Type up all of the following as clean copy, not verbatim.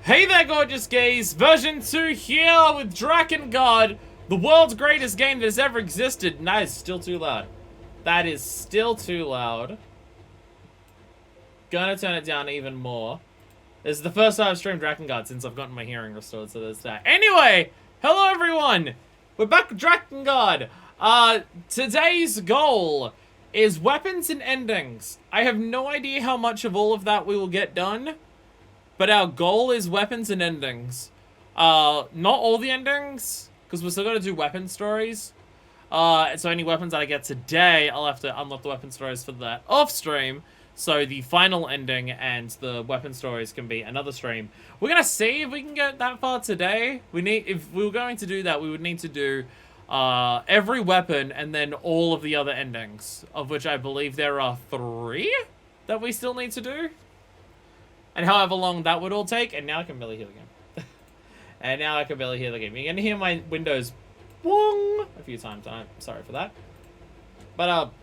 Hey there, gorgeous gays! Version 2 here with Drakengard, the world's greatest game that has ever existed. And that is still too loud. That is still too loud. Gonna turn it down even more. This is the first time I've streamed Drakengard since I've gotten my hearing restored, so there's that. Anyway, hello everyone! We're back with Drakengard. Today's goal is weapons and endings. I have no idea how much of all of that we will get done. But our goal is weapons and endings. Not all the endings, because we're still going to do weapon stories. So any weapons that I get today, I'll have to unlock the weapon stories for that off stream. So the final ending and the weapon stories can be another stream. We're going to see if we can get that far today. If we were going to do that, we would need to do every weapon and then all of the other endings, of which I believe there are 3 that we still need to do. And however long that would all take, and now I can barely hear the game. And now I can barely hear the game. You're gonna hear my windows boong a few times, and I'm sorry for that. But,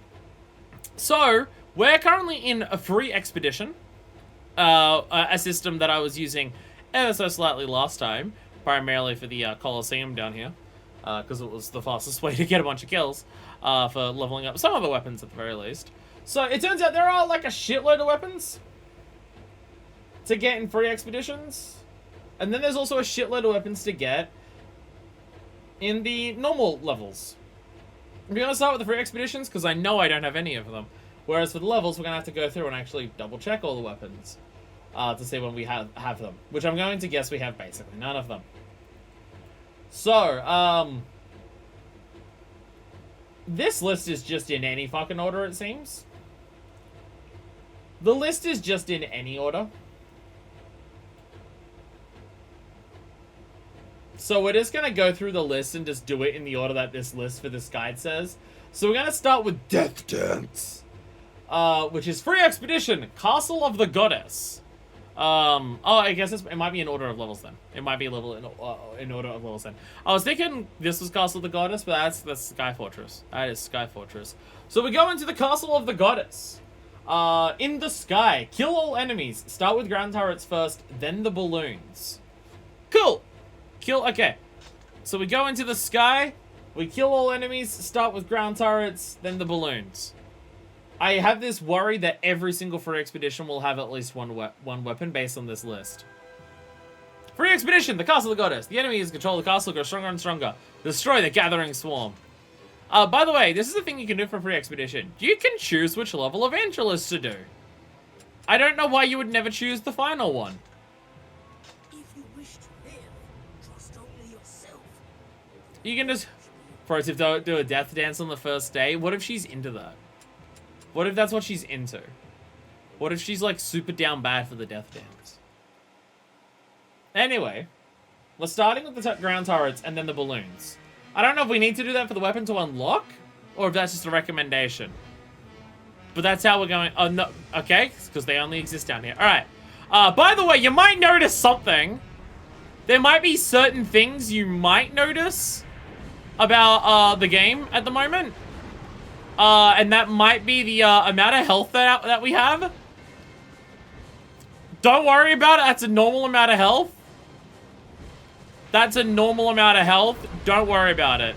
so, we're currently in a free expedition. A system that I was using ever so slightly last time, primarily for the Colosseum down here. Because it was the fastest way to get a bunch of kills, for leveling up some of the weapons at the very least. So, it turns out there are like a shitload of weapons to get in free expeditions, and then there's also a shitload of weapons to get in the normal levels. We're gonna start with the free expeditions because I know I don't have any of them, whereas for the levels we're gonna have to go through and actually double check all the weapons to see when we have them, which I'm going to guess we have basically none of them. So this list is just in any fucking order, it seems. The list is just in any order. So we're just going to go through the list and just do it in the order that this list for this guide says. So we're going to start with Death Dance, which is free expedition, Castle of the Goddess. Oh, I guess it might be in order of levels then. It might be a level in order of levels then. I was thinking this was Castle of the Goddess, but that's Sky Fortress. That is Sky Fortress. So we go into the Castle of the Goddess. In the sky, kill all enemies. Start with ground turrets first, then the balloons. Cool. Okay, so we go into the sky, we kill all enemies, start with ground turrets, then the balloons. I have this worry that every single free expedition will have at least one weapon based on this list. Free expedition, the Castle of the Goddess. The enemies control the castle, grow stronger and stronger. Destroy the gathering swarm. By the way, this is the thing you can do for free expedition. You can choose which level evangelist to do. I don't know why you would never choose the final one. You can just... Pro tip, don't do a death dance on the first day. What if she's into that? What if that's what she's into? What if she's, like, super down bad for the death dance? Anyway, we're starting with the ground turrets and then the balloons. I don't know if we need to do that for the weapon to unlock, or if that's just a recommendation. But that's how we're going... Oh, no. Okay, because they only exist down here. Alright. By the way, you might notice something. There might be certain things you might notice about the game at the moment, and that might be the amount of health that we have. Don't worry about it. That's a normal amount of health. That's a normal amount of health. Don't worry about it.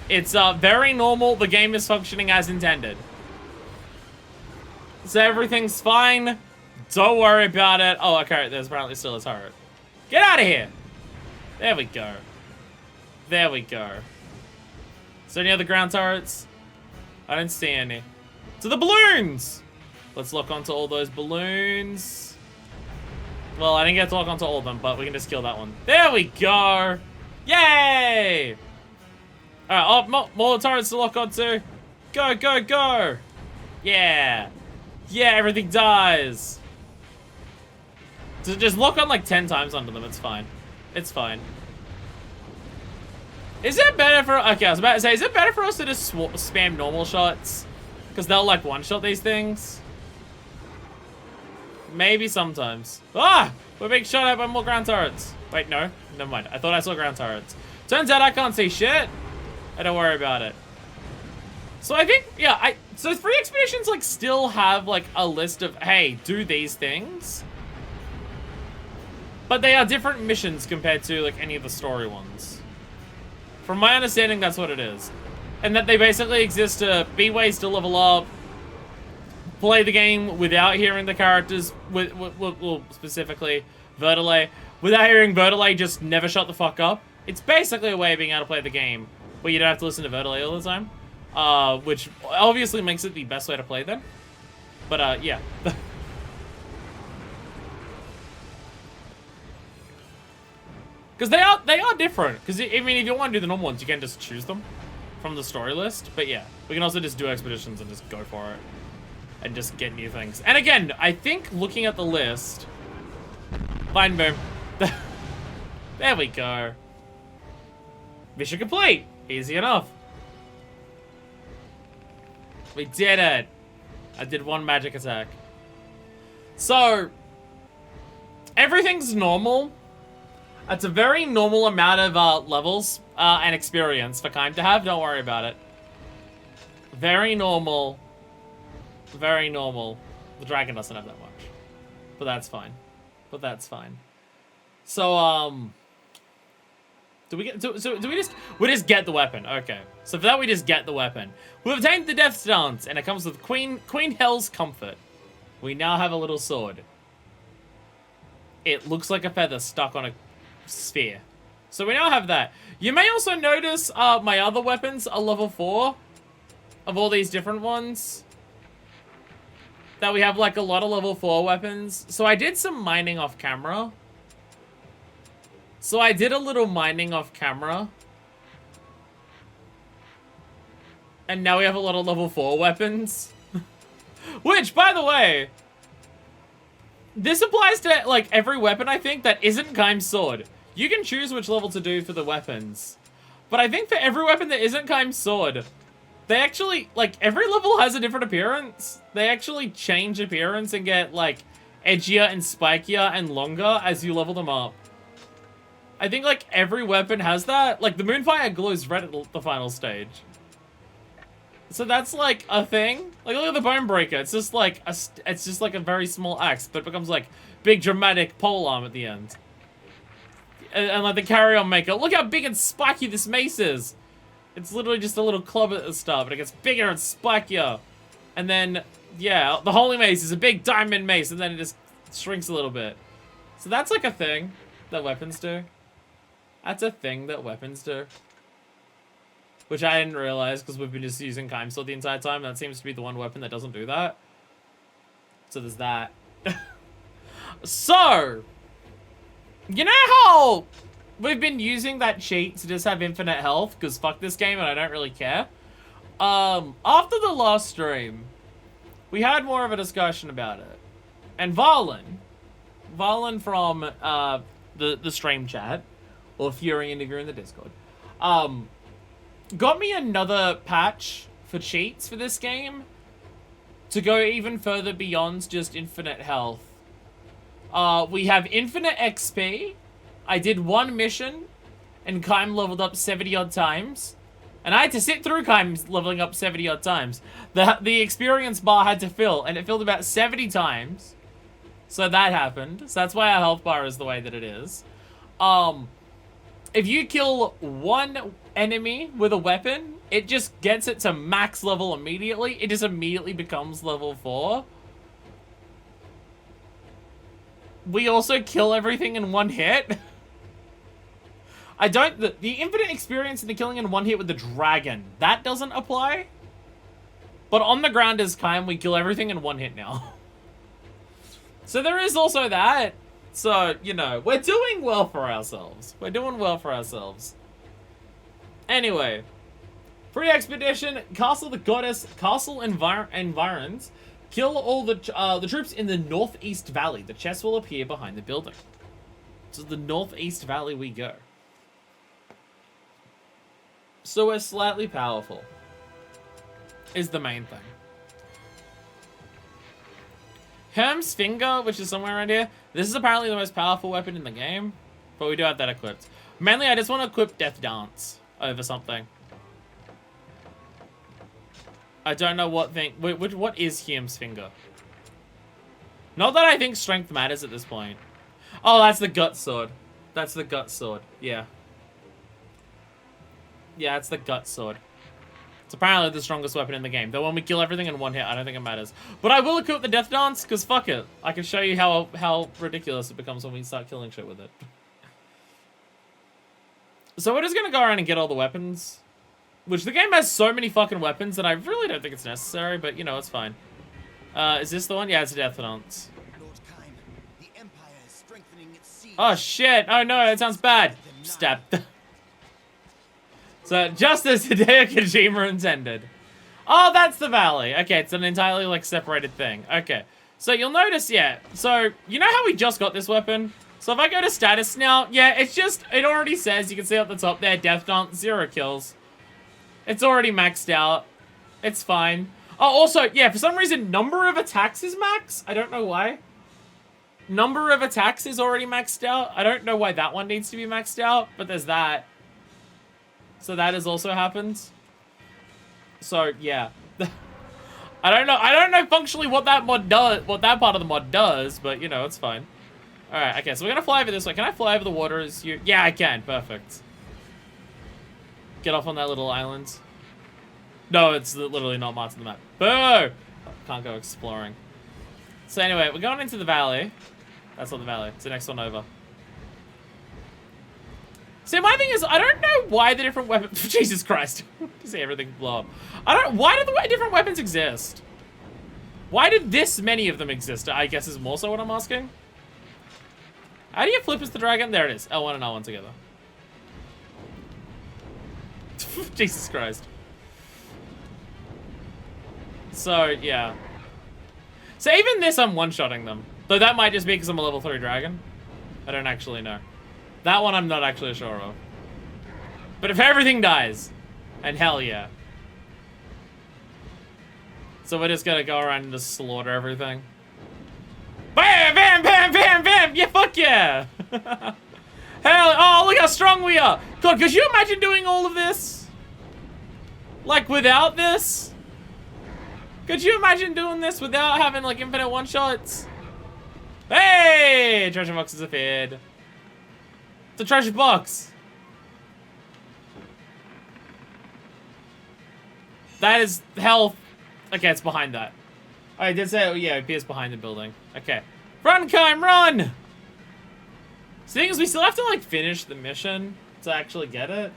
It's very normal. The game is functioning as intended, so everything's fine. Don't worry about it. Oh, okay. There's apparently still a turret. Get out of here. There we go. There we go. Is there any other ground turrets? I don't see any. To the balloons! Let's lock onto all those balloons. Well, I didn't get to lock onto all of them, but we can just kill that one. There we go! Yay! Alright, oh, more turrets to lock onto. Go, go, go! Yeah! Yeah, everything dies! So just lock on like 10 times onto them, it's fine. It's fine. Is it better for... Okay, I was about to say, is it better for us to just spam normal shots? Because they'll, like, one-shot these things? Maybe sometimes. Ah! We're being shot at by more ground turrets. Wait, no. Never mind. I thought I saw ground turrets. Turns out I can't see shit. I don't worry about it. So I think, yeah, so free expeditions, like, still have, like, a list of, hey, do these things. But they are different missions compared to, like, any of the story ones. From my understanding, that's what it is. And that they basically exist to be ways to level up, play the game without hearing the characters, well, specifically Vertile. Without hearing Vertile, just never shut the fuck up. It's basically a way of being able to play the game where you don't have to listen to Vertile all the time. Which obviously makes it the best way to play them. But, yeah. Because they are different. Because, I mean, if you want to do the normal ones, you can just choose them from the story list. But, yeah. We can also just do expeditions and just go for it. And just get new things. And again, I think looking at the list... Fine, boom. There we go. Mission complete. Easy enough. We did it. I did one magic attack. So, everything's normal. It's a very normal amount of levels and experience for Kaim to have. Don't worry about it. Very normal. Very normal. The dragon doesn't have that much. But that's fine. But that's fine. So, do we just get the weapon? Okay. So for that we just get the weapon. We've obtained the Death Stance, and it comes with Queen Hell's Comfort. We now have a little sword. It looks like a feather stuck on a sphere. So we now have that. You may also notice my other weapons are level 4 of all these different ones. That we have like a lot of level 4 weapons. So I did some mining off camera. So I did a little mining off camera. And now we have a lot of level 4 weapons. Which, by the way, this applies to like every weapon, I think, that isn't Kaim's sword. You can choose which level to do for the weapons. But I think for every weapon that isn't Kaim's sword, they actually, like, every level has a different appearance. They actually change appearance and get, like, edgier and spikier and longer as you level them up. I think, like, every weapon has that. Like, the Moonfire glows red at the final stage. So that's, like, a thing. Like, look at the Bone Breaker. It's just, like, a very small axe, but it becomes, like, big, dramatic polearm at the end. And like, the Carry-On Maker. Look how big and spiky this mace is. It's literally just a little club at the start, but it gets bigger and spikier. And then, yeah, the Holy Mace is a big diamond mace, and then it just shrinks a little bit. So that's like a thing that weapons do. That's a thing that weapons do. Which I didn't realize, because we've been just using Kaim Sword the entire time. That seems to be the one weapon that doesn't do that. So there's that. So, you know how we've been using that cheat to just have infinite health, because fuck this game and I don't really care. After the last stream, we had more of a discussion about it. And Varlin from the stream chat, or Furion if you're in the Discord, got me another patch for cheats for this game to go even further beyond just infinite health. We have infinite XP. I did one mission, and Kaim leveled up 70-odd times. And I had to sit through Kaim leveling up 70-odd times. The experience bar had to fill, and it filled about 70 times. So that happened. So that's why our health bar is the way that it is. If you kill one enemy with a weapon, it just gets it to max level immediately. It just immediately becomes level 4. We also kill everything in one hit. The infinite experience in the killing in one hit with the dragon, that doesn't apply. But on the ground as Kaim, we kill everything in one hit now. So there is also that. So, you know, we're doing well for ourselves. We're doing well for ourselves. Anyway, pre-expedition, Castle the Goddess, Castle environs. Kill all the troops in the Northeast Valley. The chest will appear behind the building. To the Northeast Valley we go. So we're slightly powerful. Is the main thing. Herm's Finger, which is somewhere around here. This is apparently the most powerful weapon in the game. But we do have that equipped. Mainly, I just want to equip Death Dance over something. I don't know what thing... What is Herm's Finger? Not that I think strength matters at this point. Oh, that's the gut sword. That's the gut sword. Yeah. Yeah, it's the gut sword. It's apparently the strongest weapon in the game. Though when we kill everything in one hit, I don't think it matters. But I will equip the death dance, because fuck it. I can show you how ridiculous it becomes when we start killing shit with it. So we're just gonna go around and get all the weapons. Which the game has so many fucking weapons that I really don't think it's necessary, but you know, it's fine. Is this the one? Yeah, it's a death dance. Oh shit! Oh no, that sounds bad. Stab. So, just as Hideo Kojima intended. Oh, that's the valley. Okay, it's an entirely, like, separated thing. Okay. So, you'll notice, yeah. So, you know how we just got this weapon? So, if I go to status now, yeah, it's just, it already says, you can see at the top there, Death Dance, 0 kills. It's already maxed out. It's fine. Oh, also, yeah, for some reason, number of attacks is max. I don't know why. Number of attacks is already maxed out. I don't know why that one needs to be maxed out, but there's that. So that has also happened. So yeah. I don't know functionally what that mod does, what that part of the mod does, but you know, it's fine. Alright, okay, so we're gonna fly over this way. Can I fly over the water as you? Yeah, I can. Perfect. Get off on that little island. No, it's literally not marked on the map. Boo! Can't go exploring. So anyway, we're going into the valley. That's not the valley. It's the next one over. See, my thing is, I don't know why the different weapons... Jesus Christ. You see everything blow up. Why do the different weapons exist? Why did this many of them exist? I guess is more so what I'm asking. How do you flip as the dragon? There it is. L1 and L1 together. Jesus Christ. So, yeah. So even this, I'm one-shotting them. Though that might just be because I'm a level 3 dragon. I don't actually know. That one I'm not actually sure of. But if everything dies, and hell yeah. So we're just gonna go around and just slaughter everything. Bam, bam, bam, bam, bam! Yeah, fuck yeah! Hell, oh, look how strong we are! God, could you imagine doing all of this? Like, without this? Could you imagine doing this without having, like, infinite one-shots? Hey! Treasure box has appeared. It's a treasure box. That is health. Okay, it's behind that. I did say, oh yeah, it appears behind the building. Okay. Run, Kime, run! So the thing is, we still have to, like, finish the mission to actually get it,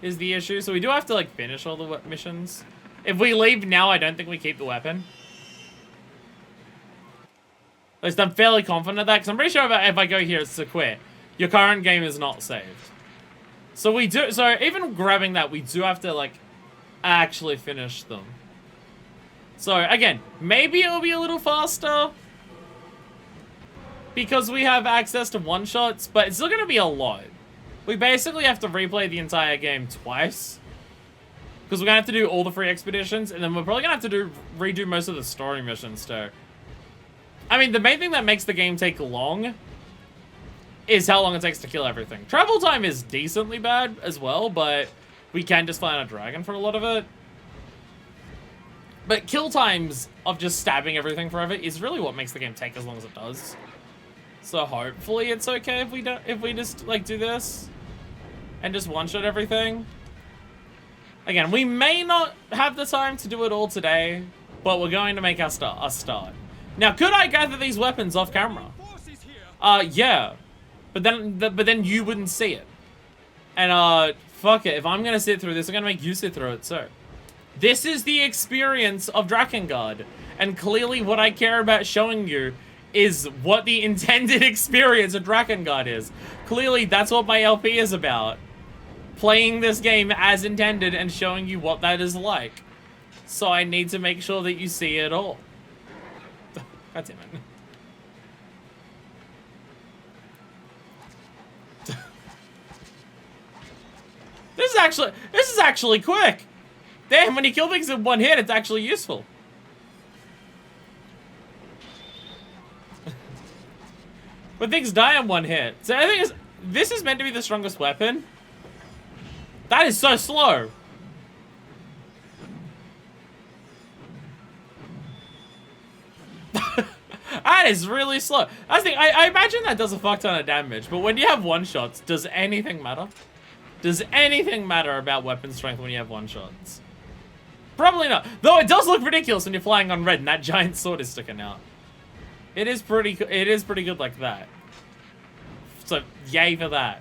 is the issue. So we do have to, like, finish all the missions. If we leave now, I don't think we keep the weapon. At least I'm fairly confident of that, because I'm pretty sure if I go here, it's to quit. Your current game is not saved. So we do, so even grabbing that, we do have to, like, actually finish them. So, again, maybe it'll be a little faster because we have access to one-shots, but it's still going to be a lot. We basically have to replay the entire game twice because we're going to have to do all the free expeditions, and then we're probably going to have to redo most of the story missions, too. I mean, the main thing that makes the game take long is how long it takes to kill everything. Travel time is decently bad as well, but we can just fly on a dragon for a lot of it. But kill times of just stabbing everything forever is really what makes the game take as long as it does. So hopefully it's okay if we just like do this and just one-shot everything. Again, we may not have the time to do it all today, but we're going to make our start. Now, could I gather these weapons off camera? Yeah. But then you wouldn't see it. And, fuck it. If I'm gonna sit through this, I'm gonna make you sit through it, so. This is the experience of Drakengard. And clearly what I care about showing you is what the intended experience of Drakengard is. Clearly, that's what my LP is about. Playing this game as intended and showing you what that is like. So I need to make sure that you see it all. God damn it. This is actually quick. Damn, when you kill things in one hit, it's actually useful. When things die in one hit. So I think this is meant to be the strongest weapon. That is so slow. That is really slow. I think I imagine that does a fuck ton of damage, but when you have one-shots, does anything matter? Does anything matter about weapon strength when you have one-shots? Probably not. Though it does look ridiculous when you're flying on red and that giant sword is sticking out. It is pretty good like that. So, yay for that.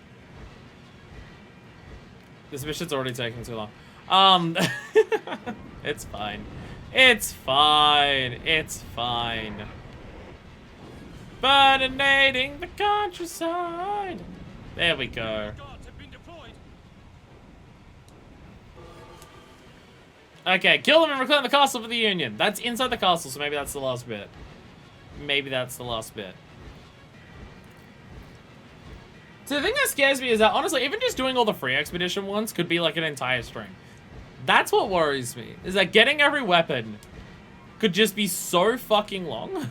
This mission's already taking too long. It's fine. It's fine. It's fine. Burninating the countryside. There we go. Okay, kill them and reclaim the castle for the Union. That's inside the castle, so maybe that's the last bit. Maybe that's the last bit. So the thing that scares me is that, honestly, even just doing all the free expedition ones could be like an entire stream. That's what worries me, is that getting every weapon could just be so fucking long.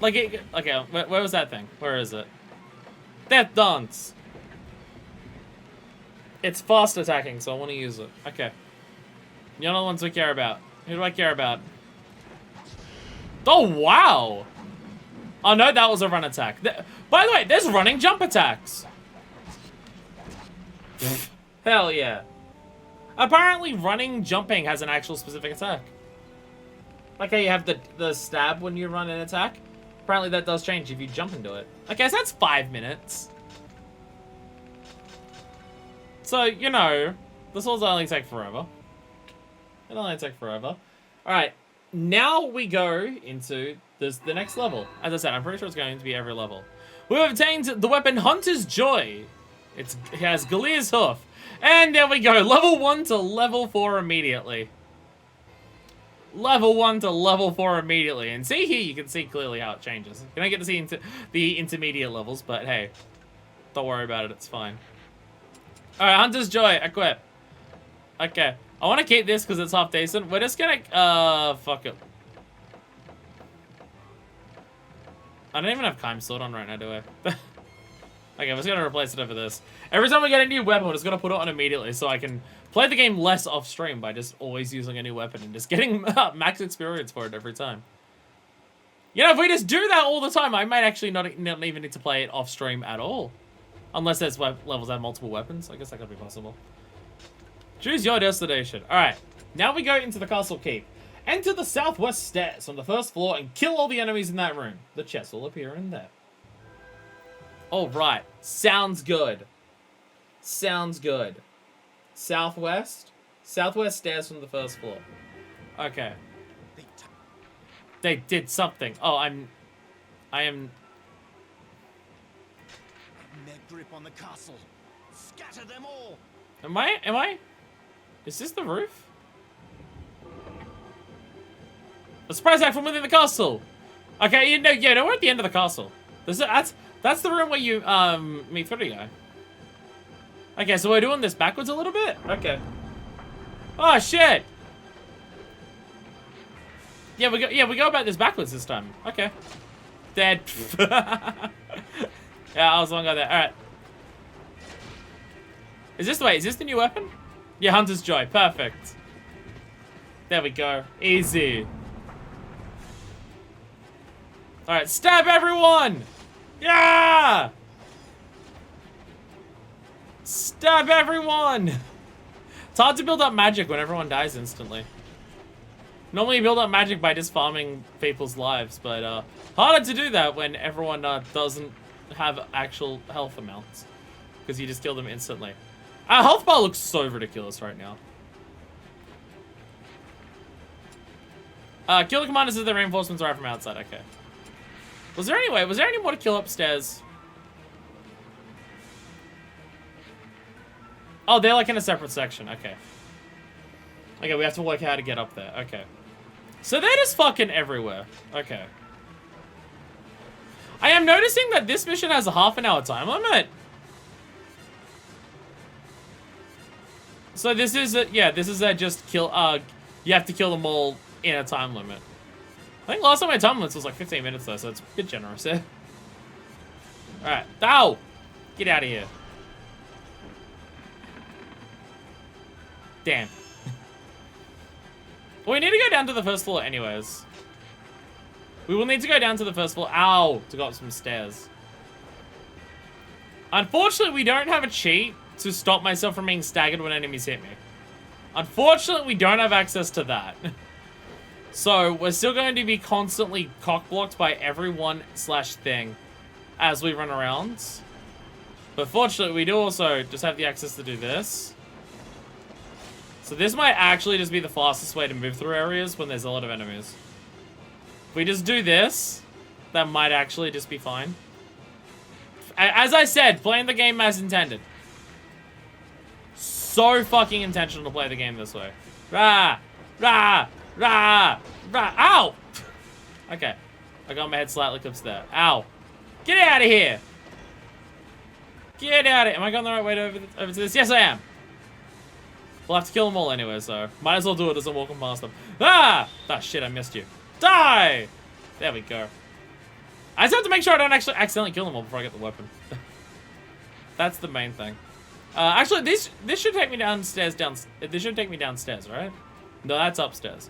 Like, okay, where was that thing? Where is it? Death Dance. It's fast attacking, so I want to use it. Okay. You're not the ones we care about. Who do I care about? Oh, wow! Oh, no, that was a run attack. By the way, there's running jump attacks. Hell yeah. Apparently, running jumping has an actual specific attack. Like how you have the stab when you run an attack. Apparently, that does change if you jump into it. Okay, so that's 5 minutes. So, you know, this will only take forever. It'll only take forever. Alright, now we go into the next level. As I said, I'm pretty sure it's going to be every level. We have obtained the weapon Hunter's Joy. It has Galier's Hoof. And there we go, level 1 to level 4 immediately. Level 1 to level 4 immediately. And see here, you can see clearly how it changes. You don't get to see the intermediate levels, but hey, don't worry about it, it's fine. Alright, Hunter's Joy, equip. Okay. I want to keep this because it's half decent. We're just gonna, fuck it. I don't even have Kime Sword on right now, do I? Okay, I'm just gonna replace it over this. Every time we get a new weapon, we're just gonna put it on immediately so I can play the game less off stream by just always using a new weapon and just getting max experience for it every time. You know, if we just do that all the time, I might actually not even need to play it off stream at all. Unless there's levels that have multiple weapons. I guess that could be possible. Choose your destination. Alright, now we go into the castle keep. Enter the southwest stairs on the first floor and kill all the enemies in that room. The chest will appear in there. Alright, sounds good. Sounds good. Southwest? Southwest stairs from the first floor. Okay. They did something. Oh, I am... Their grip on the castle. Scatter them all. Am I? Is this the roof? A surprise attack from within the castle. Okay, yeah, we're at the end of the castle. That's the room where you meet Furigo. Okay, so we're doing this backwards a little bit? Okay. Oh shit! Yeah, we go about this backwards this time. Okay. Dead. Yeah, I was long ago there. Alright. Is this the new weapon? Yeah, Hunter's Joy. Perfect. There we go. Easy. Alright, stab everyone! Yeah! Stab everyone! It's hard to build up magic when everyone dies instantly. Normally you build up magic by just farming people's lives, but harder to do that when everyone doesn't have actual health amounts. Because you just kill them instantly. Our health bar looks so ridiculous right now. Kill the commanders as the reinforcements arrive from outside, okay. Was there any more to kill upstairs? Oh, they're like in a separate section, okay. Okay, we have to work out how to get up there, okay. So they're just fucking everywhere, okay. I am noticing that this mission has a half-an-hour time limit. So this is just kill, you have to kill them all in a time limit. I think last time my time limit was like 15 minutes though, so it's a bit generous here. Alright, ow! Get out of here. Damn. Well, we need to go down to the first floor anyways. We will need to go down to the first floor. Ow! To go up some stairs. Unfortunately, we don't have a cheat to stop myself from being staggered when enemies hit me. Unfortunately, we don't have access to that. So, we're still going to be constantly cock-blocked by everyone slash thing as we run around. But fortunately, we do also just have the access to do this. So this might actually just be the fastest way to move through areas when there's a lot of enemies. If we just do this, that might actually just be fine. As I said, playing the game as intended. So fucking intentional to play the game this way. Rah! Rah! Rah! Rah! Ow! Okay. I got my head slightly clipped there. Ow. Get out of here! Get out of here! Am I going the right way over to this? Yes, I am! We'll have to kill them all anyway, so might as well do it as I'm walking past them. Ah! Ah, shit, I missed you. Die! There we go. I just have to make sure I don't actually accidentally kill them all before I get the weapon. That's the main thing. Actually, this should take me downstairs. This should take me downstairs, right? No, that's upstairs.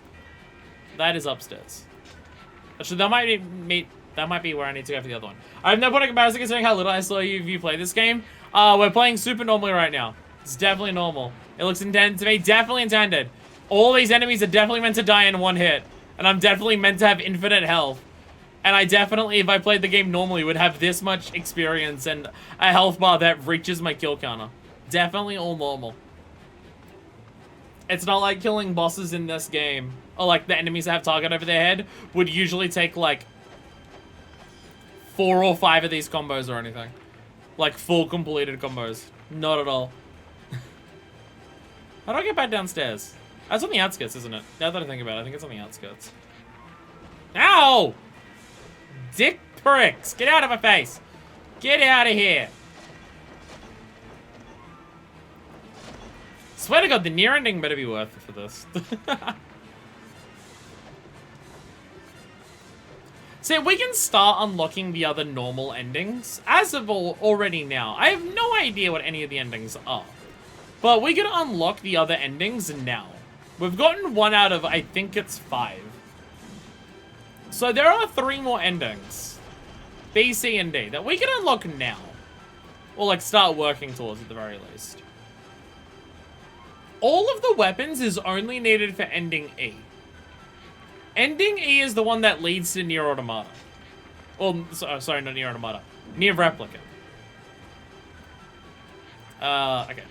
That is upstairs. Actually, that might be where I need to go for the other one. I have no point of comparison considering how little I saw you play this game. We're playing super normally right now. It's definitely normal. It looks intended to be definitely intended. All these enemies are definitely meant to die in one hit. And I'm definitely meant to have infinite health. And I definitely, if I played the game normally, would have this much experience and a health bar that reaches my kill counter. Definitely all normal. It's not like killing bosses in this game, or like the enemies that have target over their head, would usually take like 4 or 5 of these combos or anything. Like full completed combos. Not at all. How do I get back downstairs? That's on the outskirts, isn't it? Now that I think about it, I think it's on the outskirts. Ow! Dick pricks! Get out of my face! Get out of here! Swear to God, the near ending better be worth it for this. See, we can start unlocking the other normal endings as of already now. I have no idea what any of the endings are. But we can unlock the other endings now. We've gotten 1 out of, I think it's 5. So there are 3 more endings. B, C, and D that we can unlock now. Or like start working towards at the very least. All of the weapons is only needed for ending E. Ending E is the one that leads to Nier Automata. Well, sorry, not Nier Automata. Nier Replicant. Okay.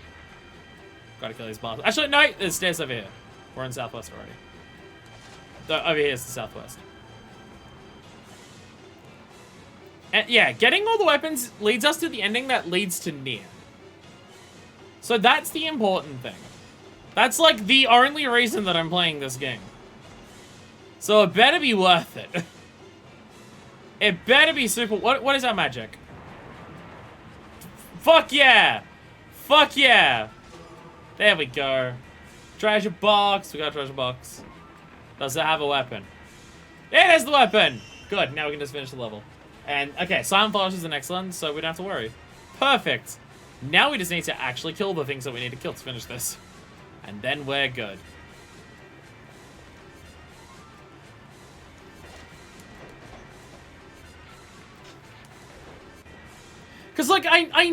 Gotta kill these bosses. Actually, no, there's stairs over here. We're in Southwest already. Over here is the Southwest. And yeah, getting all the weapons leads us to the ending that leads to Nier. So that's the important thing. That's like the only reason that I'm playing this game. So it better be worth it. It better be super... What is that magic? Fuck yeah! Fuck yeah! There we go. Treasure box. We got a treasure box. Does it have a weapon? Yeah, there's the weapon! Good, now we can just finish the level. And, okay, Silent Forest is the next one, so we don't have to worry. Perfect. Now we just need to actually kill the things that we need to kill to finish this. And then we're good. Because, like, I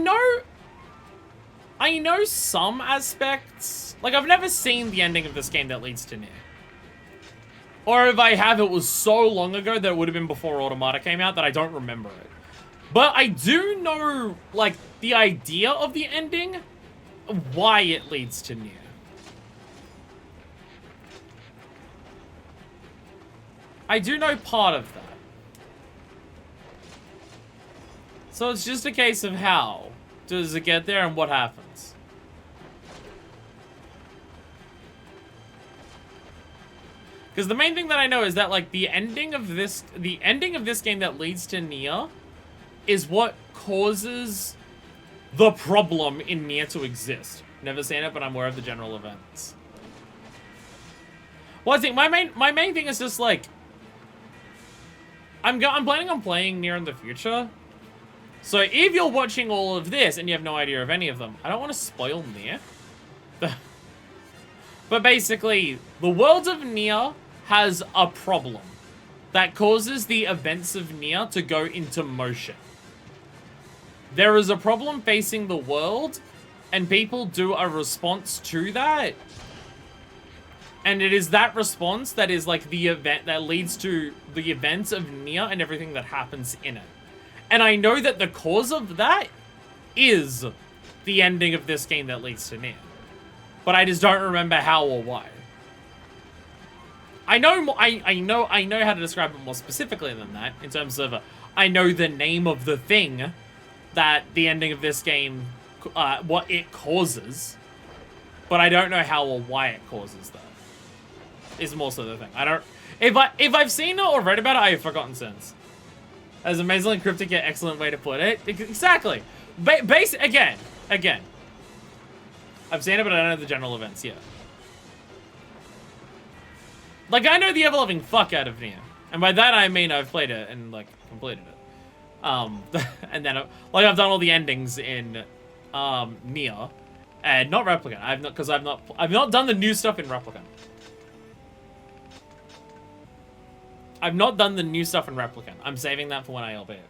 know some aspects. Like, I've never seen the ending of this game that leads to Nier. Or if I have, it was so long ago that it would have been before Automata came out that I don't remember it. But I do know, like, the idea of the ending, why it leads to Nier. I do know part of that. So it's just a case of how does it get there and what happens. Because the main thing that I know is that, like, the ending of this game that leads to Nier is what causes the problem in Nier to exist. Never seen it, but I'm aware of the general events. Well, I think my main thing is just like I'm planning on playing Nier in the future. So if you're watching all of this and you have no idea of any of them, I don't want to spoil Nier. But basically, the world of Nier has a problem that causes the events of Nier to go into motion. There is a problem facing the world, and people do a response to that. And it is that response that is like the event that leads to the events of Nier and everything that happens in it. And I know that the cause of that is the ending of this game that leads to Nier. But I just don't remember how or why. I know how to describe it more specifically than that, in terms of I know the name of the thing that the ending of this game, what it causes, but I don't know how or why it causes that. Is more so the thing. I don't. If I've seen it or read about it, I have forgotten since. As amazingly cryptic yet excellent way to put it. Exactly. Again. I've seen it, but I don't know the general events yet. Like, I know the ever-loving fuck out of Nier. And by that I mean I've played it and, like, completed it. And then, like, I've done all the endings in, Nier. And not Replicant. I've not done the new stuff in Replicant. I've not done the new stuff in Replicant. I'm saving that for when I LB it.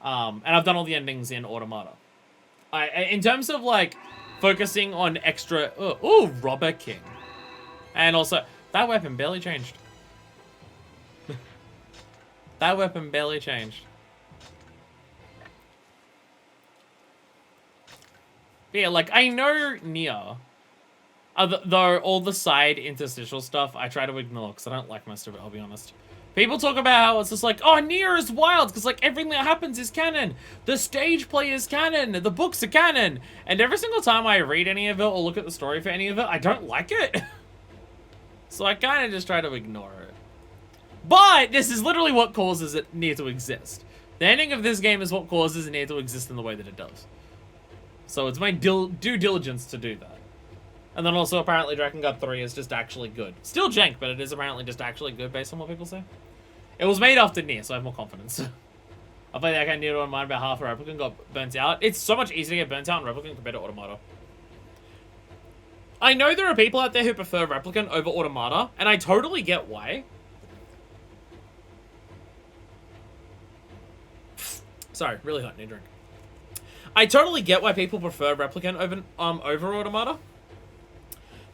And I've done all the endings in Automata. In terms of, like, focusing on extra... Ooh, Robber King. And also... That weapon barely changed. That weapon barely changed. But yeah, like, I know Nier. Though all the side interstitial stuff, I try to ignore, because I don't like most of it, I'll be honest. People talk about how it's just like, oh, Nier is wild, because, like, everything that happens is canon. The stage play is canon. The books are canon. And every single time I read any of it or look at the story for any of it, I don't like it. So I kind of just try to ignore it. But this is literally what causes it Nier to exist. The ending of this game is what causes Nier to exist in the way that it does. So it's my due diligence to do that. And then also apparently Drakengard 3 is just actually good. Still jank, but it is apparently just actually good based on what people say. It was made after Nier, so I have more confidence. I played that kind of Nier on mine about half a Replicant got burnt out. It's so much easier to get burnt out in Replicant compared to Automata. I know there are people out there who prefer Replicant over Automata, and I totally get why. Sorry, really hot, need a drink. I totally get why people prefer Replicant over Automata.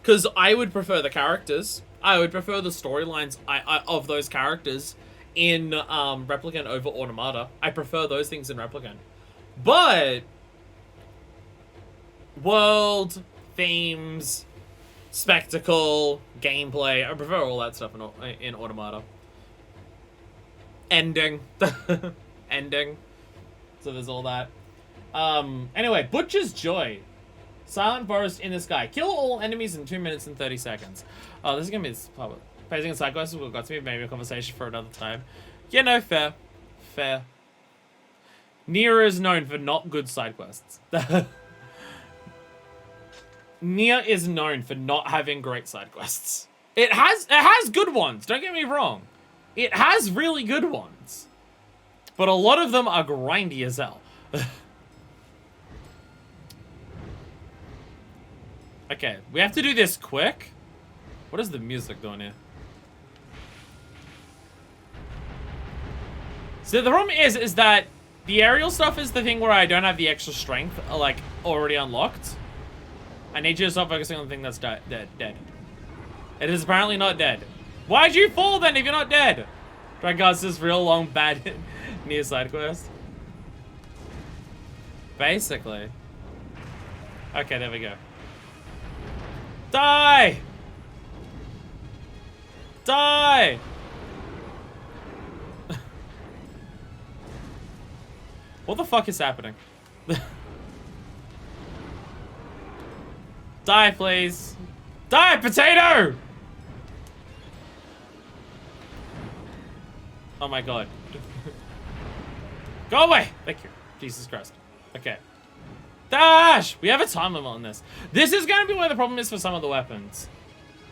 Because I would prefer the characters. I would prefer the storylines of those characters in Replicant over Automata. I prefer those things in Replicant. But world... themes, spectacle, gameplay. I prefer all that stuff in Automata. Ending. Ending. So there's all that. Anyway, Butcher's Joy. Silent Forest in the Sky. Kill all enemies in 2 minutes and 30 seconds. Oh, this is gonna be public. Pacing and side quests will got to be maybe a conversation for another time. Yeah, no, fair. Fair. Nier is known for not good side quests. Nier is known for not having great side quests. It has good ones, don't get me wrong. It has really good ones. But a lot of them are grindy as hell. Okay, we have to do this quick. What is the music doing here? So the problem is that the aerial stuff is the thing where I don't have the extra strength, like, already unlocked. I need you to stop focusing on the thing that's dead. It is apparently not dead. Why'd you fall then if you're not dead? Drakengard's this real long bad Nier side quest. Basically. Okay, there we go. Die! Die! What the fuck is happening? Die, please. Die, potato! Oh my god. Go away! Thank you. Jesus Christ. Okay. Dash! We have a time limit on this. This is going to be where the problem is for some of the weapons.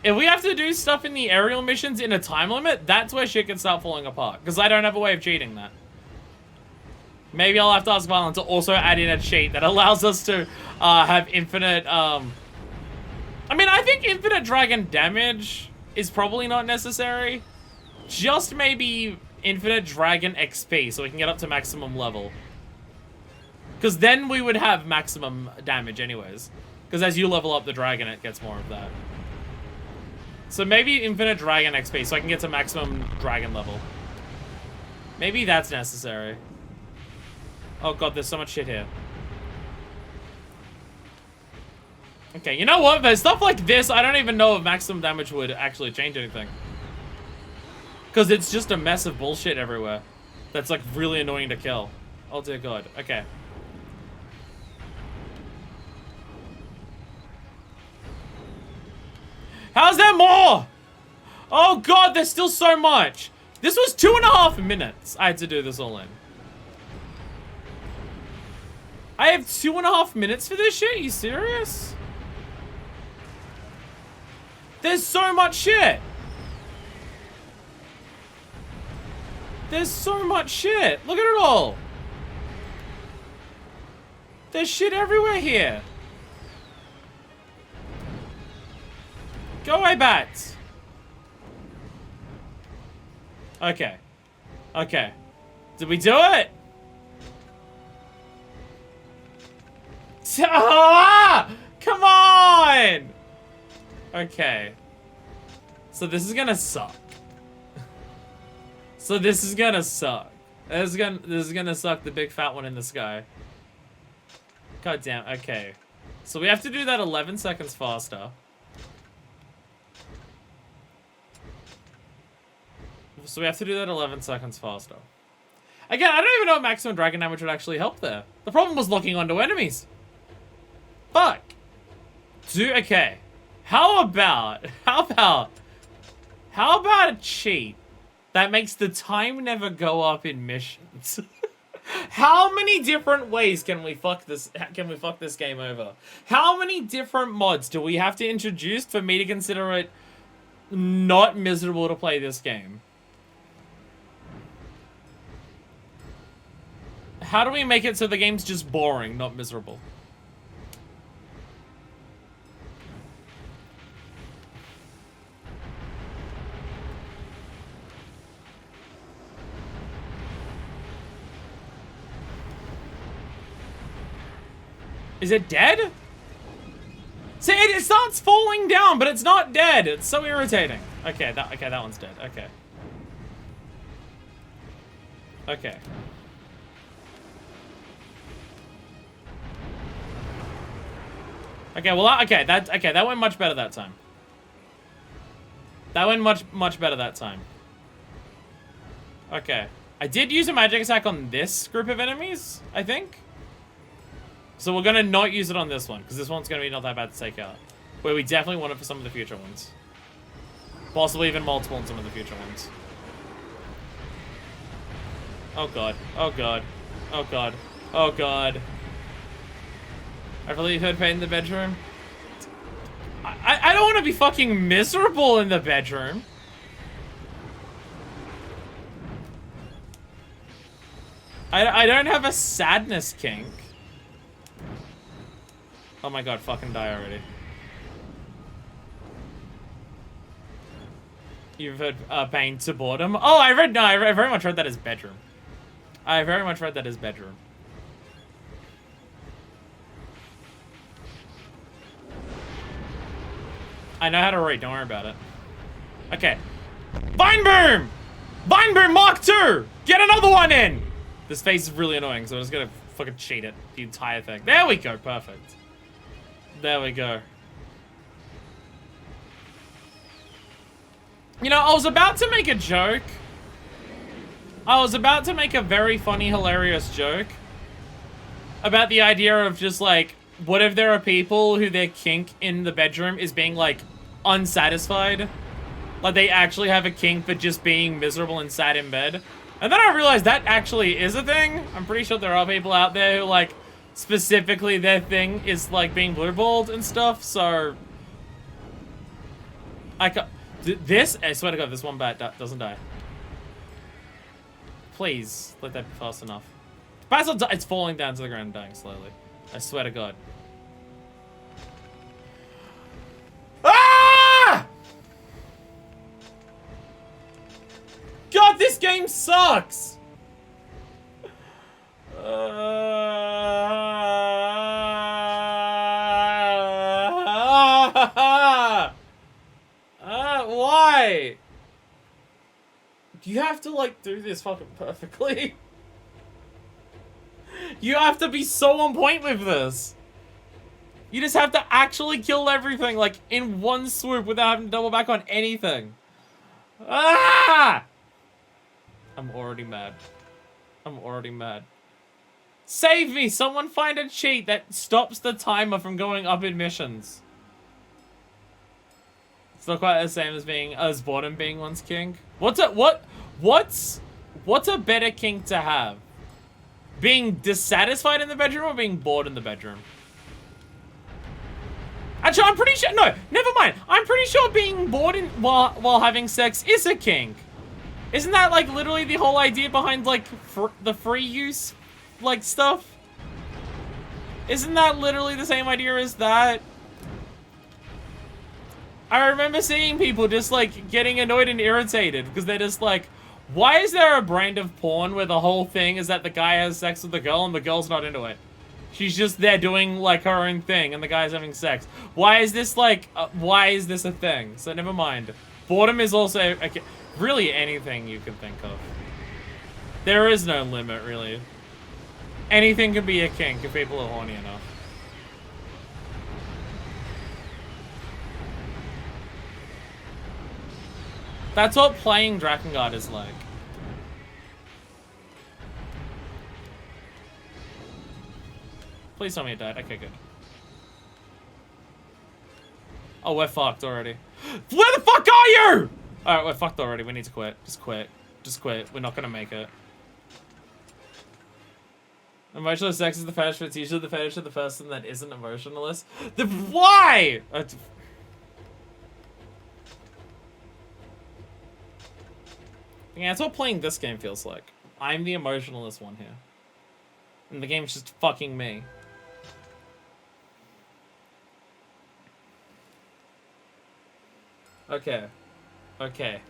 If we have to do stuff in the aerial missions in a time limit, that's where shit can start falling apart. Because I don't have a way of cheating that. Maybe I'll have to ask Violent to also add in a cheat that allows us to have infinite, I mean, I think infinite dragon damage is probably not necessary. Just maybe infinite dragon XP so we can get up to maximum level. Because then we would have maximum damage anyways. Because as you level up the dragon, it gets more of that. So maybe infinite dragon XP so I can get to maximum dragon level. Maybe that's necessary. Oh god, there's so much shit here. Okay, you know what? There's stuff like this, I don't even know if maximum damage would actually change anything. Because it's just a mess of bullshit everywhere. That's like really annoying to kill. Oh dear god. Okay. How's there more? Oh god, there's still so much. This was 2.5 minutes I had to do this all in. I have 2.5 minutes for this shit? Are you serious? There's so much shit. There's so much shit. Look at it all. There's shit everywhere here. Go away, bats. Okay. Okay. Did we do it? Ah! Come on! Okay. So this is gonna suck. So this is gonna suck. This is gonna suck, the big fat one in the sky. God damn, okay. So we have to do that 11 seconds faster. So we have to do that 11 seconds faster. Again, I don't even know if maximum dragon damage would actually help there. The problem was locking onto enemies. Fuck. Okay. How about a cheat that makes the time never go up in missions? How many different ways can we fuck this game over? How many different mods do we have to introduce for me to consider it not miserable to play this game? How do we make it so the game's just boring, not miserable? Is it dead? See, it starts falling down, but it's not dead. It's so irritating. Okay, that one's dead. Okay. Okay. Okay, well, that went much better that time. That went much better that time. Okay. I did use a magic attack on this group of enemies, I think. So we're gonna not use it on this one, because this one's gonna be not that bad to take out. Where we definitely want it for some of the future ones. Possibly even multiple in some of the future ones. Oh god. Oh god. Oh god. Oh god. I really heard pain in the bedroom. I don't want to be fucking miserable in the bedroom. I don't have a sadness kink. Oh my god, fucking die already. You've heard pain to boredom? Oh, I very much read that as bedroom. I very much read that as bedroom. I know how to read, don't worry about it. Okay. Vine Boom! Vine Boom Mark 2! Get another one in! This face is really annoying, so I'm just gonna fucking cheat it. The entire thing. There we go, perfect. There we go. You know, I was about to make a joke. I was about to make a very funny, hilarious joke about the idea of just like, what if there are people who their kink in the bedroom is being, like, unsatisfied? Like, they actually have a kink for just being miserable and sad in bed. And then I realized that actually is a thing. I'm pretty sure there are people out there who, like, specifically their thing is, like, being blueballed and stuff, so... I swear to god, this one bat doesn't die. Please, let that be fast enough. It's falling down to the ground and dying slowly. I swear to god. Ah! God, this game game sucks! Why? You have to, like, do this fucking perfectly. You have to be so on point with this. You just have to actually kill everything, like, in one swoop without having to double back on anything. Ah! I'm already mad. I'm already mad. Save me! Someone find a cheat that stops the timer from going up in missions. It's not quite the same as boredom being one's king. What's a better king to have? Being dissatisfied in the bedroom or being bored in the bedroom? Actually, I'm pretty sure. No, never mind. I'm pretty sure being bored while having sex is a kink. Isn't that like literally the whole idea behind like the free use like stuff? Isn't that literally the same idea as that? I remember seeing people just like getting annoyed and irritated because they're just like, why is there a brand of porn where the whole thing is that the guy has sex with the girl and the girl's not into it? She's just there doing like her own thing and the guy's having sex. Why is this like, why is this a thing? So never mind. Boredom is also, really anything you can think of. There is no limit, really. Anything can be a kink if people are horny enough. That's what playing Drakengard is like. Please tell me it died. Okay, good. Oh, we're fucked already. Where the fuck are you? Alright, we're fucked already. We need to quit. Just quit. Just quit. We're not gonna make it. Emotional sex is the fetish, but it's usually the fetish of the person that isn't emotionalist. Why? Yeah, that's what playing this game feels like. I'm the emotionalist one here. And the game's just fucking me. Okay. Okay.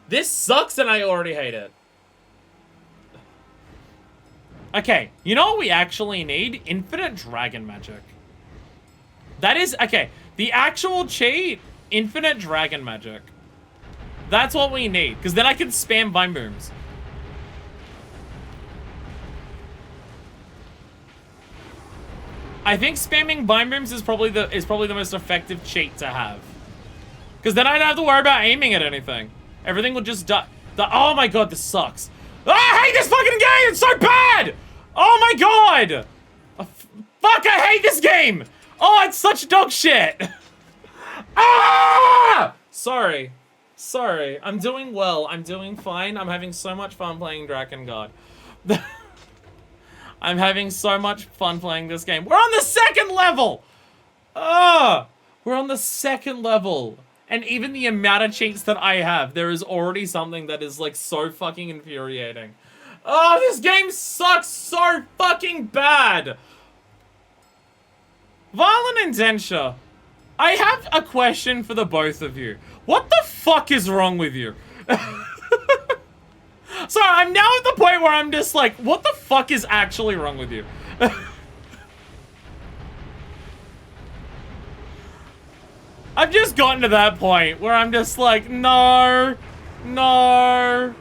This sucks and I already hate it. Okay, you know what we actually need? Infinite dragon magic. That is, okay, the actual cheat, infinite dragon magic. That's what we need, because then I can spam vine booms. I think spamming vine booms is probably the most effective cheat to have. Because then I don't have to worry about aiming at anything. Everything will just die. Oh my god, this sucks. Oh, I hate this fucking game! It's so bad! Oh my god! Fuck, I hate this game! Oh, it's such dog shit! Ah! Sorry. Sorry. I'm doing well. I'm doing fine. I'm having so much fun playing Drakengard. I'm having so much fun playing this game. We're on the second level! We're on the second level. And even the amount of cheats that I have, there is already something that is like so fucking infuriating. Oh, this game sucks so fucking bad. Violent Indenture, I have a question for the both of you. What the fuck is wrong with you? Sorry, I'm now at the point where I'm just like, what the fuck is actually wrong with you? I've just gotten to that point where I'm just like, no, no,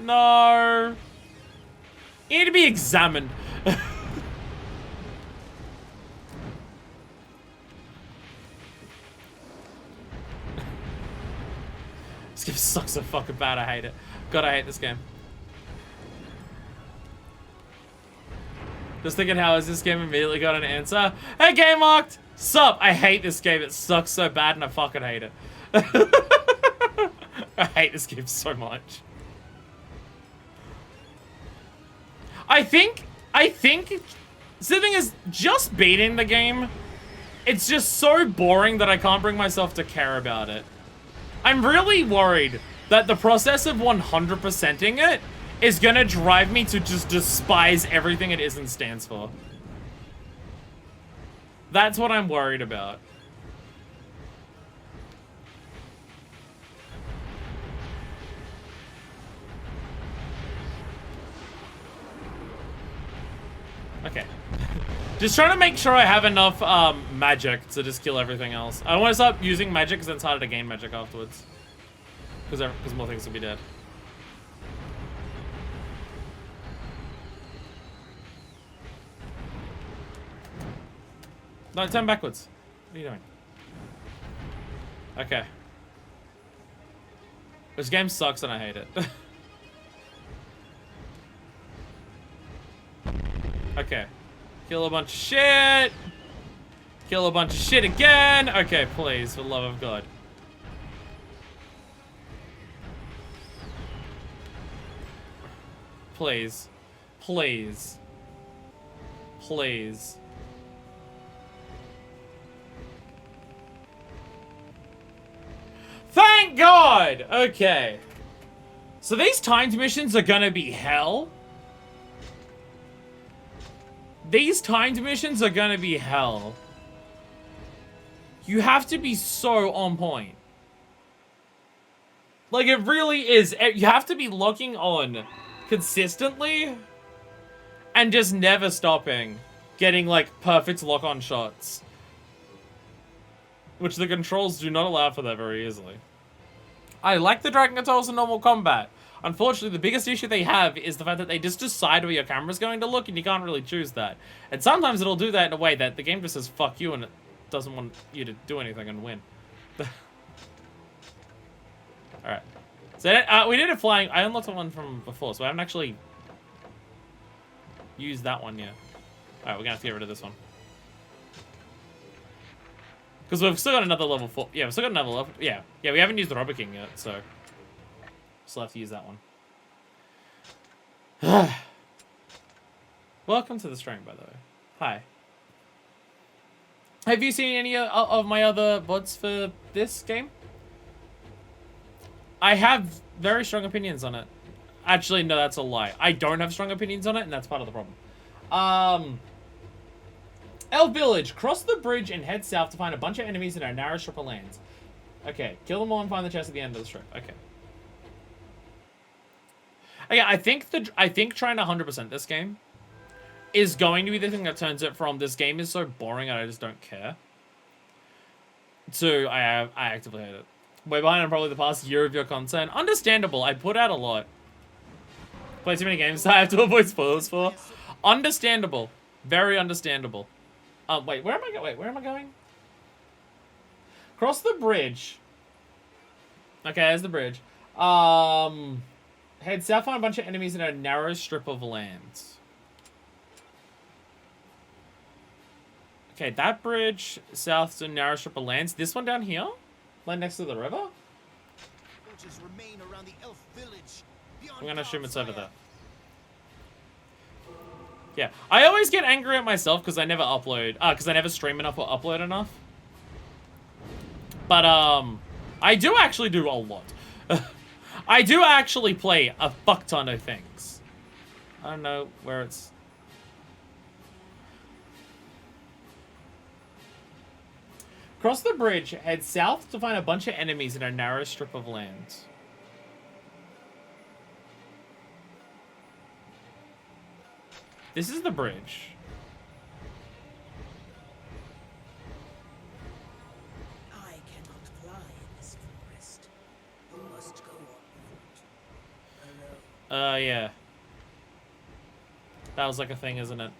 no. You need to be examined. This game sucks so fucking bad, I hate it. God, I hate this game. Just thinking, how has this game immediately got an answer? Hey, Game Locked! Sup? I hate this game. It sucks so bad and I fucking hate it. I hate this game so much. I think, so the thing is, just beating the game, it's just so boring that I can't bring myself to care about it. I'm really worried that the process of 100%ing it is gonna drive me to just despise everything it is and stands for. That's what I'm worried about. Okay. Just trying to make sure I have enough magic to just kill everything else. I don't want to stop using magic because then it's harder to gain magic afterwards. Because more things will be dead. No, turn backwards. What are you doing? Okay. This game sucks and I hate it. Okay. Kill a bunch of shit. Kill a bunch of shit again. Okay, please, for the love of God. Please. Please. Please. Thank God! Okay. So these timed missions are gonna be hell. These timed missions are gonna be hell. You have to be so on point. Like, it really is. You have to be locking on consistently and just never stopping. Getting, like, perfect lock-on shots. Which the controls do not allow for that very easily. I like the Dragon controls in normal combat. Unfortunately, the biggest issue they have is the fact that they just decide where your camera's going to look, and you can't really choose that. And sometimes it'll do that in a way that the game just says, fuck you, and it doesn't want you to do anything and win. Alright. So, we did a flying... I unlocked one from before, so I haven't actually used that one yet. Alright, we're gonna have to get rid of this one. Because we've still got another level 4. Yeah, we've still got another level... Yeah. Yeah, we haven't used the Robber King yet, so... Still have to use that one. Welcome to the stream, by the way. Hi. Have you seen any of my other VODs for this game? I have very strong opinions on it. Actually, no, that's a lie. I don't have strong opinions on it, and that's part of the problem. Elf Village. Cross the bridge and head south to find a bunch of enemies in our narrow strip of lands. Okay, kill them all and find the chest at the end of the strip. Okay. Okay, I think trying to 100% this game is going to be the thing that turns it from this game is so boring and I just don't care to I actively hate it. Way behind on probably the past year of your content. Understandable. I put out a lot. Play too many games I have to avoid spoilers for. Understandable. Very understandable. Wait, where am I going? Wait, where am I going? Cross the bridge. Okay, there's the bridge. Head south, find a bunch of enemies in a narrow strip of land. Okay, that bridge, south to a narrow strip of lands. This one down here? Land next to the river? I'm gonna assume it's over there. Yeah, I always get angry at myself because I never upload, because I never stream enough or upload enough. But, I do actually do a lot. I do actually play a fuck ton of things. I don't know where it's... Cross the bridge, head south to find a bunch of enemies in a narrow strip of land. This is the bridge. I cannot fly in this forest. You must go on foot. Yeah. That was like a thing, isn't it?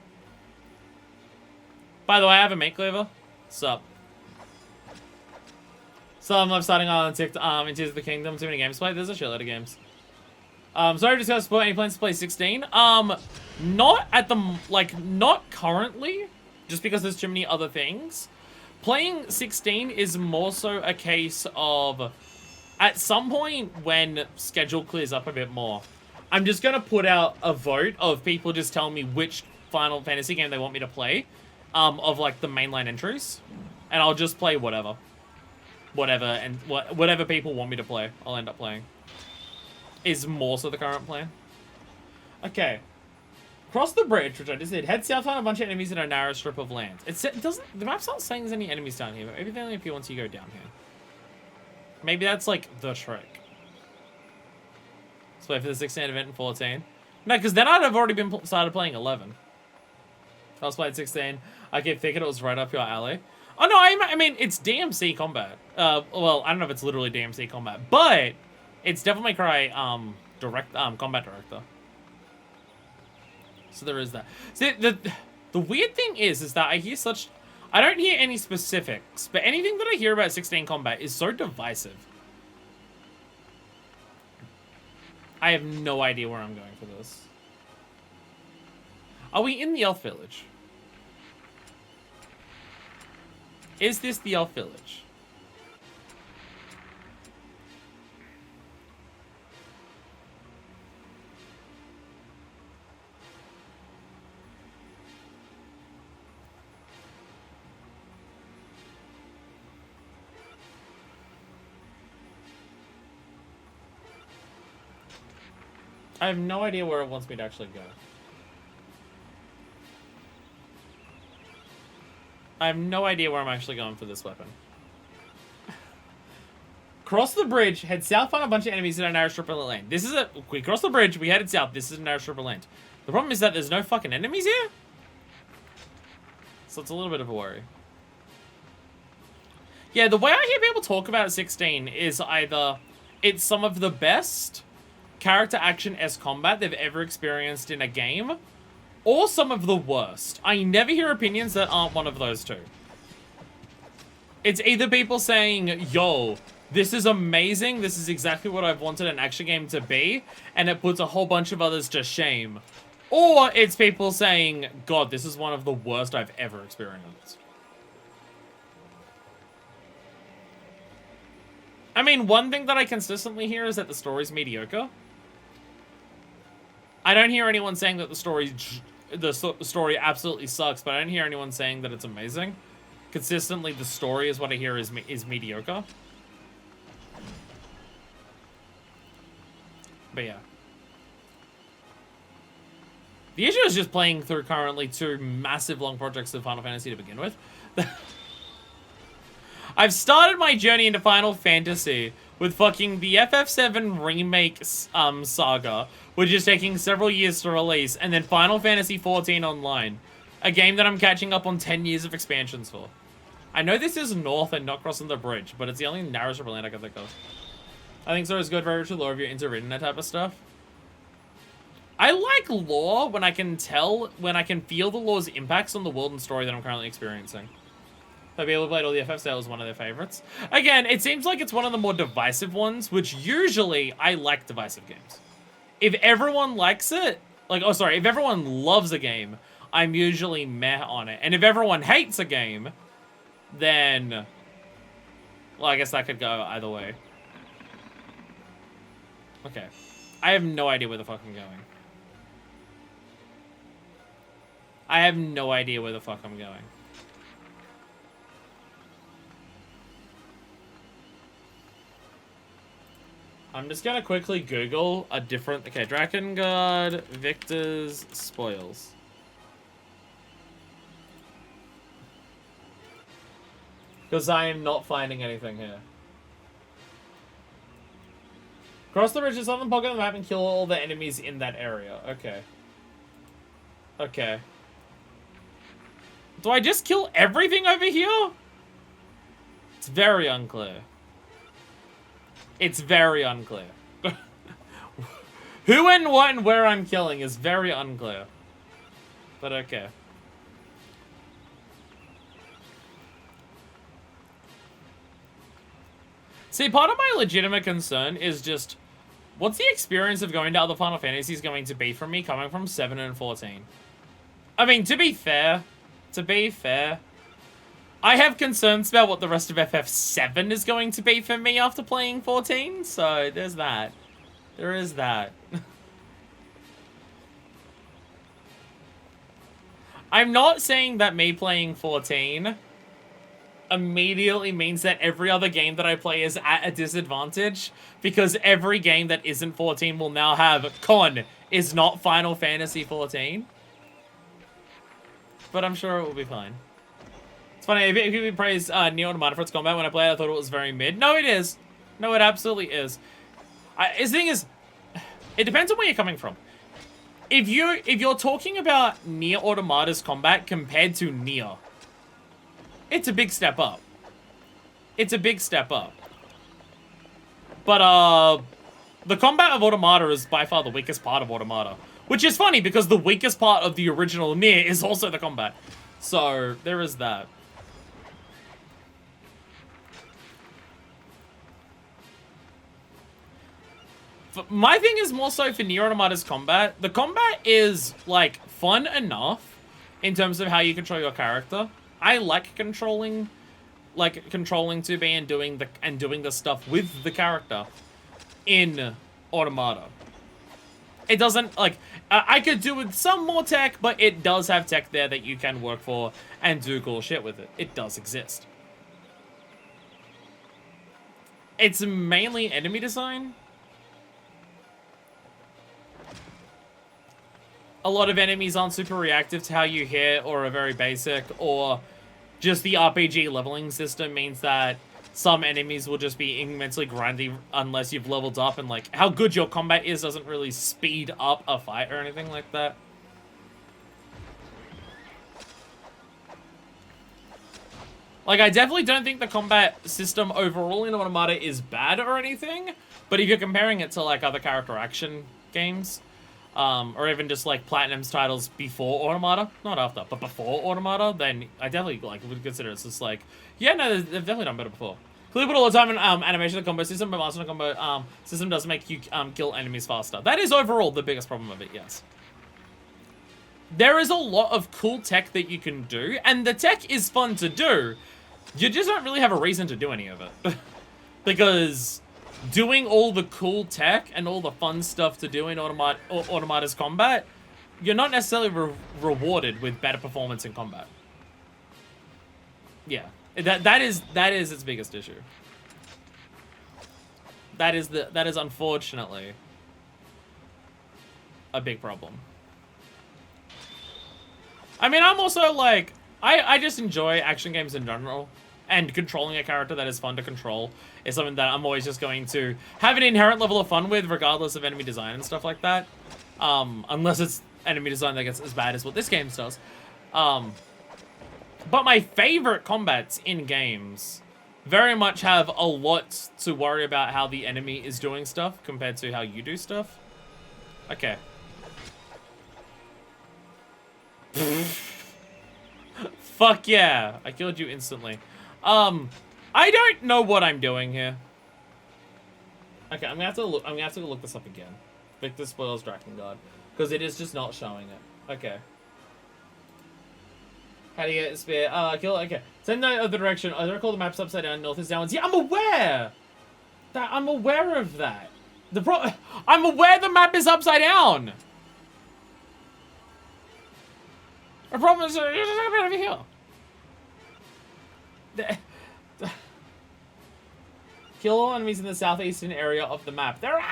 By the way, I have a mate cleaver. Sup? So I'm starting on TikTok, in Tears of the Kingdom. Too many games to play. There's a shitload of games. Sorry to discuss support. Any plans to play 16? Not at the, not currently. Just because there's too many other things. Playing 16 is more so a case of, at some point when schedule clears up a bit more, I'm just going to put out a vote of people just telling me which Final Fantasy game they want me to play, of, like, the mainline entries. And I'll just play whatever. Whatever people want me to play, I'll end up playing. Is more so the current plan. Okay. Cross the bridge, which I just did. Head south, find a bunch of enemies in a narrow strip of land. It doesn't... The map's not saying there's any enemies down here, but maybe they only appear once you go down here. Maybe that's, like, the trick. Let's wait for the 16 event in 14. No, because then I'd have already started playing 11. I was playing 16. I keep thinking it was right up your alley. Oh no, I mean it's DMC combat. Well, I don't know if it's literally DMC combat, but it's Devil May Cry combat director. So there is that. See, the weird thing is that I hear I don't hear any specifics, but anything that I hear about 16 combat is so divisive. I have no idea where I'm going for this. Are we in the Elf Village? Is this the Elf Village? I have no idea where it wants me to actually go. I have no idea where I'm actually going for this weapon. Cross the bridge, head south, find a bunch of enemies in a narrow strip of land. We crossed the bridge, we headed south, this is a narrow strip of land. The problem is that there's no fucking enemies here? So it's a little bit of a worry. Yeah, the way I hear people talk about 16 is either it's some of the best character action-esque combat they've ever experienced in a game, or some of the worst. I never hear opinions that aren't one of those two. It's either people saying, yo, this is amazing, this is exactly what I've wanted an action game to be, and it puts a whole bunch of others to shame. Or it's people saying, God, this is one of the worst I've ever experienced. I mean, one thing that I consistently hear is that the story's mediocre. I don't hear anyone saying that the story absolutely sucks, but I don't hear anyone saying that it's amazing. Consistently, the story is what I hear is mediocre. But yeah. The issue is just playing through currently 2 massive long projects of Final Fantasy to begin with. I've started my journey into Final Fantasy with fucking the FF7 remake saga, which is taking several years to release, and then Final Fantasy XIV Online, a game that I'm catching up on 10 years of expansions for. I know this is north and not crossing the bridge, but it's the only narrow strip of land I can think of. I think so is good, very rich lore if you're into reading that type of stuff. I like lore when I can feel the lore's impacts on the world and story that I'm currently experiencing. I've played all the FF, so that was one of their favorites. Again, it seems like it's one of the more divisive ones, which usually I like divisive games. If everyone likes it, if everyone loves a game, I'm usually meh on it. And if everyone hates a game, then, well, I guess that could go either way. Okay. I have no idea where the fuck I'm going. I have no idea where the fuck I'm going. I'm just gonna quickly Google a different... Okay, Drakengard, Victor's Spoils. Because I am not finding anything here. Cross the ridge to southern pocket of the map and kill all the enemies in that area. Okay. Okay. Do I just kill everything over here? It's very unclear. It's very unclear. Who and what and where I'm killing is very unclear. But okay. See, part of my legitimate concern is just, what's the experience of going to other Final Fantasies going to be for me coming from 7 and 14? I mean, to be fair, I have concerns about what the rest of FF7 is going to be for me after playing 14, so there's that. There is that. I'm not saying that me playing 14 immediately means that every other game that I play is at a disadvantage, because every game that isn't 14 will now have Con is not Final Fantasy 14. But I'm sure it will be fine. It's funny, if you praise Neo Automata for its combat, when I played it, I thought it was very mid. No, it is. No, it absolutely is. The thing is, it depends on where you're coming from. if you're talking about Nier Automata's combat compared to Nier, it's a big step up. It's a big step up. But the combat of Automata is by far the weakest part of Automata, which is funny because the weakest part of the original Nier is also the combat. So there is that. My thing is more so for Nier Automata's combat. The combat is, like, fun enough in terms of how you control your character. I like controlling 2B and doing the stuff with the character in Automata. It doesn't, like, I could do with some more tech, but it does have tech there that you can work for and do cool shit with it. It does exist. It's mainly enemy design. A lot of enemies aren't super reactive to how you hit or are very basic, or just the RPG leveling system means that some enemies will just be immensely grindy unless you've leveled up, and like how good your combat is doesn't really speed up a fight or anything like that. Like, I definitely don't think the combat system overall in Automata is bad or anything, but if you're comparing it to like other character action games, or even just like Platinum's titles before Automata, not after, but before Automata, then I definitely like would consider it's just like, yeah, no, they've definitely done better before. Clearly put all the time in animation, the combo system, but master combo system does make you kill enemies faster. That is overall the biggest problem of it, yes. There is a lot of cool tech that you can do, and the tech is fun to do. You just don't really have a reason to do any of it. Because doing all the cool tech and all the fun stuff to do in Automata's combat, you're not necessarily rewarded with better performance in combat. Yeah, that is its biggest issue. That is unfortunately a big problem. I mean, I'm also like, I just enjoy action games in general, and controlling a character that is fun to control is something that I'm always just going to have an inherent level of fun with, regardless of enemy design and stuff like that. Unless it's enemy design that gets as bad as what this game does. But my favorite combats in games very much have a lot to worry about how the enemy is doing stuff compared to how you do stuff. Okay. Fuck yeah. I killed you instantly. I don't know what I'm doing here. Okay, I'm gonna have to look this up again. Victor spoils Drakengard. Because it is just not showing it. Okay. How do you get a spear? Kill it. Okay. Send the other direction. I recall the map's upside down, north is downwards. Yeah, I'm aware! I'm aware of that. I'm aware the map is upside down! The problem is, you're just gonna be over here. Kill all enemies in the southeastern area of the map. There are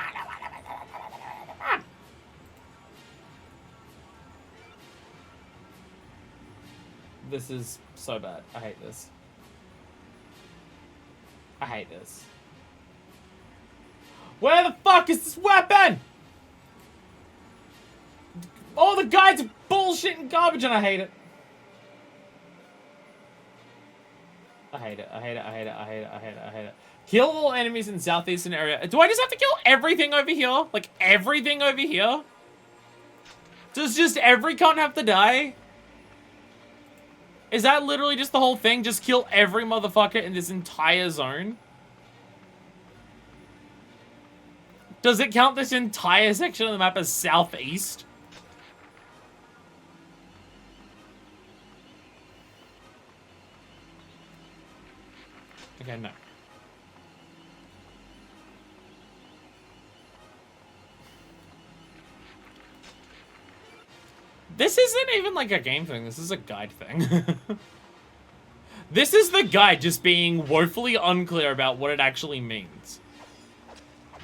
This is so bad. I hate this. I hate this. Where the fuck is this weapon? All the guides are bullshit and garbage, and I hate it. I hate it. I hate it. I hate it. I hate it. I hate it. I hate it. Kill all enemies in the southeastern area. Do I just have to kill everything over here? Like, everything over here? Does just every cunt have to die? Is that literally just the whole thing? Just kill every motherfucker in this entire zone? Does it count this entire section of the map as southeast? Okay, no. This isn't even like a game thing. This is a guide thing. This is the guide just being woefully unclear about what it actually means.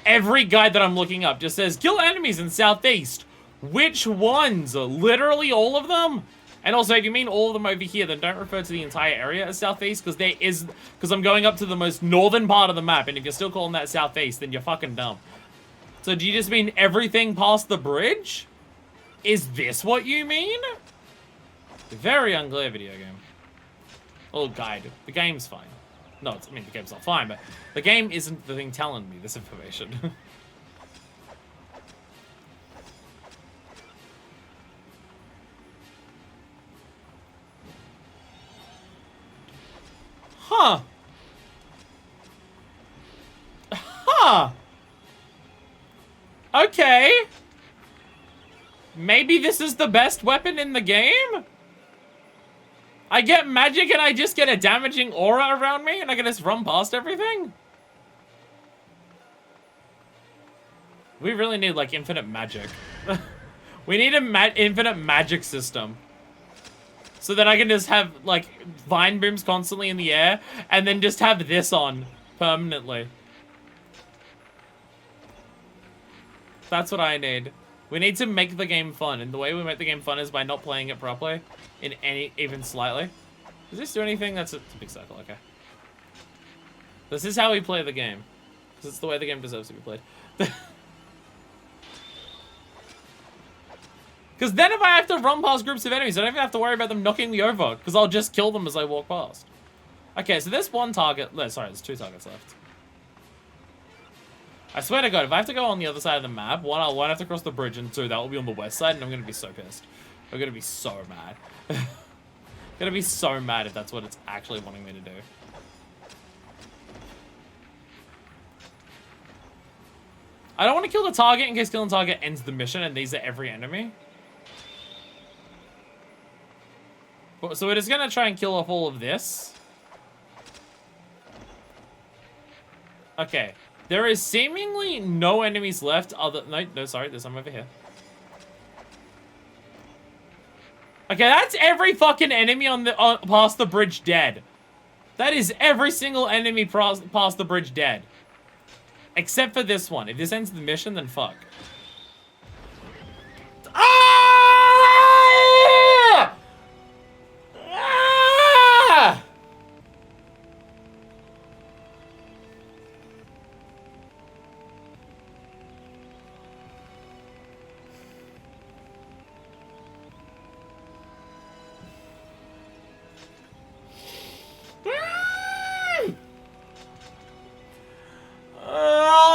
Every guide that I'm looking up just says, kill enemies in southeast. Which ones? Literally all of them? And also, if you mean all of them over here, then don't refer to the entire area as southeast, because I'm going up to the most northern part of the map, and if you're still calling that southeast, then you're fucking dumb. So do you just mean everything past the bridge? Is this what you mean? Very unclear video game. Or guide. The game's fine. No, I mean, the game's not fine, but the game isn't the thing telling me this information. Huh. Huh. Okay. Maybe this is the best weapon in the game? I get magic and I just get a damaging aura around me and I can just run past everything? We really need, like, infinite magic. We need a infinite magic system. So that I can just have, like, vine booms constantly in the air and then just have this on permanently. That's what I need. We need to make the game fun, and the way we make the game fun is by not playing it properly, even slightly. Does this do anything? It's a big circle, okay. This is how we play the game. Because it's the way the game deserves to be played. Because then if I have to run past groups of enemies, I don't even have to worry about them knocking me over, because I'll just kill them as I walk past. Okay, so there's one target. No, sorry, there's 2 targets left. I swear to God, if I have to go on the other side of the map, 1, I'll have to cross the bridge, and 2, that will be on the west side, and I'm going to be so pissed. I'm going to be so mad. I'm going to be so mad if that's what it's actually wanting me to do. I don't want to kill the target in case killing the target ends the mission, and these are every enemy. So we're just going to try and kill off all of this. Okay. There is seemingly no enemies left other... No, sorry. There's some over here. Okay, that's every fucking enemy past the bridge dead. That is every single enemy past the bridge dead. Except for this one. If this ends the mission, then fuck. Ah! Ah!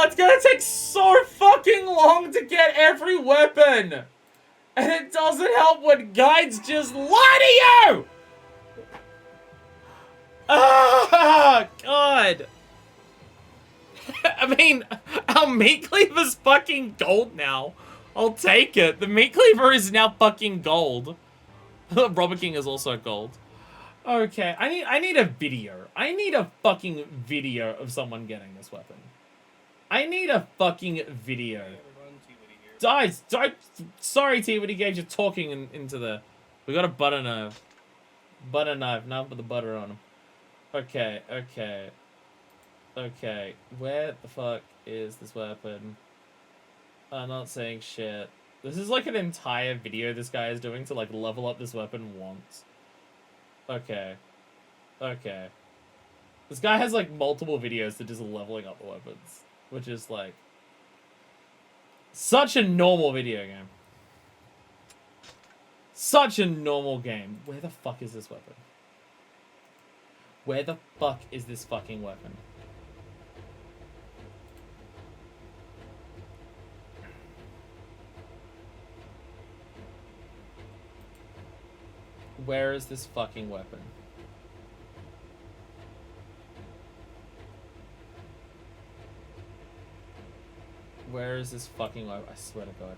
It's gonna take so fucking long to get every weapon! And it doesn't help when guides just lie to you! Ah, God. I mean, our meat cleaver's fucking gold now. I'll take it. The meat cleaver is now fucking gold. Robber King is also gold. Okay, I need a video. I need a fucking video of someone getting this weapon. I need a fucking video. Guys, sorry, T, when he gave you talking into the... We got a butter knife. Butter knife, now put the butter on him. Okay, okay. Okay, where the fuck is this weapon? I'm not saying shit. This is like an entire video this guy is doing to like level up this weapon once. Okay. Okay. This guy has like multiple videos to just leveling up the weapons. Which is like... such a normal video game. Such a normal game. Where the fuck is this weapon? Where the fuck is this fucking weapon? Where is this fucking weapon? Where is this fucking weapon? I swear to God.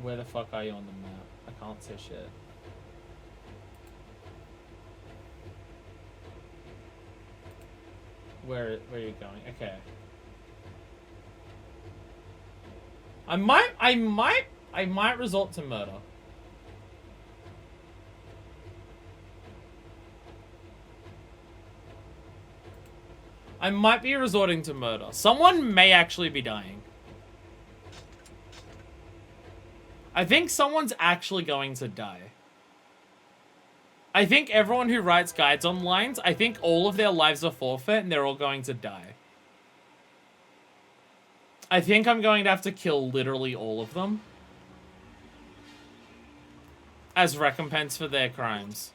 Where the fuck are you on the map? I can't say shit. Where are you going? Okay. I might resort to murder. I might be resorting to murder. Someone may actually be dying. I think someone's actually going to die. I think everyone who writes guides online, I think all of their lives are forfeit and they're all going to die. I think I'm going to have to kill literally all of them as recompense for their crimes.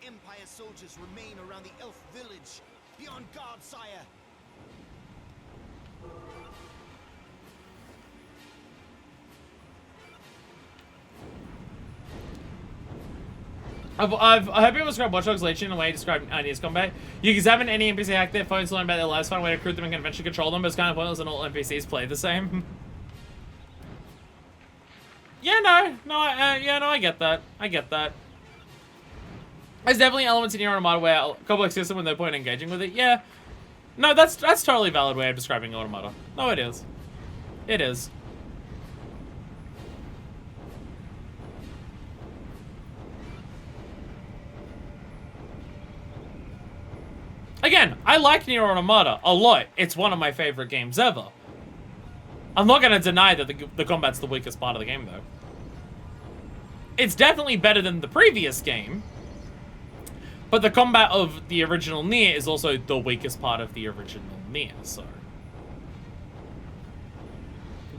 Empire soldiers remain around the elf village. Be on guard, sire. I hope people describe Watch Dogs Legion in a way to describe NES combat. You can examine any NPC hack their phones to learn about their lives, find a way to recruit them and can eventually control them, but it's kind of pointless and all NPCs play the same. Yeah, I get that. I get that. There's definitely elements in Nier Automata where a couple exist when no point in engaging with it. Yeah. No, that's totally valid way of describing Automata. No, it is. It is. Again, I like Nier Automata a lot. It's one of my favorite games ever. I'm not going to deny that the combat's the weakest part of the game, though. It's definitely better than the previous game. But the combat of the original Nier is also the weakest part of the original Nier, so...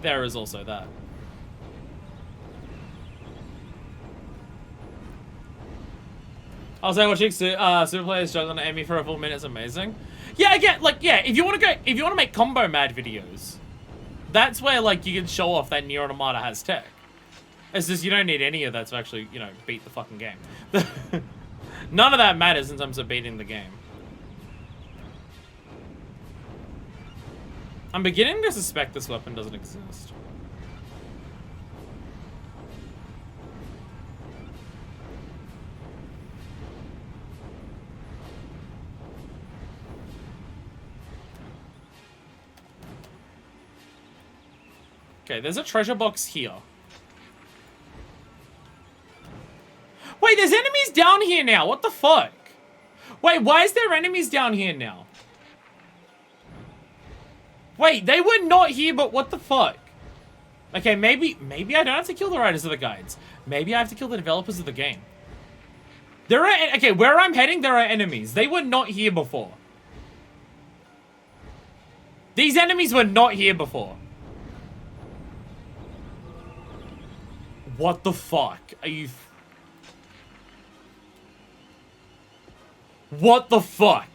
there is also that. I'll say watching super players struggling to aim me for a full minute is amazing. Yeah, again, like, yeah, if you want to make combo mad videos, that's where, like, you can show off that Nier Automata has tech. It's just, you don't need any of that to actually, you know, beat the fucking game. None of that matters in terms of beating the game. I'm beginning to suspect this weapon doesn't exist. Okay, there's a treasure box here. Wait, there's enemies down here now. What the fuck? Wait, why is there enemies down here now? Wait, they were not here, but what the fuck? Okay, maybe I don't have to kill the writers of the guides. Maybe I have to kill the developers of the game. There are, okay, where I'm heading, there are enemies. They were not here before. These enemies were not here before. What the fuck? Are you... What the fuck?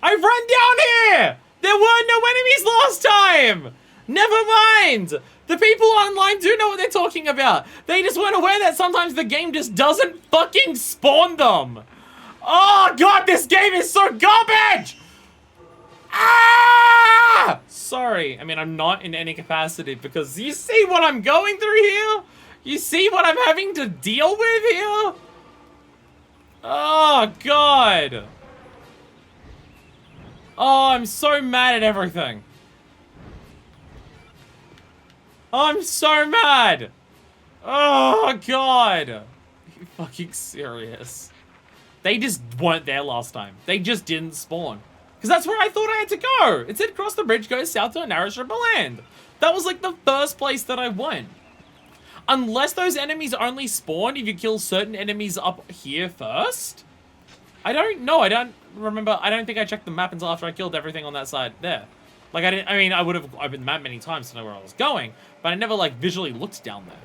I've run down here! There were no enemies last time! Never mind! The people online do know what they're talking about. They just weren't aware that sometimes the game just doesn't fucking spawn them. Oh god, this game is so garbage! Ah! Sorry, I mean, I'm not in any capacity because you see what I'm going through here? You see what I'm having to deal with here? Oh, God. Oh, I'm so mad at everything. Oh, I'm so mad. Oh, God. Are you fucking serious? They just weren't there last time. They just didn't spawn. Because that's where I thought I had to go. It said cross the bridge, go south to a narrow strip of land. That was like the first place that I went. Unless those enemies only spawn if you kill certain enemies up here first? I don't know. I don't remember. I don't think I checked the map until after I killed everything on that side there. Like, I mean, I would have opened the map many times to know where I was going, but I never, like, visually looked down there.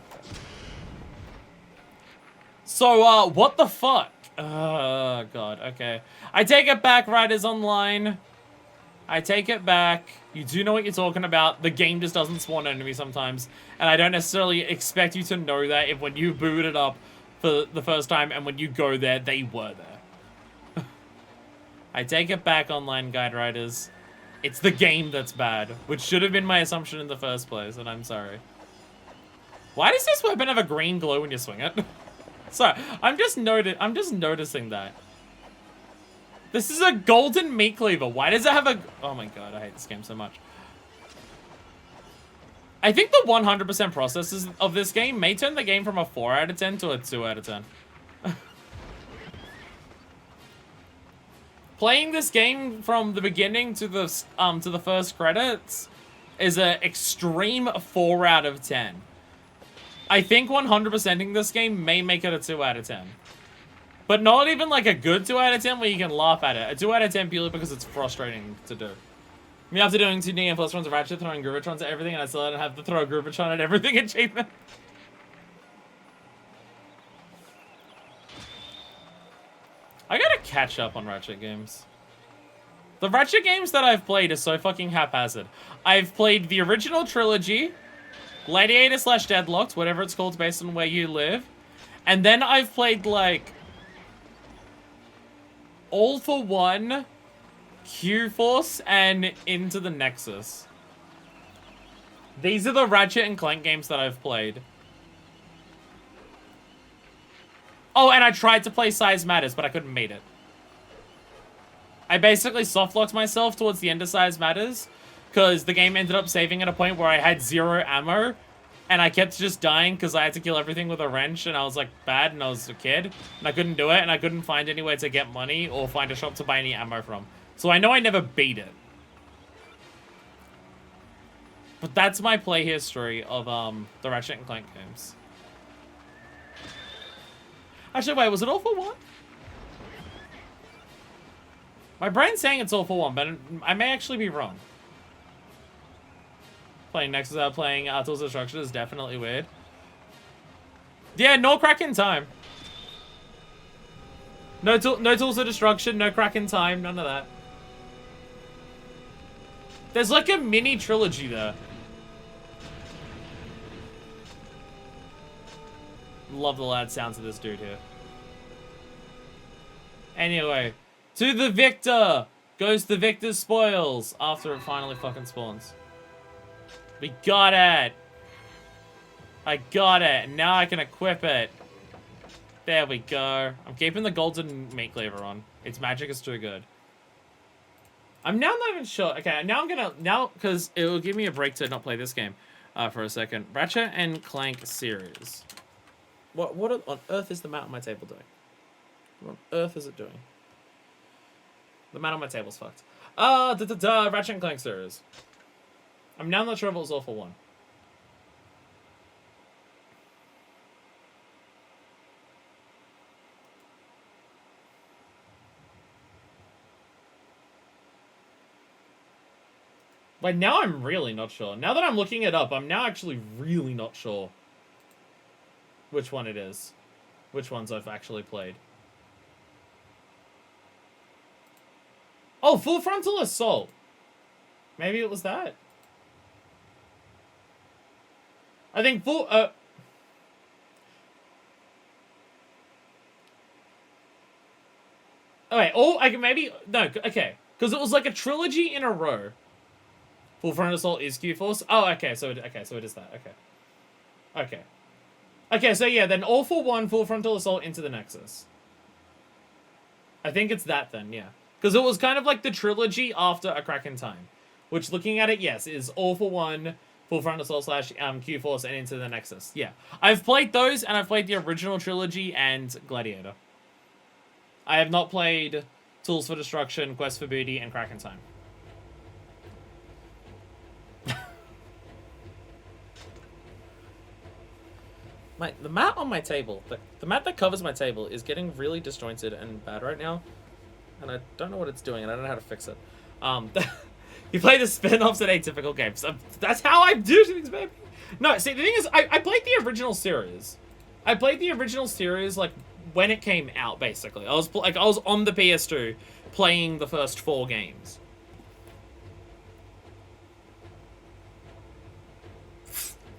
So, what the fuck? Oh, God. Okay. I take it back, Riders Online. I take it back. You do know what you're talking about. The game just doesn't spawn enemies sometimes. And I don't necessarily expect you to know that if when you boot it up for the first time and when you go there, they were there. I take it back, Online Guide Riders. It's the game that's bad, which should have been my assumption in the first place, and I'm sorry. Why does this weapon have a green glow when you swing it? Sorry, I'm just noticing that. This is a golden meat cleaver. Why does it have a... Oh my god, I hate this game so much. I think the 100% processes of this game may turn the game from a 4 out of 10 to a 2 out of 10. Playing this game from the beginning to the first credits is an extreme 4 out of 10. I think 100%ing this game may make it a 2 out of 10. But not even like a good 2 out of 10 where you can laugh at it. A 2 out of 10 purely because it's frustrating to do. Me after doing 2D and plus runs of Ratchet, throwing Groovatrons at everything, and I still don't have to throw a Groovatron at everything achievement. I gotta catch up on Ratchet games. The Ratchet games that I've played are so fucking haphazard. I've played the original trilogy, Gladiator/Deadlocked, whatever it's called based on where you live. And then I've played, like, All for One, Q-Force, and Into the Nexus. These are the Ratchet and Clank games that I've played. Oh, and I tried to play Size Matters, but I couldn't beat it. I basically softlocked myself towards the end of Size Matters, because the game ended up saving at a point where I had 0 ammo, and I kept just dying because I had to kill everything with a wrench, and I was, like, bad, and I was a kid, and I couldn't do it, and I couldn't find anywhere to get money or find a shop to buy any ammo from. So I know I never beat it. But that's my play history of, the Ratchet and Clank games. Actually, wait, was it All for One? My brain's saying it's All for One, but I may actually be wrong. Playing Nexus out playing Tools of Destruction is definitely weird. Yeah, no crack in time. No Tools of Destruction, no crack in time, none of that. There's like a mini trilogy there. Love the loud sounds of this dude here. Anyway, to the victor goes the victor's spoils after it finally fucking spawns. We got it. I got it. And now I can equip it. There we go. I'm keeping the golden meat cleaver on. Its magic is too good. I'm now not even sure. Okay, now I'm gonna because it will give me a break to not play this game for a second. Ratchet and Clank series. What on earth is the mat on my table doing? What on earth is it doing? The mat on my table's fucked. Ratchet and Clank series. I'm now not sure if it was All for One. Like, now I'm really not sure. Now that I'm looking it up, I'm now actually really not sure which one it is. Which ones I've actually played. Oh, Full Frontal Assault. Maybe it was that. I think full, oh wait, maybe, no, okay. Because it was like a trilogy in a row. Full Frontal Assault is Q-Force. Oh, okay, so it is that, okay. Okay. Okay, so yeah, then All for One, Full Frontal Assault, Into the Nexus. I think it's that then, yeah. Because it was kind of like the trilogy after A Crack in Time. Which, looking at it, yes, is All for One, Full Frontal Assault / Q-Force, and Into the Nexus. Yeah. I've played those, and I've played the original trilogy and Gladiator. I have not played Tools for Destruction, Quest for Booty, and Crack in Time. The mat on my table, the mat that covers my table is getting really disjointed and bad right now. And I don't know what it's doing, and I don't know how to fix it. You play the spin-offs at atypical games. That's how I do things, baby. No, see, the thing is, I played the original series. I played the original series, like, when it came out, basically. I was on the PS2 playing the first 4 games.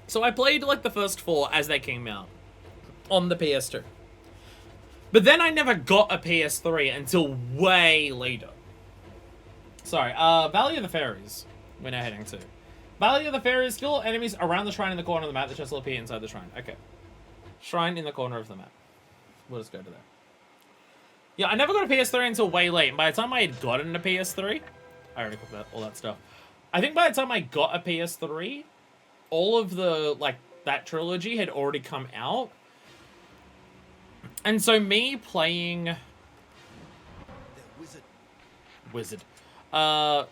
So I played, like, the first 4 as they came out on the PS2. But then I never got a PS3 until way later. Sorry, Valley of the Fairies. We're now heading to. Valley of the Fairies, kill enemies around the shrine in the corner of the map. The chest will appear inside the shrine. Okay. Shrine in the corner of the map. We'll just go to there. Yeah, I never got a PS3 until way late. And by the time I had gotten a PS3... I already put all that stuff. I think by the time I got a PS3, all of the, like, that trilogy had already come out. And so me playing... The wizard Wizard.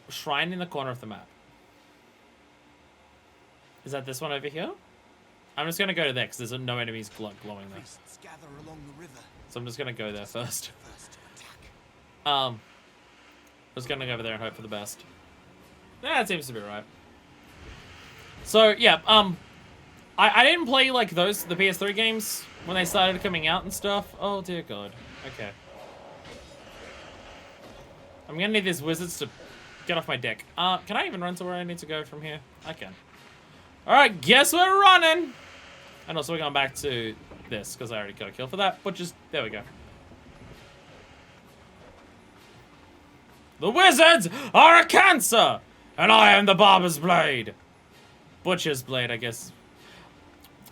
Shrine in the corner of the map. Is that this one over here? I'm just gonna go to there because there's no enemies glowing there. Priests gather along the river. So I'm just gonna go there first. First to attack. Just gonna go over there and hope for the best. Yeah, that seems to be right. So yeah, I didn't play like the PS3 games when they started coming out and stuff. Oh dear God. Okay. I'm gonna need these wizards to get off my deck. Can I even run to where I need to go from here? I can. Alright, guess we're running! And also we're going back to this, because I already got a kill for that, but just, there we go. The wizards are a cancer! And I am the barber's blade! Butcher's blade, I guess.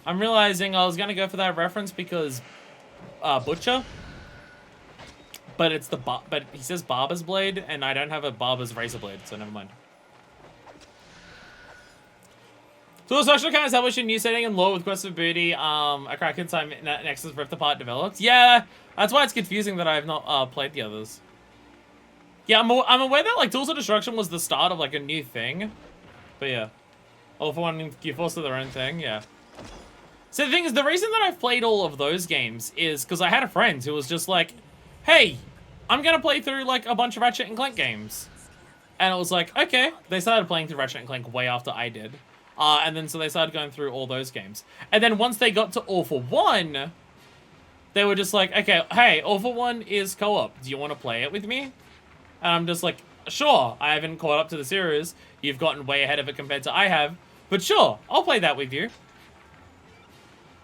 I'm realizing I was gonna go for that reference because, Butcher. But it's but he says barber's blade, and I don't have a barber's razor blade, so never mind. So it's actually kind of established a new setting in lore with Quest of Booty, a Kraken time Nexus Rift Apart developed. Yeah, that's why it's confusing that I have not played the others. Yeah, I'm aware that like Tools of Destruction was the start of like a new thing, but yeah. All for One and Q-Force are their own thing, yeah. So the thing is, the reason that I've played all of those games is because I had a friend who was just like, hey, I'm gonna play through like a bunch of Ratchet and Clank games. And it was like, okay. They started playing through Ratchet and Clank way after I did. And then so they started going through all those games. And then once they got to All for One, they were just like, okay, hey, All for One is co-op. Do you want to play it with me? And I'm just like, sure. I haven't caught up to the series. You've gotten way ahead of it compared to I have. But sure, I'll play that with you.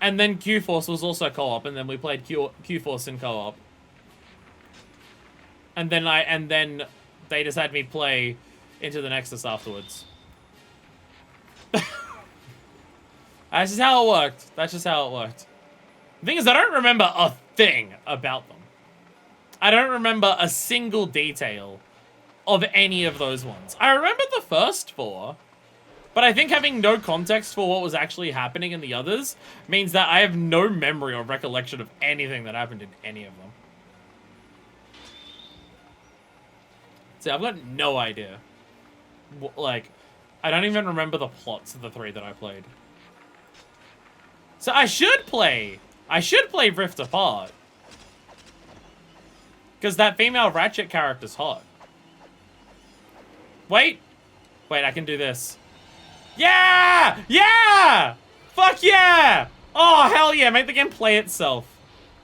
And then Q-Force was also co-op, and then we played Q-Force in co-op. And then they just had me play Into the Nexus afterwards. That's just how it worked. That's just how it worked. The thing is, I don't remember a thing about them. I don't remember a single detail of any of those ones. I remember the first four, but I think having no context for what was actually happening in the others means that I have no memory or recollection of anything that happened in any of them. See, I've got no idea. Like, I don't even remember the plots of the three that I played. So I should play Rift Apart. Because that female Ratchet character's hot. Wait, I can do this. Yeah! Yeah! Fuck yeah! Oh, hell yeah, make the game play itself.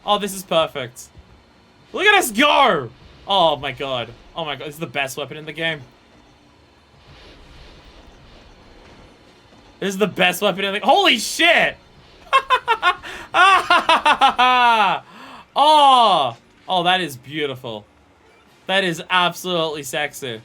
Oh, this is perfect. Look at us go! Oh my god. Oh my god, this is the best weapon in the game. This is the best weapon in the... Holy shit! Oh! Oh, that is beautiful. That is absolutely sexy.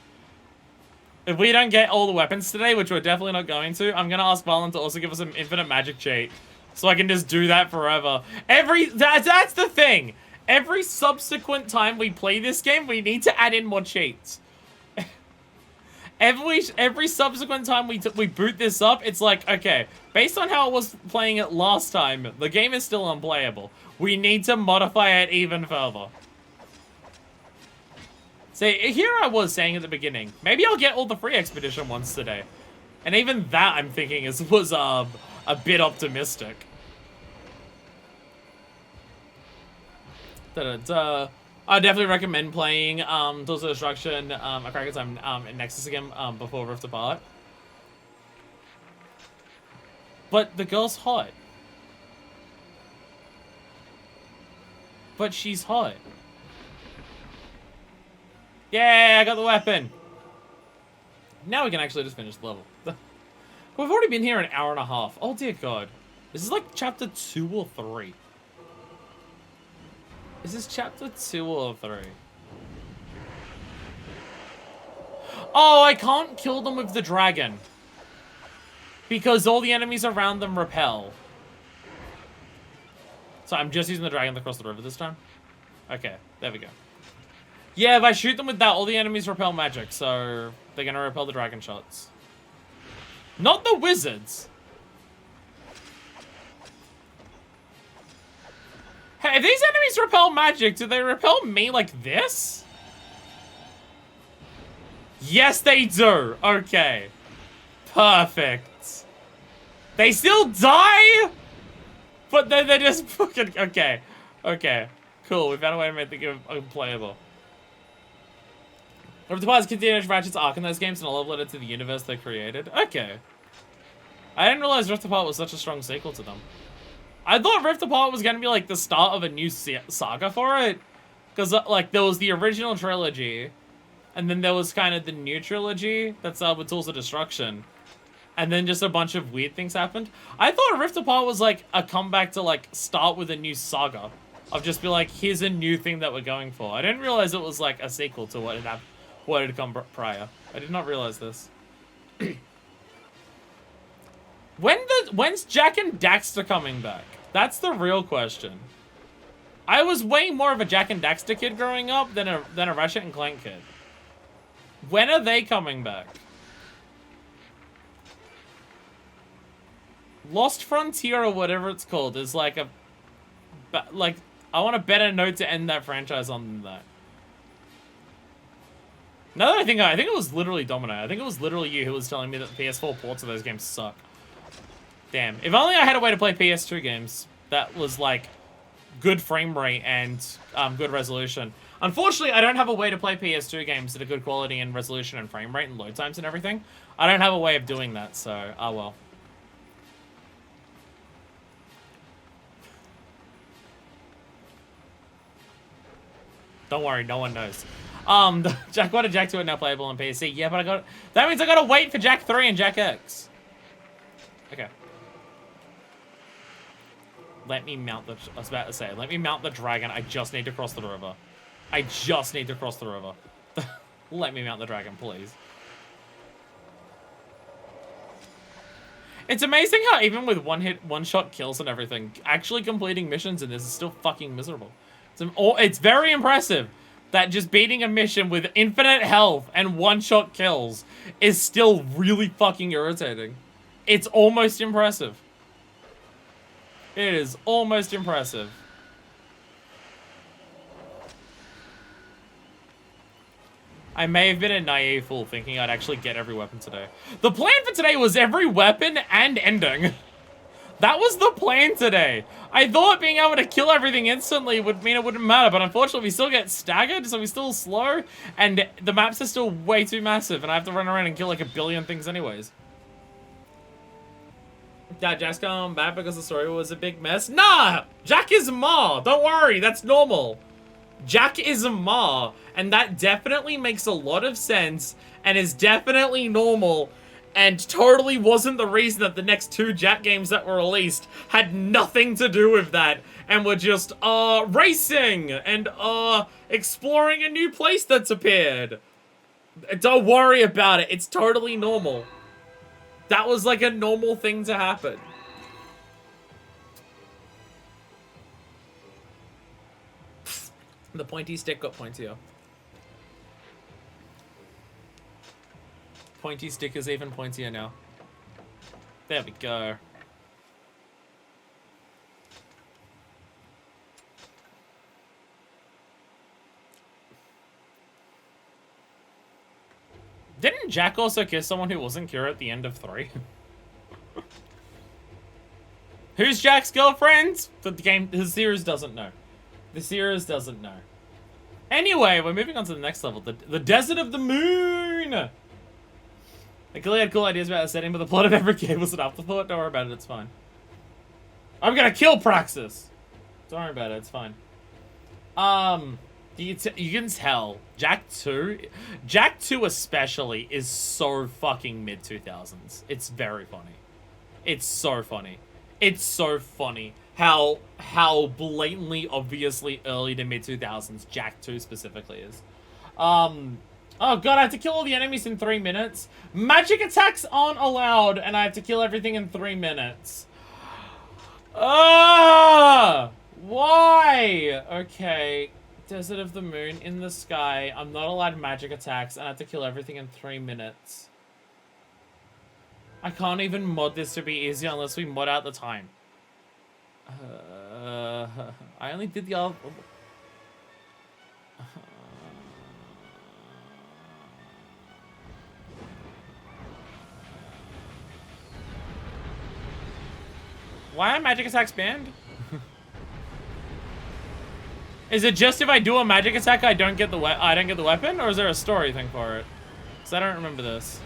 If we don't get all the weapons today, which we're definitely not going to, I'm gonna ask Valen to also give us an infinite magic cheat. So I can just do that forever. That's the thing. Every subsequent time we play this game, we need to add in more cheats. Every subsequent time we boot this up, it's like, okay, based on how I was playing it last time, the game is still unplayable. We need to modify it even further. See, here I was saying at the beginning, maybe I'll get all the free expedition ones today. And even that, I'm thinking, was a bit optimistic. Da-da-da. I definitely recommend playing Tools of Destruction, a Kraken time in Nexus again before Rift Apart. But the girl's hot. But she's hot. Yeah, I got the weapon. Now we can actually just finish the level. We've already been here an hour and a half. Oh dear God. This is like chapter 2 or 3. Is this chapter 2 or 3? Oh, I can't kill them with the dragon. Because all the enemies around them repel. So I'm just using the dragon to cross the river this time? Okay, there we go. Yeah, if I shoot them with that, all the enemies repel magic, so they're gonna repel the dragon shots. Not the wizards! Hey, if these enemies repel magic, do they repel me like this? Yes, they do. Okay. Perfect. They still die? But then they're just fucking... Okay. Okay. Cool. We found a way to make the game unplayable. Rift Apart is continuation of Ratchet's arc in those games and a love letter to the universe they created. Okay. I didn't realize Rift Apart was such a strong sequel to them. I thought Rift Apart was going to be like the start of a new saga for it. Because like there was the original trilogy. And then there was kind of the new trilogy that's with Tools of Destruction. And then just a bunch of weird things happened. I thought Rift Apart was like a comeback to like start with a new saga. Of just be like, here's a new thing that we're going for. I didn't realize it was like a sequel to what had come prior. I did not realize this. When's Jack and Daxter coming back? That's the real question. I was way more of a Jack and Daxter kid growing up than a Ratchet and Clank kid. When are they coming back? Lost Frontier or whatever it's called is like a... Like, I want a better note to end that franchise on than that. Now that I think it was literally Domino. I think it was literally you who was telling me that the PS4 ports of those games suck. Damn. If only I had a way to play PS2 games that was like good frame rate and good resolution. Unfortunately, I don't have a way to play PS2 games at a good quality and resolution and frame rate and load times and everything. I don't have a way of doing that, so oh well. Don't worry, no one knows. Jack 1 and Jack 2 are now playable on PC. Yeah, but that means I gotta wait for Jack 3 and Jack X. Okay. Let me mount the... I was about to say, let me mount the dragon. I just need to cross the river. I just need to cross the river. Let me mount the dragon, please. It's amazing how even with one-shot kills and everything, actually completing missions in this is still fucking miserable. It's very impressive that just beating a mission with infinite health and one-shot kills is still really fucking irritating. It's almost impressive. It is almost impressive. I may have been a naive fool thinking I'd actually get every weapon today. The plan for today was every weapon and ending. That was the plan today. I thought being able to kill everything instantly would mean it wouldn't matter, but unfortunately we still get staggered, so we're still slow, and the maps are still way too massive, and I have to run around and kill like a billion things anyways. Yeah, Jack's coming back because the story was a big mess. Nah! Jack is Ma! Don't worry, that's normal. Jack is a Ma, and that definitely makes a lot of sense, and is definitely normal, and totally wasn't the reason that the next 2 Jack games that were released had nothing to do with that, and were just, racing, and, exploring a new place that's appeared. Don't worry about it, it's totally normal. That was like a normal thing to happen. The pointy stick got pointier. Pointy stick is even pointier now. There we go. Didn't Jack also kiss someone who wasn't Kira at the end of 3? Who's Jack's girlfriend? The series doesn't know. The series doesn't know. Anyway, we're moving on to the next level. The Desert of the Moon! I clearly had cool ideas about the setting, but the plot of every game was an afterthought. Don't worry about it, it's fine. I'm gonna kill Praxis! Don't worry about it, it's fine. You can tell, Jack 2 especially is so fucking mid-2000s. It's very funny. It's so funny. It's so funny how blatantly, obviously early to mid-2000s Jack 2 specifically is. Oh god, I have to kill all the enemies in 3 minutes. Magic attacks aren't allowed, and I have to kill everything in 3 minutes. Ah! Why? Okay. Desert of the Moon in the sky. I'm not allowed magic attacks, and I have to kill everything in 3 minutes. I can't even mod this to be easier unless we mod out the time. I only did the other... Why are magic attacks banned? Is it just if I do a magic attack I don't get the weapon, or is there a story thing for it? Because I don't remember this.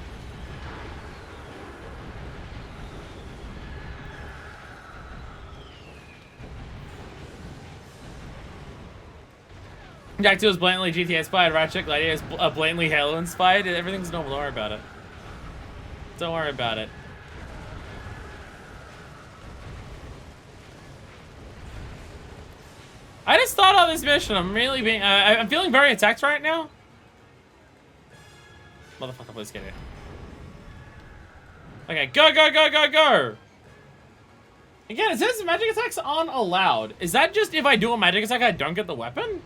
Jak 2 is blatantly GTA inspired, Ratchet Gladiator is blatantly Halo inspired. Everything's normal, don't worry about it. Don't worry about it. I just thought of this mission. I'm really being. I'm feeling very attacked right now. Motherfucker, please get it. Okay, go, go, go, go, go. Again, it says magic attacks aren't allowed. Is that just if I do a magic attack, I don't get the weapon?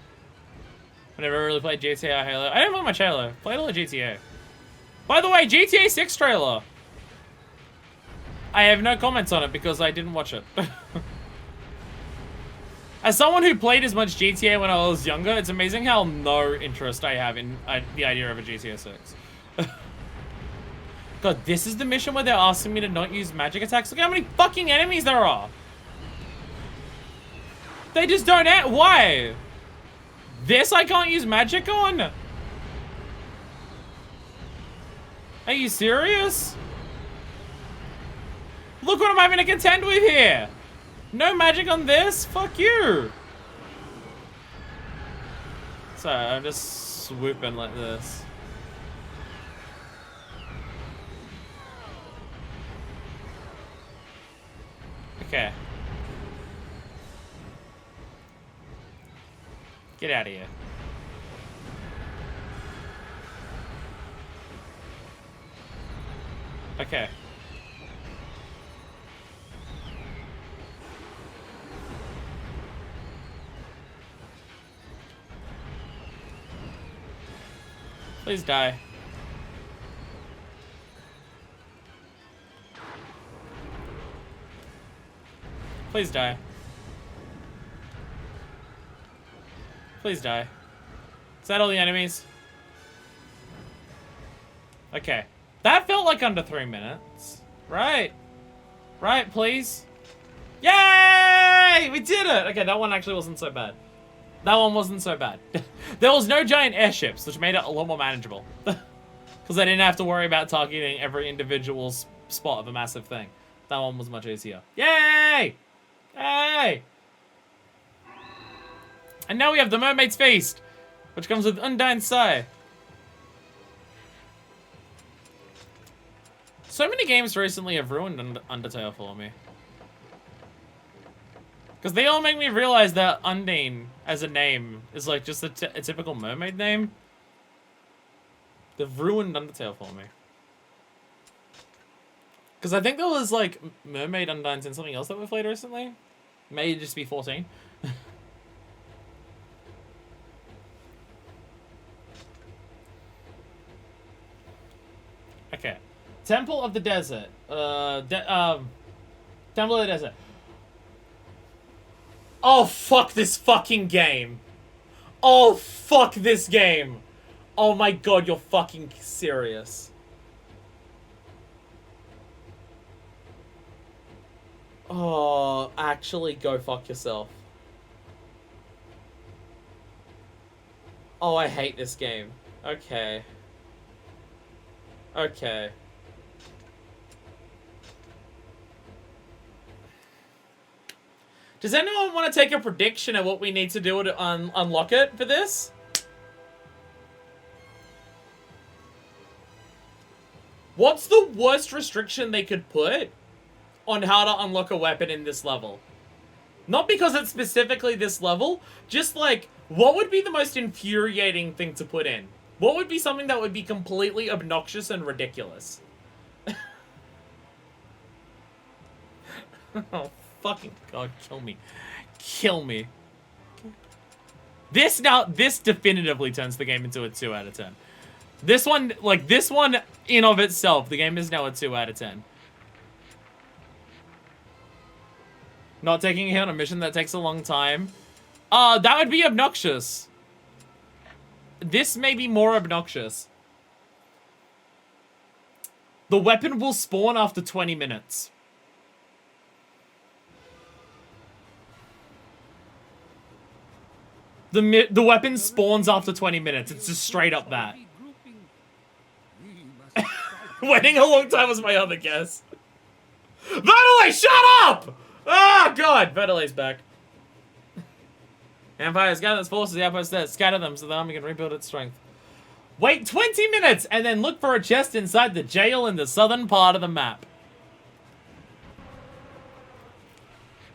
I never really played GTA or Halo. I didn't play much Halo. Played all the GTA. By the way, GTA 6 trailer. I have no comments on it because I didn't watch it. As someone who played as much GTA when I was younger, it's amazing how no interest I have in the idea of a GTA 6. God, this is the mission where they're asking me to not use magic attacks? Look how many fucking enemies there are! They just don't why? This I can't use magic on? Are you serious? Look what I'm having to contend with here! No magic on this? Fuck you! So, I'm just swooping like this. Okay. Get out of here. Okay. Please die. Please die. Please die. Is that all the enemies? Okay. That felt like under 3 minutes. Right. Right, please. Yay! We did it! Okay, that one actually wasn't so bad. That one wasn't so bad. There was no giant airships, which made it a lot more manageable. Because I didn't have to worry about targeting every individual spot of a massive thing. That one was much easier. Yay! Hey! And now we have the Mermaid's Feast, which comes with Undyne Sigh. So many games recently have ruined Undertale for me. Because they all make me realize that Undine, as a name, is like just a typical mermaid name. They've ruined Undertale for me. Because I think there was like Mermaid Undines and something else that we played recently. May just be 14. Okay. Temple of the Desert. Temple of the Desert. Oh, fuck this fucking game. Oh, fuck this game. Oh my god, you're fucking serious. Oh, actually go fuck yourself. Oh, I hate this game. Okay. Okay. Does anyone want to take a prediction of what we need to do to unlock it for this? What's the worst restriction they could put on how to unlock a weapon in this level? Not because it's specifically this level, just like, what would be the most infuriating thing to put in? What would be something that would be completely obnoxious and ridiculous? Oh, fucking god, kill me. Kill me. This definitively turns the game into a 2 out of 10. This one, like, this one in of itself, the game is now a 2 out of 10. Not taking a hit on a mission that takes a long time. That would be obnoxious. This may be more obnoxious. The weapon will spawn after 20 minutes. The weapon spawns after 20 minutes. It's just straight up that. Waiting a long time was my other guess. Verdelay, shut up! Oh, God. Verdelay's back. Empires gather its forces, the outpost there. Scatter them so the army can rebuild its strength. Wait 20 minutes and then look for a chest inside the jail in the southern part of the map.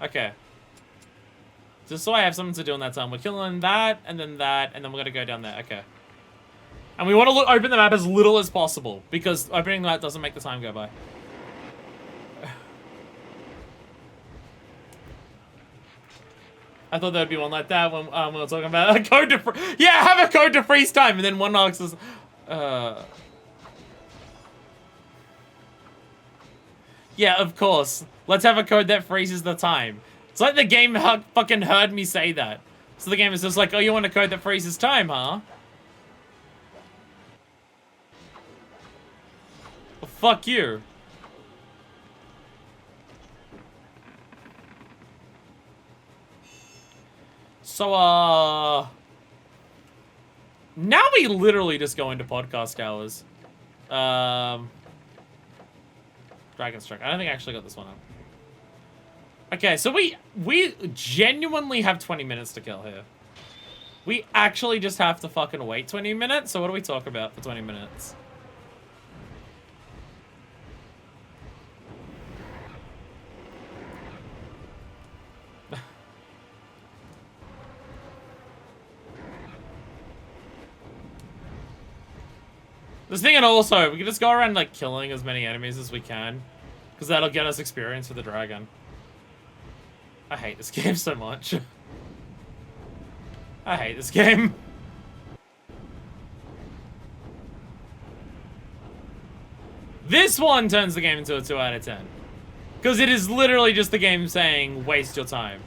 Okay. Just so I have something to do in that time. We're killing that, and then we're gonna go down there. Okay. And we want to open the map as little as possible, because opening that doesn't make the time go by. I thought there'd be one like that when we were talking about a code to yeah, have a code to freeze time, and then one asks us, yeah, of course. Let's have a code that freezes the time. It's like the game fucking heard me say that. So the game is just like, oh, you want a code that freezes time, huh? Well, fuck you. So, now we literally just go into podcast hours. Dragon Strike. I don't think I actually got this one up. Okay, so we genuinely have 20 minutes to kill here. We actually just have to fucking wait 20 minutes? So what do we talk about for 20 minutes? This thing, and also, we can just go around, like, killing as many enemies as we can. Because that'll get us experience with the dragon. I hate this game so much. I hate this game. This one turns the game into a 2 out of 10. Because it is literally just the game saying, waste your time.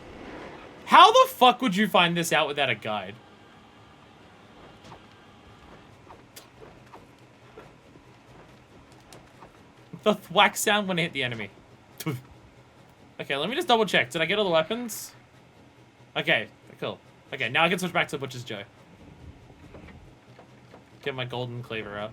How the fuck would you find this out without a guide? The thwack sound when I hit the enemy. Okay, let me just double check. Did I get all the weapons? Okay, cool. Okay, now I can switch back to Butcher's Joe. Get my golden cleaver out.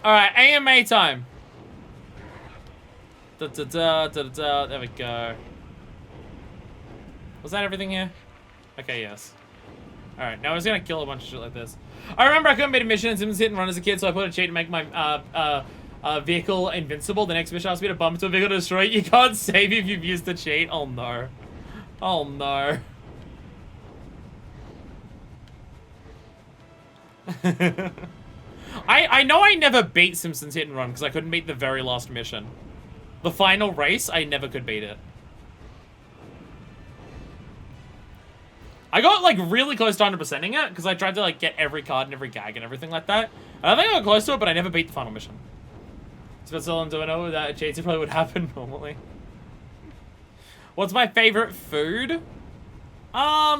Alright, AMA time. Da-da-da, there we go. Was that everything here? Okay, yes. Alright, now I was gonna kill a bunch of shit like this. I remember I couldn't beat a mission in Sims Hit and Run as a kid, so I put a cheat to make my vehicle invincible. The next mission asked me to bump into a vehicle to destroy it. You can't save if you've used the cheat. Oh no. Oh no. I know I never beat Simpsons Hit and Run because I couldn't beat the very last mission. The final race, I never could beat it. I got, like, really close to 100%ing it, because I tried to, like, get every card and every gag and everything like that. And I think I got close to it, but I never beat the final mission. So that's all I'm doing. Oh, that cheats, it probably would happen normally. What's my favorite food?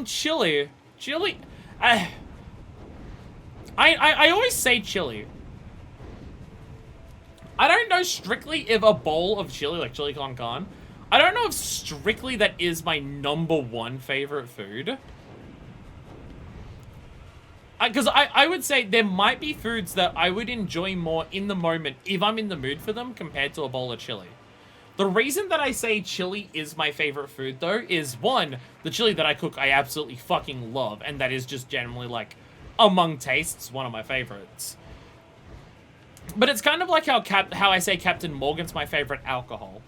Chili. Chili. I always say chili. I don't know strictly if a bowl of chili, like chili con carne, I don't know if strictly that is my #1 favorite food. Because I would say there might be foods that I would enjoy more in the moment if I'm in the mood for them compared to a bowl of chili. The reason that I say chili is my favorite food, though, is one, the chili that I cook I absolutely fucking love, and that is just generally, like, among tastes, one of my favorites. But it's kind of like how I say Captain Morgan's my favorite alcohol.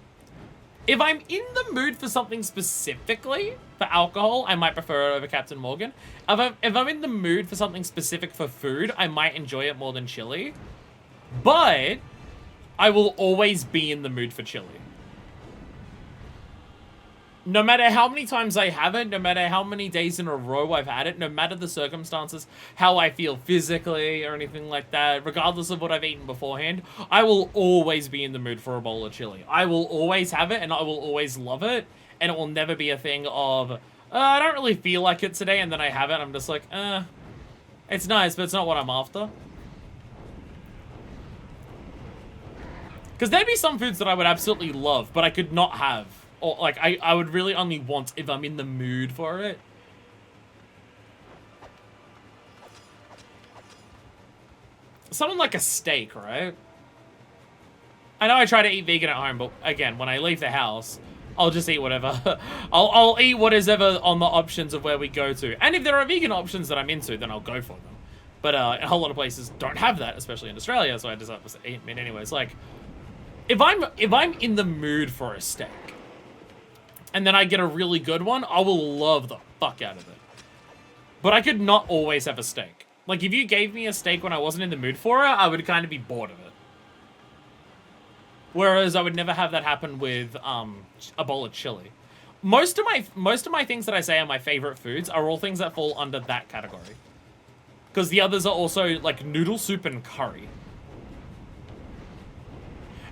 If I'm in the mood for something specifically for alcohol, I might prefer it over Captain Morgan. If I'm in the mood for something specific for food, I might enjoy it more than chili. But I will always be in the mood for chili. No matter how many times I have it, no matter how many days in a row I've had it, no matter the circumstances, how I feel physically or anything like that, regardless of what I've eaten beforehand, I will always be in the mood for a bowl of chili. I will always have it, and I will always love it, and it will never be a thing of, I don't really feel like it today, and then I have it, and I'm just like, it's nice, but it's not what I'm after. Because there'd be some foods that I would absolutely love, but I could not have. Or, like, I would really only want if I'm in the mood for it. Something like a steak, right? I know I try to eat vegan at home, but again, when I leave the house, I'll just eat whatever. I'll eat what is ever on the options of where we go to. And if there are vegan options that I'm into, then I'll go for them. But a whole lot of places don't have that, especially in Australia, so I just have to eat meat anyways. Like, if I'm in the mood for a steak, and then I get a really good one, I will love the fuck out of it. But I could not always have a steak. Like, if you gave me a steak when I wasn't in the mood for it, I would kind of be bored of it. Whereas I would never have that happen with a bowl of chili. Most of my things that I say are my favorite foods are all things that fall under that category. Because the others are also, like, noodle soup and curry.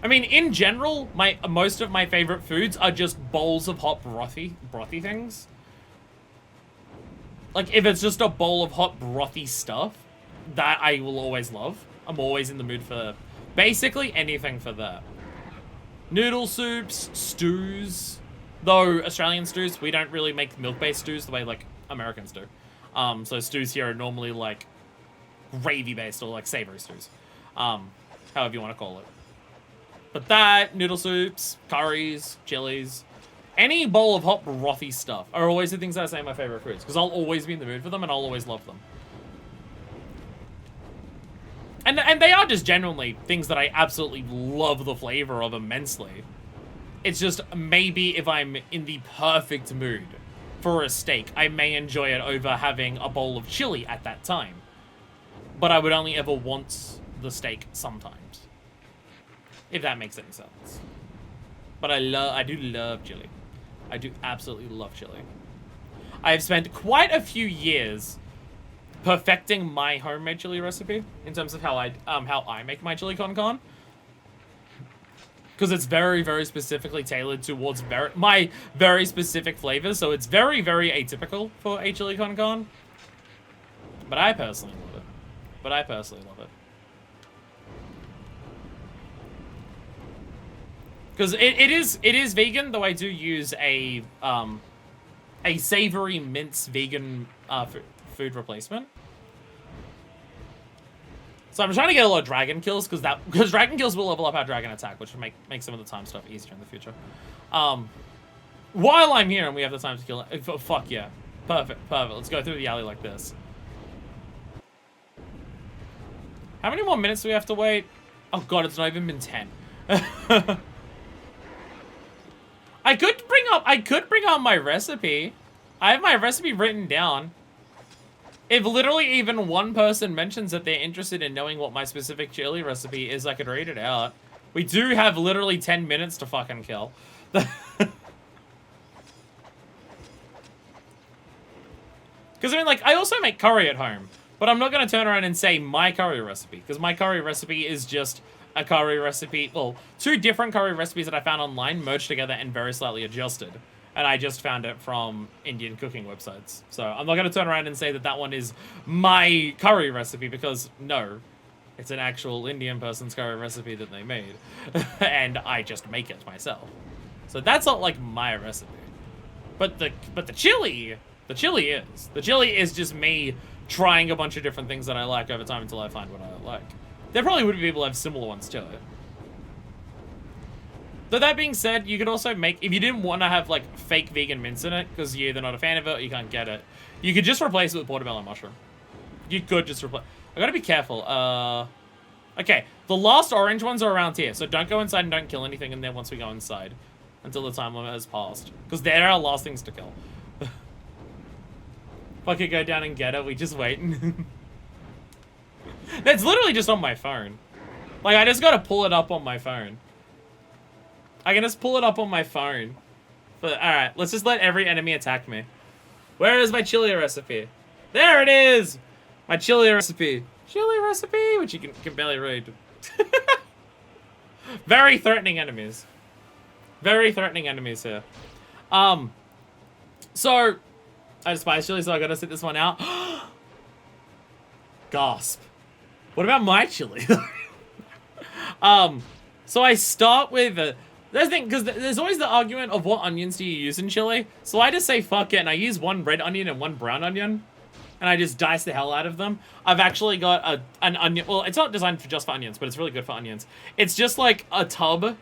I mean, in general, most of my favorite foods are just bowls of hot brothy things. Like, if it's just a bowl of hot brothy stuff, that I will always love. I'm always in the mood for basically anything for that. Noodle soups, stews. Though Australian stews, we don't really make milk-based stews the way, like, Americans do. So stews here are normally, like, gravy-based or, like, savory stews. However you want to call it. But that, noodle soups, curries, chilies, any bowl of hot brothy stuff are always the things that I say are my favorite foods. Because I'll always be in the mood for them and I'll always love them. And they are just genuinely things that I absolutely love the flavor of immensely. It's just maybe if I'm in the perfect mood for a steak, I may enjoy it over having a bowl of chili at that time. But I would only ever want the steak sometimes. If that makes any sense. But I do love chili. I do absolutely love chili. I have spent quite a few years perfecting my homemade chili recipe in terms of how I make my chili con carne. Because it's very, very specifically tailored towards my very specific flavors, so it's very, very atypical for a chili con carne. But I personally love it. Because it is vegan, though I do use a savory mince vegan food replacement. So I'm trying to get a lot of dragon kills because dragon kills will level up our dragon attack, which will make some of the time stuff easier in the future. While I'm here and we have the time to kill it, fuck yeah, perfect. Let's go through the alley like this. How many more minutes do we have to wait? Oh god, it's not even been 10. I could bring up my recipe. I have my recipe written down. If literally even one person mentions that they're interested in knowing what my specific chili recipe is, I could read it out. We do have literally 10 minutes to fucking kill. Because, I mean, like, I also make curry at home. But I'm not going to turn around and say my curry recipe. Because my curry recipe is just a curry recipe. Well, 2 different curry recipes that I found online merged together and very slightly adjusted. And I just found it from Indian cooking websites. So I'm not going to turn around and say that that one is my curry recipe. Because, no. It's an actual Indian person's curry recipe that they made. And I just make it myself. So that's not like my recipe. But the chili... The chili is just me trying a bunch of different things that I like over time until I find what I like. There probably would be people who have similar ones to it. Though that being said, you could also make, if you didn't want to have like fake vegan mince in it, because you're either not a fan of it or you can't get it, you could just replace it with portobello mushroom. You could just replace, I gotta be careful, okay, the last orange ones are around here, so don't go inside and don't kill anything in there once we go inside, until the time limit has passed, because they're our last things to kill. If I could go down and get it, we just wait. That's literally just on my phone. Like, I just gotta pull it up on my phone. I can just pull it up on my phone. But, alright, let's just let every enemy attack me. Where is my chili recipe? There it is! My chili recipe. Chili recipe, which you can barely read. Very threatening enemies. Very threatening enemies here. So... I despise chili, so I gotta sit this one out. Gasp. What about my chili? So I start with there's the thing, because there's always the argument of what onions do you use in chili. So I just say fuck it, and I use one red onion and one brown onion, and I just dice the hell out of them. I've actually got an onion. Well, it's not designed just for onions, but it's really good for onions. It's just like a tub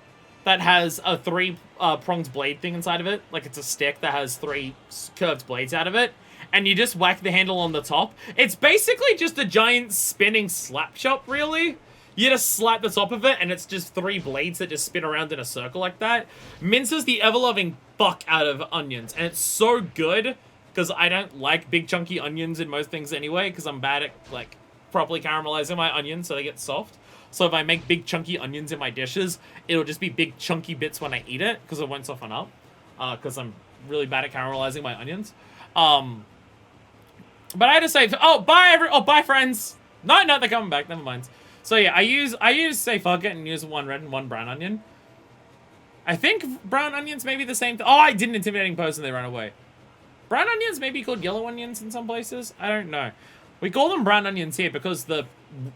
that has a 3-pronged blade thing inside of it. Like it's a stick that has 3 curved blades out of it. And you just whack the handle on the top. It's basically just a giant spinning slap chop, really. You just slap the top of it, and it's just 3 blades that just spin around in a circle like that. Minces the ever-loving fuck out of onions. And it's so good, because I don't like big chunky onions in most things anyway, because I'm bad at, like, properly caramelizing my onions so they get soft. So if I make big chunky onions in my dishes, it'll just be big chunky bits when I eat it, because it won't soften up. Because I'm really bad at caramelizing my onions. But I had to say, bye friends. No, they're coming back. Never mind. So yeah, I use say fuck it and use 1 red and 1 brown onion. I think brown onions may be the same thing. Oh, I did an intimidating pose and they ran away. Brown onions may be called yellow onions in some places. I don't know. We call them brown onions here because the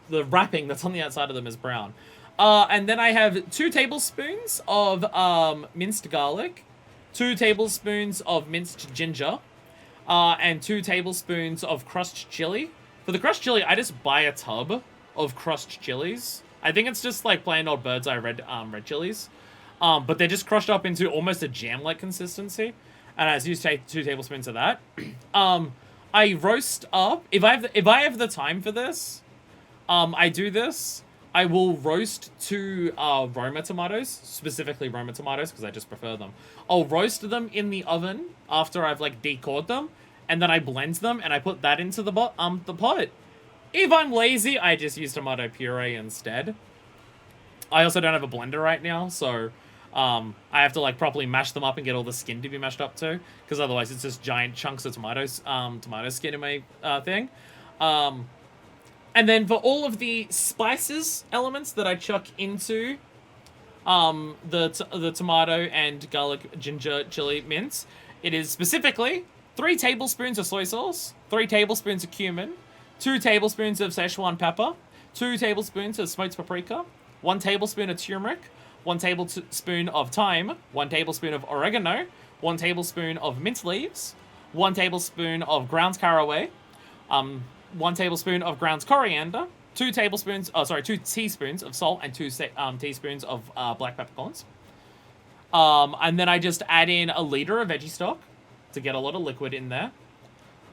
wrapping that's on the outside of them is brown. And then I have 2 tablespoons of minced garlic, 2 tablespoons of minced ginger, and 2 tablespoons of crushed chili. For the crushed chili, I just buy a tub of crushed chilies. I think it's just like plain old Bird's Eye red chilies. But they're just crushed up into almost a jam-like consistency. And I just use 2 tablespoons of that. I roast up, if I have the time for this, I do this. I will roast 2 Roma tomatoes, specifically Roma tomatoes, because I just prefer them. I'll roast them in the oven after I've like decored them, and then I blend them and I put that into the pot. If I'm lazy, I just use tomato puree instead. I also don't have a blender right now, so I have to like properly mash them up and get all the skin to be mashed up too, because otherwise it's just giant chunks of tomato skin in my thing. And then for all of the spices elements that I chuck into the tomato and garlic, ginger, chili mince, it is specifically 3 tablespoons of soy sauce, 3 tablespoons of cumin, 2 tablespoons of Szechuan pepper, 2 tablespoons of smoked paprika, 1 tablespoon of turmeric, 1 tablespoon of thyme, 1 tablespoon of oregano, 1 tablespoon of mint leaves, 1 tablespoon of ground caraway, 1 tablespoon of ground coriander, 2 teaspoons of salt, and 2 teaspoons of black peppercorns. And then I just add in a liter of veggie stock to get a lot of liquid in there.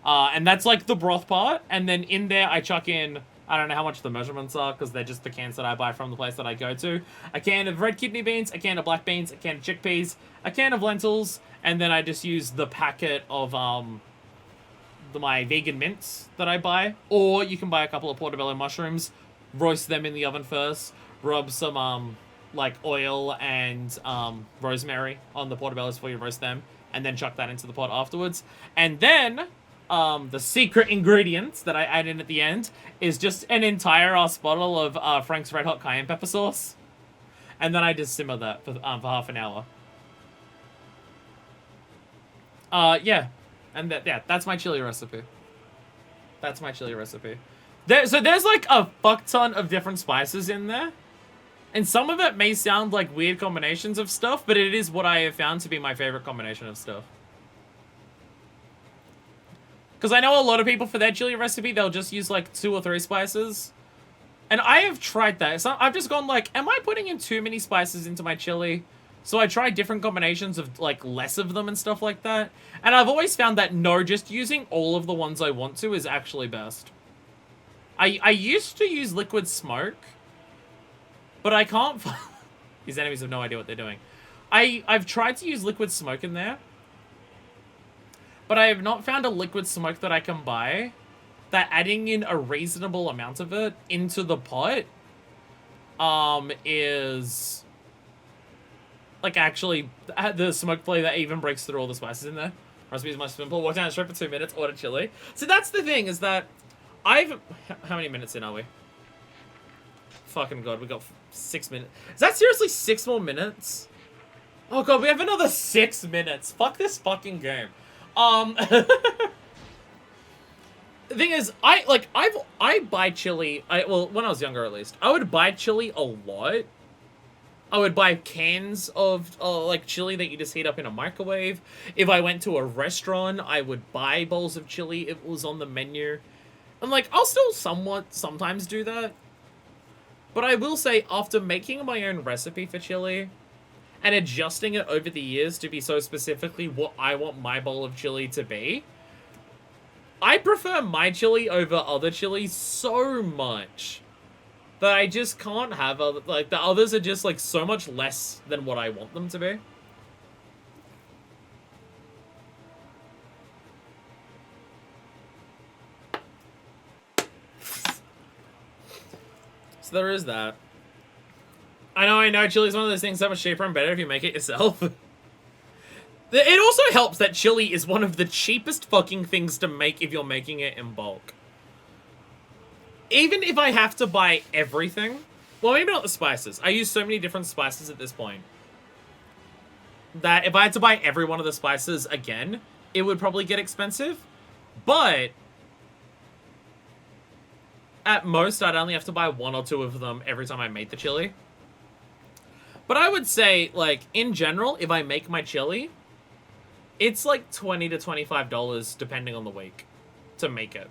And that's like the broth part. And then in there I chuck in, I don't know how much the measurements are because they're just the cans that I buy from the place that I go to. A can of red kidney beans, a can of black beans, a can of chickpeas, a can of lentils, and then I just use the packet of my vegan mints that I buy. Or you can buy a couple of portobello mushrooms, roast them in the oven first, rub some like oil and rosemary on the portobellos before you roast them, and then chuck that into the pot afterwards. And then the secret ingredient that I add in at the end is just an entire bottle of Frank's Red Hot Cayenne Pepper sauce. And then I just simmer that for half an hour. Yeah. And that's my chili recipe. That's my chili recipe. So there's like a fuck ton of different spices in there. And some of it may sound like weird combinations of stuff, but it is what I have found to be my favorite combination of stuff. Because I know a lot of people, for their chili recipe, they'll just use like 2 or 3 spices. And I have tried that. So I've just gone like, am I putting in too many spices into my chili? So I tried different combinations of like less of them and stuff like that. And I've always found that no, just using all of the ones I want to is actually best. I used to use liquid smoke, but I can't. These enemies have no idea what they're doing. I've tried to use liquid smoke in there, but I have not found a liquid smoke that I can buy that adding in a reasonable amount of it into the pot is like actually the smoke flavor that even breaks through all the spices in there. Recipe is much simple. Walk down the street for 2 minutes, order chili. So that's the thing, is that how many minutes in are we? Fucking god, we got 6 minutes. Is that seriously 6 more minutes? Oh god, we have another 6 minutes. Fuck this fucking game. The thing is, I buy chili. Well, when I was younger at least, I would buy chili a lot. I would buy cans of like chili that you just heat up in a microwave. If I went to a restaurant, I would buy bowls of chili if it was on the menu. And like, I'll still sometimes do that. But I will say, after making my own recipe for chili and adjusting it over the years to be so specifically what I want my bowl of chili to be, I prefer my chili over other chilies so much that I just can't have other, like, the others are just like so much less than what I want them to be. So there is that. I know, chili's one of those things so much cheaper and better if you make it yourself. It also helps that chili is one of the cheapest fucking things to make if you're making it in bulk. Even if I have to buy everything, well, maybe not the spices. I use so many different spices at this point that if I had to buy every one of the spices again, it would probably get expensive. But at most, I'd only have to buy 1 or 2 of them every time I made the chili. But I would say, like, in general, if I make my chili, it's like $20 to $25 depending on the week to make it.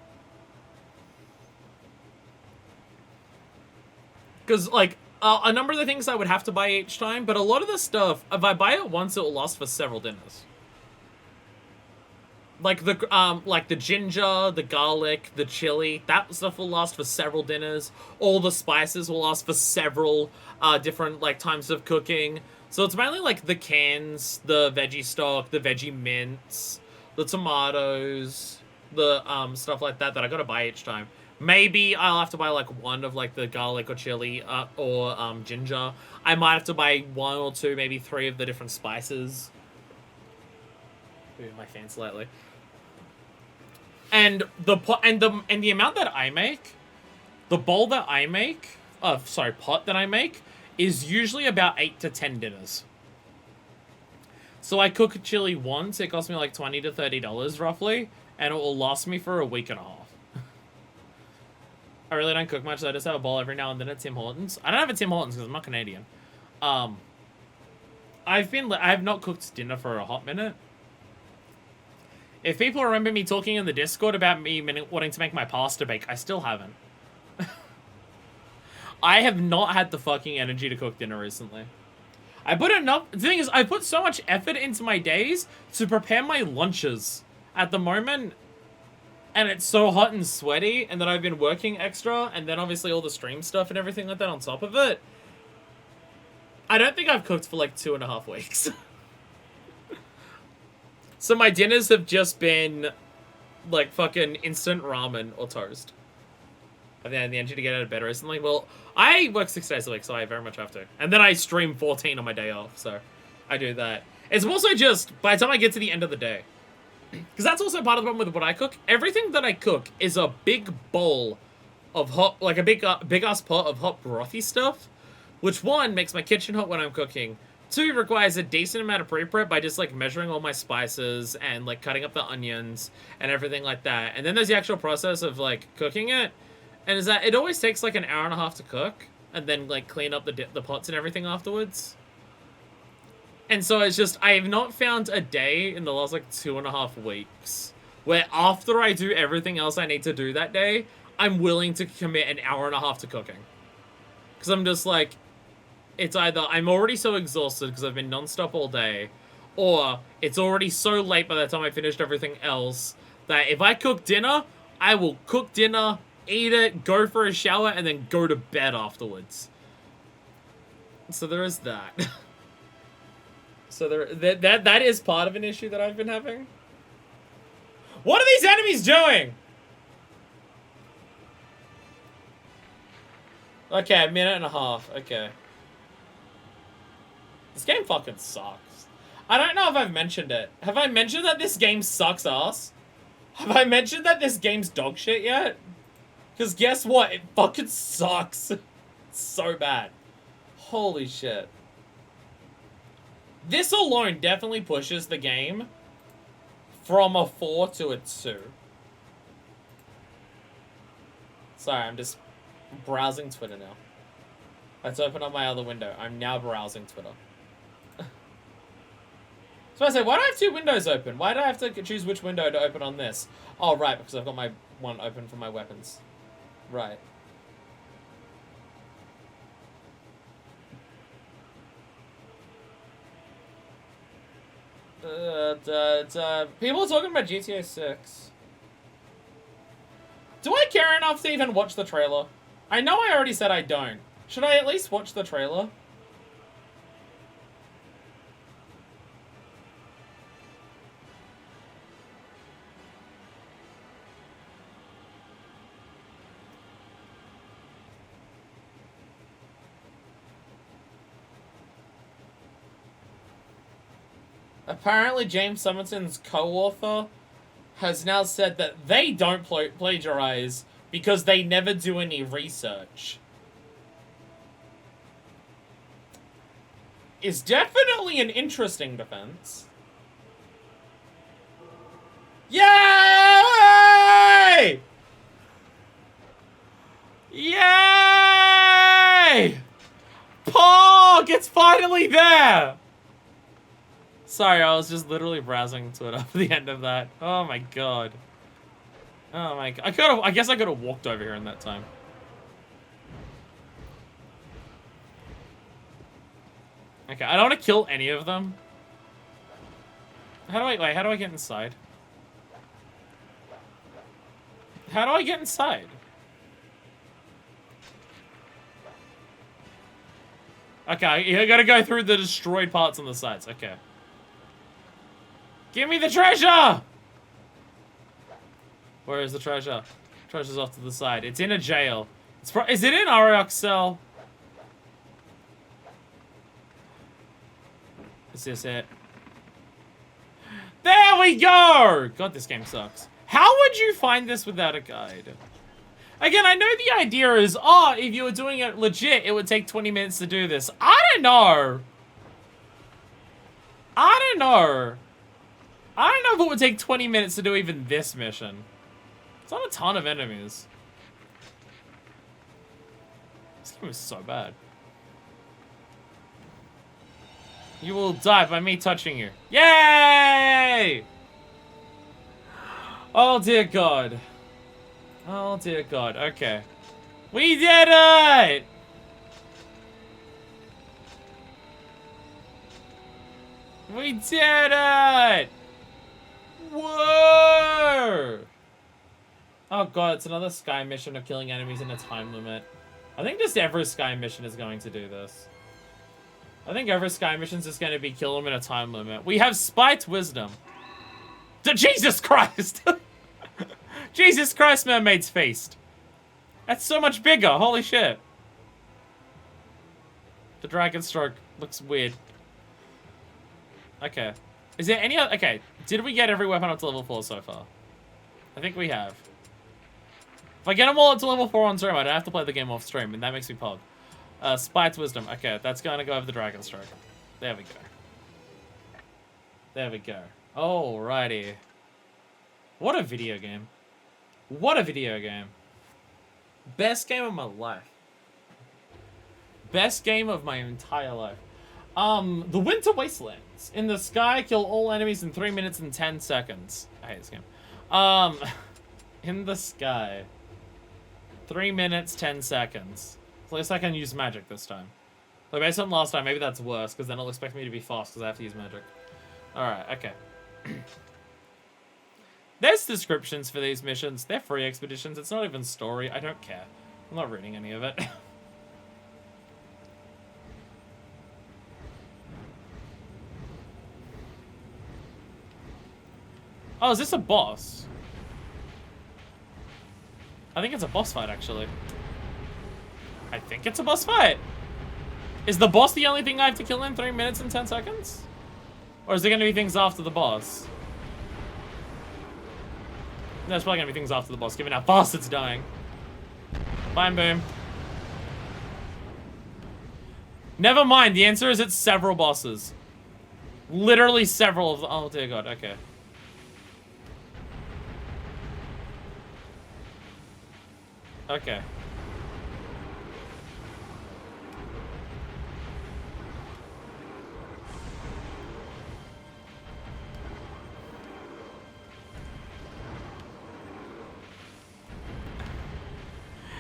Because, like, a number of the things I would have to buy each time, but a lot of the stuff, if I buy it once, it will last for several dinners. Like the ginger, the garlic, the chili, that stuff will last for several dinners. All the spices will last for several different, like, times of cooking. So it's mainly, like, the cans, the veggie stock, the veggie mints, the tomatoes, the stuff like that I gotta buy each time. Maybe I'll have to buy, like, 1 of, like, the garlic or chili or ginger. I might have to buy 1 or 2, maybe 3 of the different spices. Moving my fan slightly. And the amount that I make, the bowl that I make, pot that I make, is usually about 8 to 10 dinners. So I cook chili once, it costs me like $20 to $30 roughly, and it will last me for a week and a half. I really don't cook much, so I just have a bowl every now and then at Tim Hortons. I don't have a Tim Hortons because I'm not Canadian. I have not cooked dinner for a hot minute. If people remember me talking in the Discord about me wanting to make my pasta bake, I still haven't. I have not had the fucking energy to cook dinner recently. The thing is, I put so much effort into my days to prepare my lunches at the moment, and it's so hot and sweaty, and then I've been working extra, and then obviously all the stream stuff and everything like that on top of it. I don't think I've cooked for like 2.5 weeks. So my dinners have just been like fucking instant ramen or toast. I've had the energy to get out of bed recently. Well, I work 6 days a week, so I very much have to. And then I stream 14 on my day off, so I do that. It's also just, by the time I get to the end of the day, because that's also part of the problem with what I cook. Everything that I cook is a big bowl of hot, like a big-ass pot of hot brothy stuff, which, 1, makes my kitchen hot when I'm cooking. 2, requires a decent amount of pre-prep by just, like, measuring all my spices and, like, cutting up the onions and everything like that. And then there's the actual process of, like, cooking it. And is that it always takes, like, an hour and a half to cook and then, like, clean up the pots and everything afterwards. And so it's just, I have not found a day in the last, like, 2.5 weeks where after I do everything else I need to do that day, I'm willing to commit an hour and a half to cooking. Because I'm just like, it's either I'm already so exhausted because I've been non-stop all day, or it's already so late by the time I finished everything else that if I cook dinner, I will cook dinner, eat it, go for a shower, and then go to bed afterwards. So there is that. So that is part of an issue that I've been having. What are these enemies doing? Okay, a minute and a half. Okay. This game fucking sucks. I don't know if I've mentioned it. Have I mentioned that this game sucks ass? Have I mentioned that this game's dog shit yet? Because guess what? It fucking sucks. It's so bad. Holy shit. This alone definitely pushes the game from a 4 to a 2. Sorry, I'm just browsing Twitter now. Let's open up my other window. I'm now browsing Twitter. So I say, why do I have two windows open? Why do I have to choose which window to open on this? Oh, right, because I've got my one open for my weapons. Right. People are talking about GTA 6. Do I care enough to even watch the trailer? I know I already said I don't. Should I at least watch the trailer? Apparently, James Summerton's co-author has now said that they don't plagiarize because they never do any research. Is definitely an interesting defense. Yay! Yay! Pog! It's finally there! Sorry, I was just literally browsing Twitter for the end of that. Oh my god. Oh my god. I guess I could have walked over here in that time. Okay, I don't want to kill any of them. How do I get inside? How do I get inside? Okay, you gotta go through the destroyed parts on the sides. Okay. Give me the treasure! Where is the treasure? Treasure's off to the side. It's in a jail. Is it in Ariok's cell? Is this it? There we go! God, this game sucks. How would you find this without a guide? Again, I know the idea is, oh, if you were doing it legit, it would take 20 minutes to do this. I don't know. I don't know. I don't know if it would take 20 minutes to do even this mission. It's not a ton of enemies. This game is so bad. You will die by me touching you. Yay! Oh dear God. Oh dear God. Okay. We did it! We did it! Whoa! Oh god, it's another Sky mission of killing enemies in a time limit. I think just every Sky mission is going to do this. I think every Sky mission is just going to be kill them in a time limit. We have Spite Wisdom. Jesus Christ! Jesus Christ, Mermaid's Feast. That's so much bigger, holy shit. The Dragon Stroke looks weird. Okay. Is there any other... Okay, did we get every weapon up to level 4 so far? I think we have. If I get them all up to level 4 on stream, I don't have to play the game off stream, and that makes me pog. Spite's Wisdom. Okay, that's going to go over the Dragon Stroke. There we go. There we go. Alrighty. What a video game. What a video game. Best game of my life. Best game of my entire life. The Winter Wastelands. In the sky, kill all enemies in 3 minutes and 10 seconds. I hate this game. In the sky. 3 minutes, 10 seconds. At least I can use magic this time. Like, based on last time, maybe that's worse, because then it'll expect me to be fast, because I have to use magic. Alright, okay. There's descriptions for these missions. They're free expeditions. It's not even story. I don't care. I'm not reading any of it. Oh, is this a boss? I think it's a boss fight, actually. I think it's a boss fight. Is the boss the only thing I have to kill in 3 minutes and 10 seconds? Or is there going to be things after the boss? There's probably going to be things after the boss, given how fast it's dying. Bam, boom. Never mind, the answer is it's several bosses. Literally several of them. Oh, dear God, okay. Okay.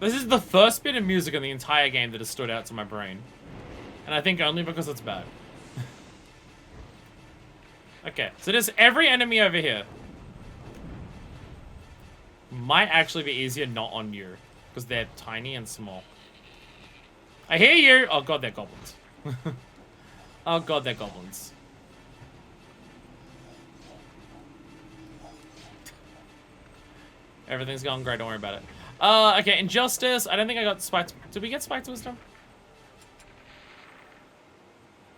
This is the first bit of music in the entire game that has stood out to my brain. And I think only because it's bad. Okay, so there's every enemy over here. Might actually be easier not on you. Because they're tiny and small. I hear you! Oh god, they're goblins. Oh god, they're goblins. Everything's going great, don't worry about it. Okay, Injustice. I don't think I got Spiked. Did we get Spiked Wisdom?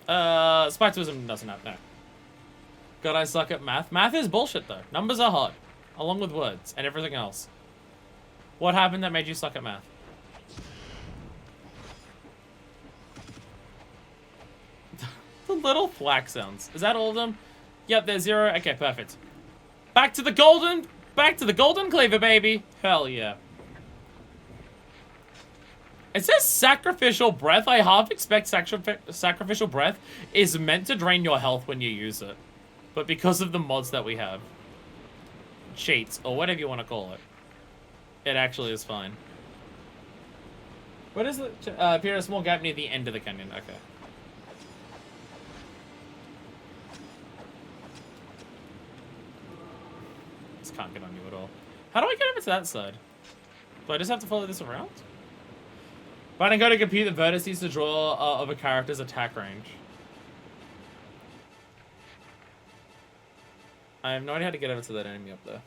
Spiked Wisdom doesn't have, no. God, I suck at math. Math is bullshit, though. Numbers are hard. Along with words and everything else. What happened that made you suck at math? The little thwack sounds. Is that all of them? Yep, there's 0. Okay, perfect. Back to the golden cleaver, baby. Hell yeah. It says sacrificial breath. I half expect sacrificial breath is meant to drain your health when you use it. But because of the mods that we have, cheats, or whatever you want to call it, it actually is fine. What is it? Appear a small gap near the end of the canyon. Okay. This can't get on you at all. How do I get over to that side? Do I just have to follow this around? But I go to compute the vertices to draw of a character's attack range. I have no idea how to get over to that enemy up there.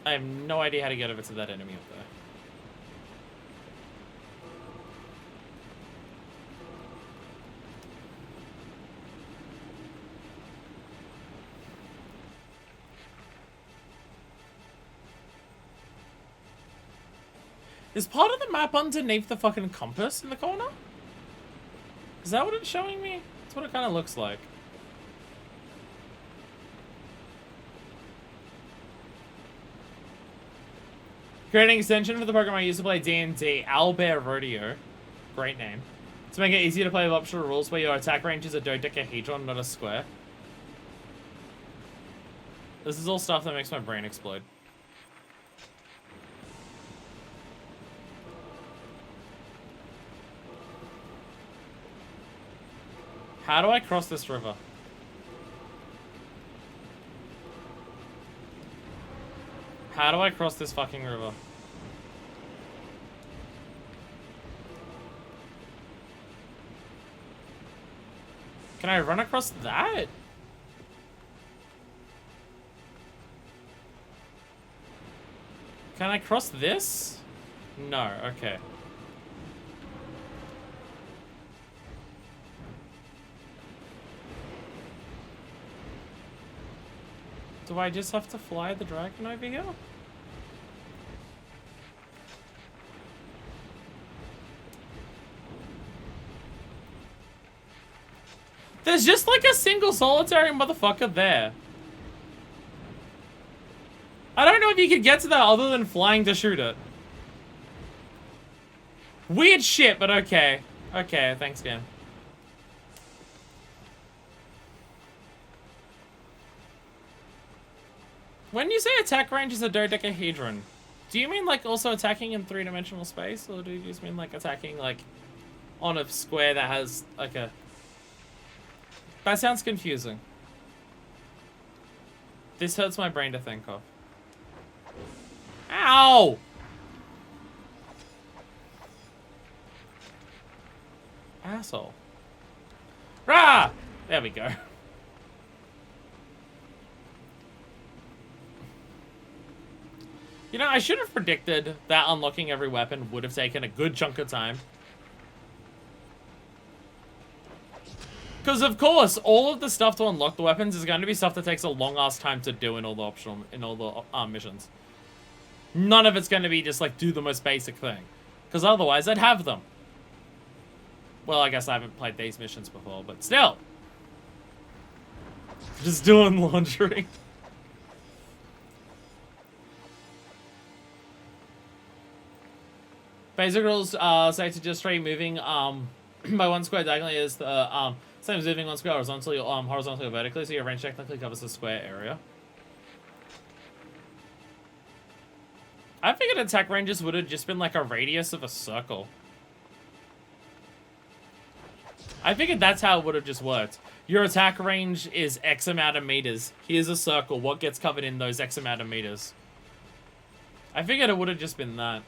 I have no idea how to get over to that enemy up there. Is part of the map underneath the fucking compass in the corner? Is that what it's showing me? That's what it kind of looks like. Creating an extension for the program I used to play D&D, Owlbear Rodeo. Great name. To make it easier to play with optional rules where your attack range is a dodecahedron, not a square. This is all stuff that makes my brain explode. How do I cross this river? How do I cross this fucking river? Can I run across that? Can I cross this? No, okay. Do I just have to fly the dragon over here? There's just like a single solitary motherfucker there. I don't know if you could get to that other than flying to shoot it. Weird shit, but okay. Okay, thanks, game. When you say attack range is a dodecahedron, do you mean like also attacking in 3-dimensional space? Or do you just mean like attacking like on a square that has like a... That sounds confusing. This hurts my brain to think of. Ow! Asshole. Rah! There we go. You know, I should have predicted that unlocking every weapon would have taken a good chunk of time. Because of course, all of the stuff to unlock the weapons is going to be stuff that takes a long-ass time to do in all the optional, missions. None of it's going to be just like, do the most basic thing. Because otherwise, I'd have them. Well, I guess I haven't played these missions before, but still. Just doing laundry. Basic rules say to just straight moving by one square diagonally is the same as moving one square horizontally or vertically, so your range technically covers the square area. I figured attack ranges would have just been like a radius of a circle. I figured that's how it would have just worked. Your attack range is X amount of meters. Here's a circle. What gets covered in those X amount of meters? I figured it would have just been that.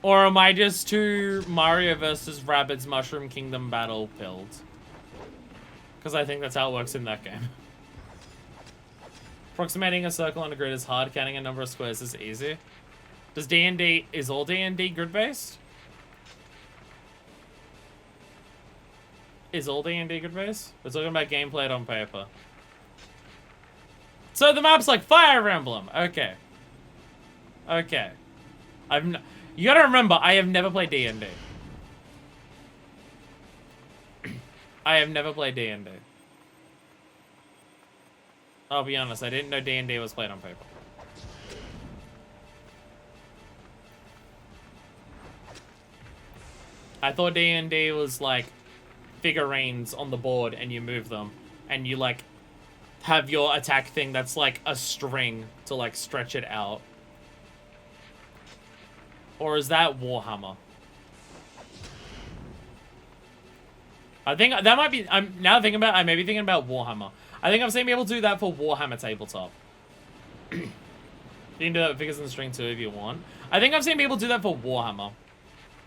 Or am I just too Mario vs. Rabbids Mushroom Kingdom battle pilled? Because I think that's how it works in that game. Approximating a circle on a grid is hard. Counting a number of squares is easy. Does D&D... Is all D&D grid-based? Is all D&D grid-based? We're talking about game played on paper. So the map's like Fire Emblem. Okay. Okay. You gotta remember, I have never played D&D. I have never played D&D. I'll be honest, I didn't know D&D was played on paper. I thought D&D was like figurines on the board and you move them and you like have your attack thing that's like a string to like stretch it out. Or is that Warhammer? I think that might be, I'm now thinking about, I may be thinking about Warhammer. I think I've seen people do that for Warhammer Tabletop. You can do that with figures in the string too if you want. I think I've seen people do that for Warhammer.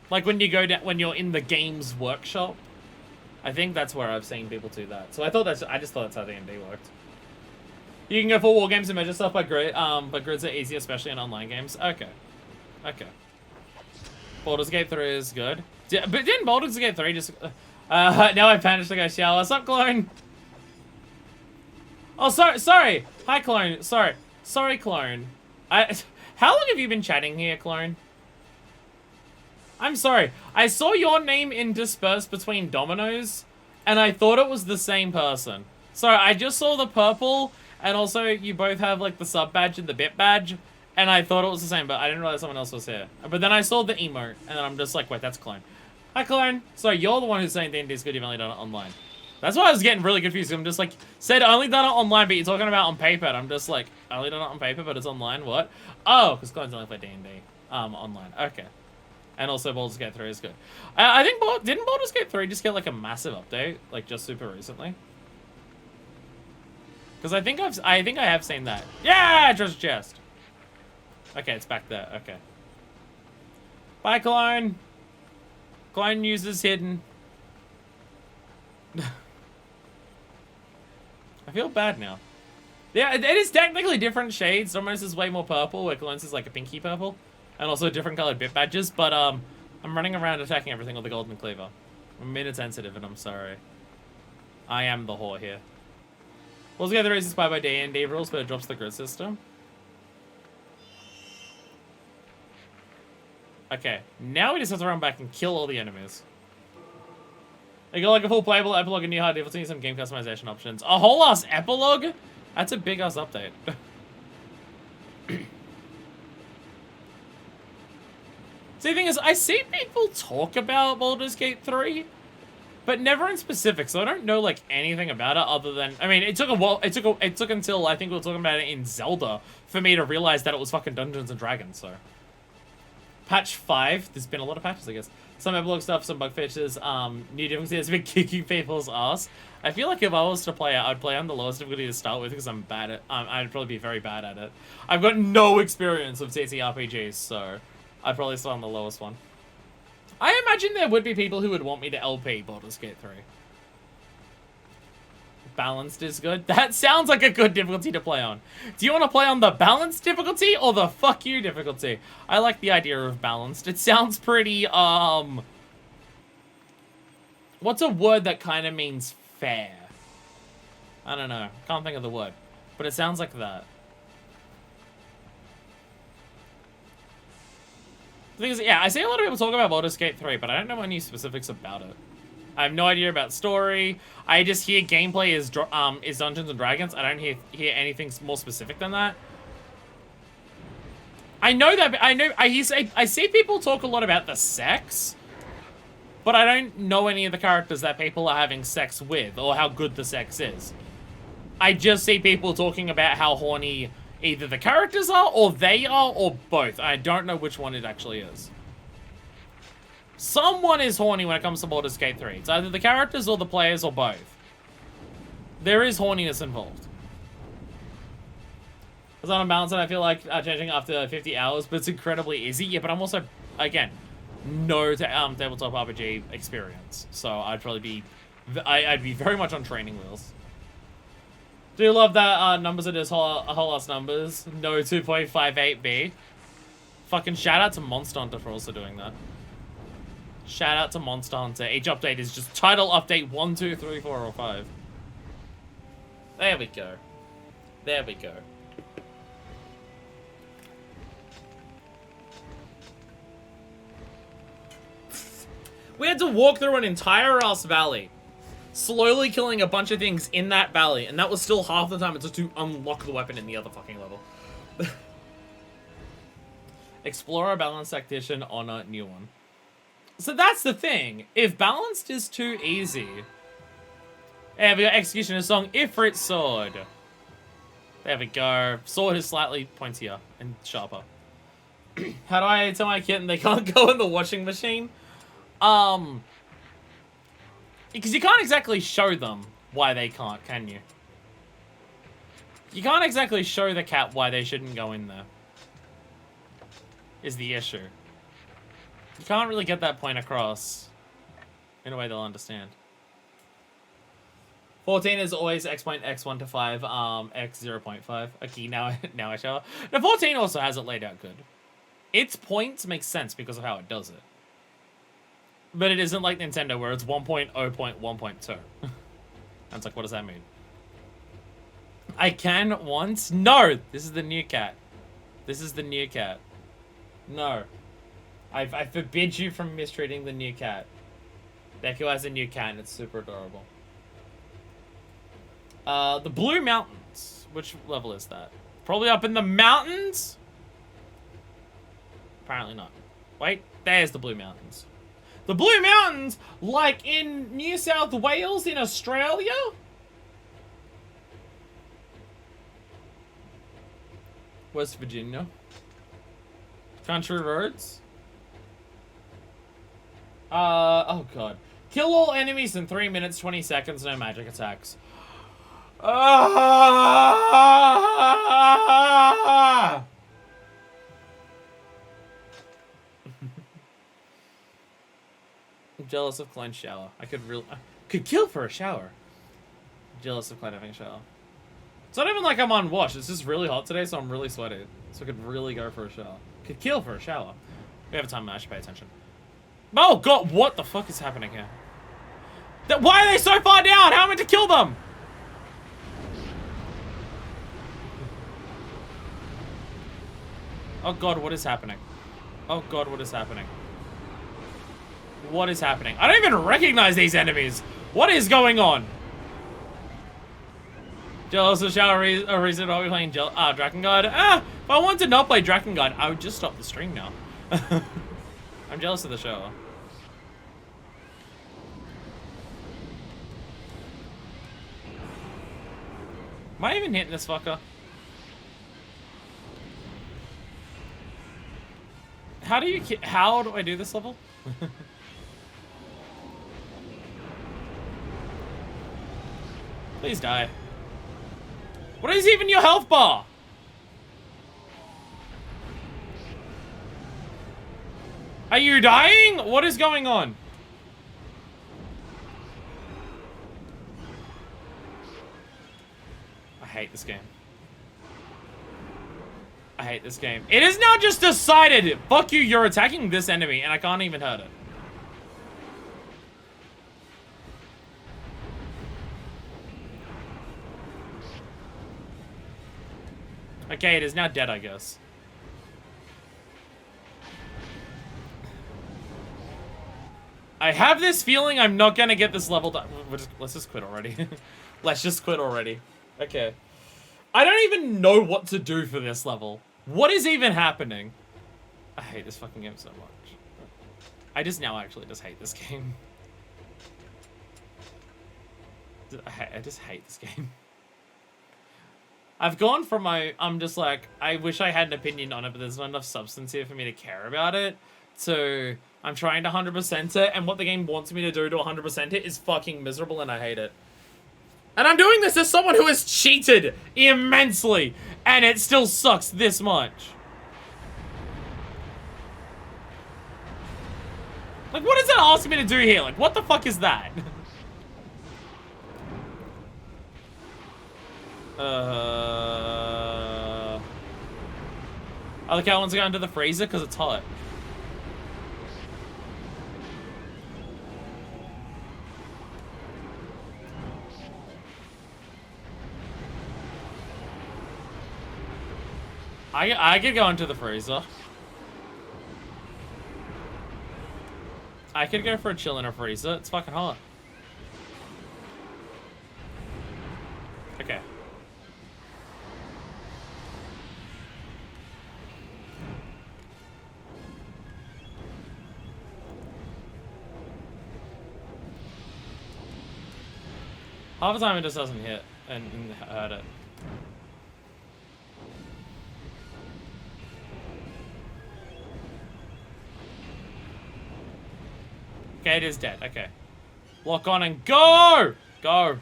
Like when you go down, when you're in the games workshop. I think that's where I've seen people do that. So I just thought that's how D&D worked. You can go for war games and measure stuff by grid, but grids are easy, especially in online games. Okay. Okay. Baldur's Gate 3 is good. But didn't Baldur's Gate 3 just... now I vanished to go shower. What's up, Clone? Oh, sorry. Hi, Clone. Sorry, Clone. How long have you been chatting here, Clone? I'm sorry. I saw your name interspersed between dominoes, and I thought it was the same person. Sorry, I just saw the purple, and also you both have, like, the sub badge and the bit badge, and I thought it was the same, but I didn't realize someone else was here. But then I saw the emote, and then I'm just like, wait, that's Clone. Hi, Clone. Sorry, you're the one who's saying D&D's good, you've only done it online. That's why I was getting really confused. I'm just like, said only done it online, but you're talking about on paper. And I'm just like, only done it on paper, but it's online? What? Oh, because Clone's only played D&D online. Okay. And also Baldur's Gate 3 is good. I think, didn't Baldur's Gate 3 just get like a massive update? Like just super recently? Because I think I have seen that. Yeah, treasure chest. Okay, it's back there. Okay. Bye, Clone. Clone uses hidden. I feel bad now. Yeah, it is technically different shades. Domino's is way more purple, where Clone's is like a pinky purple. And also different colored bit badges, but I'm running around attacking everything with the golden cleaver. I'm minute sensitive and I'm sorry. I am the whore here. Altogether is inspired by D&D rules, but it drops the grid system. Okay, now we just have to run back and kill all the enemies. I got like a full playable epilogue and new hard difficulty, some game customization options. A whole ass epilogue? That's a big ass update. See, the thing is, I see people talk about Baldur's Gate 3, but never in specifics. So I don't know like anything about it other than, I mean, it took a while. It took until I think we were talking about it in Zelda for me to realize that it was fucking Dungeons and Dragons. So patch 5, there's been a lot of patches, I guess. Some epilogue stuff, some bug fixes, new difficulty has been kicking people's ass. I feel like if I was to play it, I'd play on the lowest difficulty to start with because I'm bad at, I'd probably be very bad at it. I've got no experience of TTRPGs, so I'd probably start on the lowest one. I imagine there would be people who would want me to LP Baldur's Gate 3. Balanced is good. That sounds like a good difficulty to play on. Do you want to play on the balanced difficulty or the fuck you difficulty? I like the idea of balanced. It sounds pretty, what's a word that kind of means fair? I don't know. Can't think of the word. But it sounds like that. The thing is, yeah, I see a lot of people talk about Baldur's Gate 3, but I don't know any specifics about it. I have no idea about story. I just hear gameplay is Dungeons and Dragons. I don't hear anything more specific than that. I know that I see people talk a lot about the sex, but I don't know any of the characters that people are having sex with or how good the sex is. I just see people talking about how horny Either the characters are, or they are, or both. I don't know which one it actually is. Someone is horny when it comes to Baldur's Gate 3. It's either the characters or the players or both. There is horniness involved. It's on a balance that I feel like changing after 50 hours, but it's incredibly easy. Yeah, but I'm also, again, no tabletop RPG experience. So I'd probably be, I'd be very much on training wheels. Do love that numbers are just whole ass numbers. No 2.58B. Fucking shout out to Monster Hunter for also doing that. Shout out to Monster Hunter. Each update is just title update 1, 2, 3, 4, or 5. There we go. There we go. We had to walk through an entire ass valley, slowly killing a bunch of things in that valley, and that was still half the time it took to unlock the weapon in the other fucking level. Explorer, Balanced Tactician, Honor, New One. So that's the thing. If Balanced is too easy... There we go, Executioner Song, Ifrit Sword. There we go. Sword is slightly pointier and sharper. How do I tell my kitten they can't go in the washing machine? Because you can't exactly show them why they can't, can you? You can't exactly show the cat why they shouldn't go in there. Is the issue. You can't really get that point across in a way they'll understand. 14 is always X point X1 to 5, X 0.5. Okay, now I show. Now 14 also has it laid out good. Its points make sense because of how it does it. But it isn't like Nintendo where it's 1.0.1.2. And it's like, what does that mean? I can once? No! This is the new cat. This is the new cat. No. I forbid you from mistreating the new cat. Deku has a new cat and it's super adorable. The Blue Mountains. Which level is that? Probably up in the mountains? Apparently not. Wait, there's the Blue Mountains. The Blue Mountains, like in New South Wales in Australia? West Virginia. Country roads. Oh god. Kill all enemies in 3 minutes, 20 seconds, no magic attacks. I'm jealous of Klein's shower. I could kill for a shower. I'm jealous of Klein having a shower. It's not even like I'm unwashed. It's just really hot today, so I'm really sweaty. So I could really go for a shower. Could kill for a shower. We have a time, I should pay attention. Oh god, what the fuck is happening here? Why are they so far down? How am I meant to kill them? Oh god, what is happening? Oh god, what is happening? What is happening? I don't even recognize these enemies. What is going on? Jealous of shower reason I'll be playing Drakengard. If I wanted to not play Drakengard, I would just stop the stream now. I'm jealous of the show. Am I even hitting this fucker? How do I do this level? Please die. What is even your health bar? Are you dying? What is going on? I hate this game. I hate this game. It is now just decided, fuck you, you're attacking this enemy and I can't even hurt it. Okay, it is now dead, I guess. I have this feeling I'm not gonna get this level done. Let's just quit already. Let's just quit already. Okay. I don't even know what to do for this level. What is even happening? I hate this fucking game so much. I just now actually just hate this game. I just hate this game. I've gone from I'm just like, I wish I had an opinion on it, but there's not enough substance here for me to care about it. So I'm trying to 100% it, and what the game wants me to do to 100% it is fucking miserable, and I hate it. And I'm doing this as someone who has cheated immensely, and it still sucks this much. Like, what is it asking me to do here? Like, what the fuck is that? Other cat wants to go into the freezer because it's hot. I could go into the freezer. I could go for a chill in a freezer. It's fucking hot. Okay. Half the time it just doesn't hit and hurt it. Okay, it is dead. Okay. Lock on and go! Go.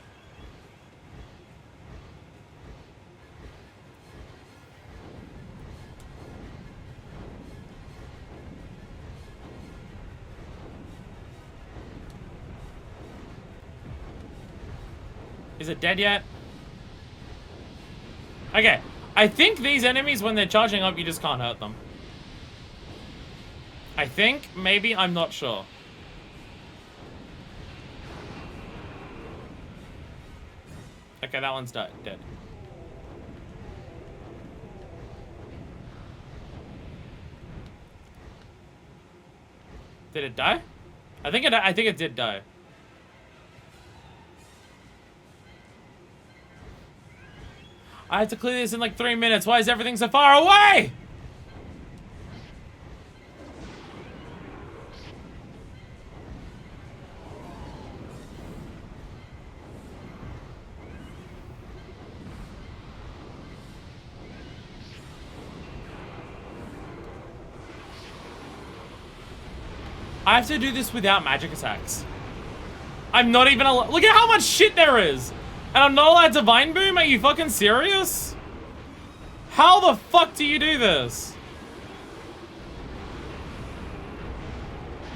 Is it dead yet? Okay. I think these enemies, when they're charging up, you just can't hurt them. I think. Maybe. I'm not sure. Okay, that one's dead. Did it die? I think it did die. I had to clear this in like 3 minutes. Why is everything so far away? I have to do this without magic attacks. I'm not even allowed. Look at how much shit there is. And I'm not allowed Divine Boom? Are you fucking serious? How the fuck do you do this?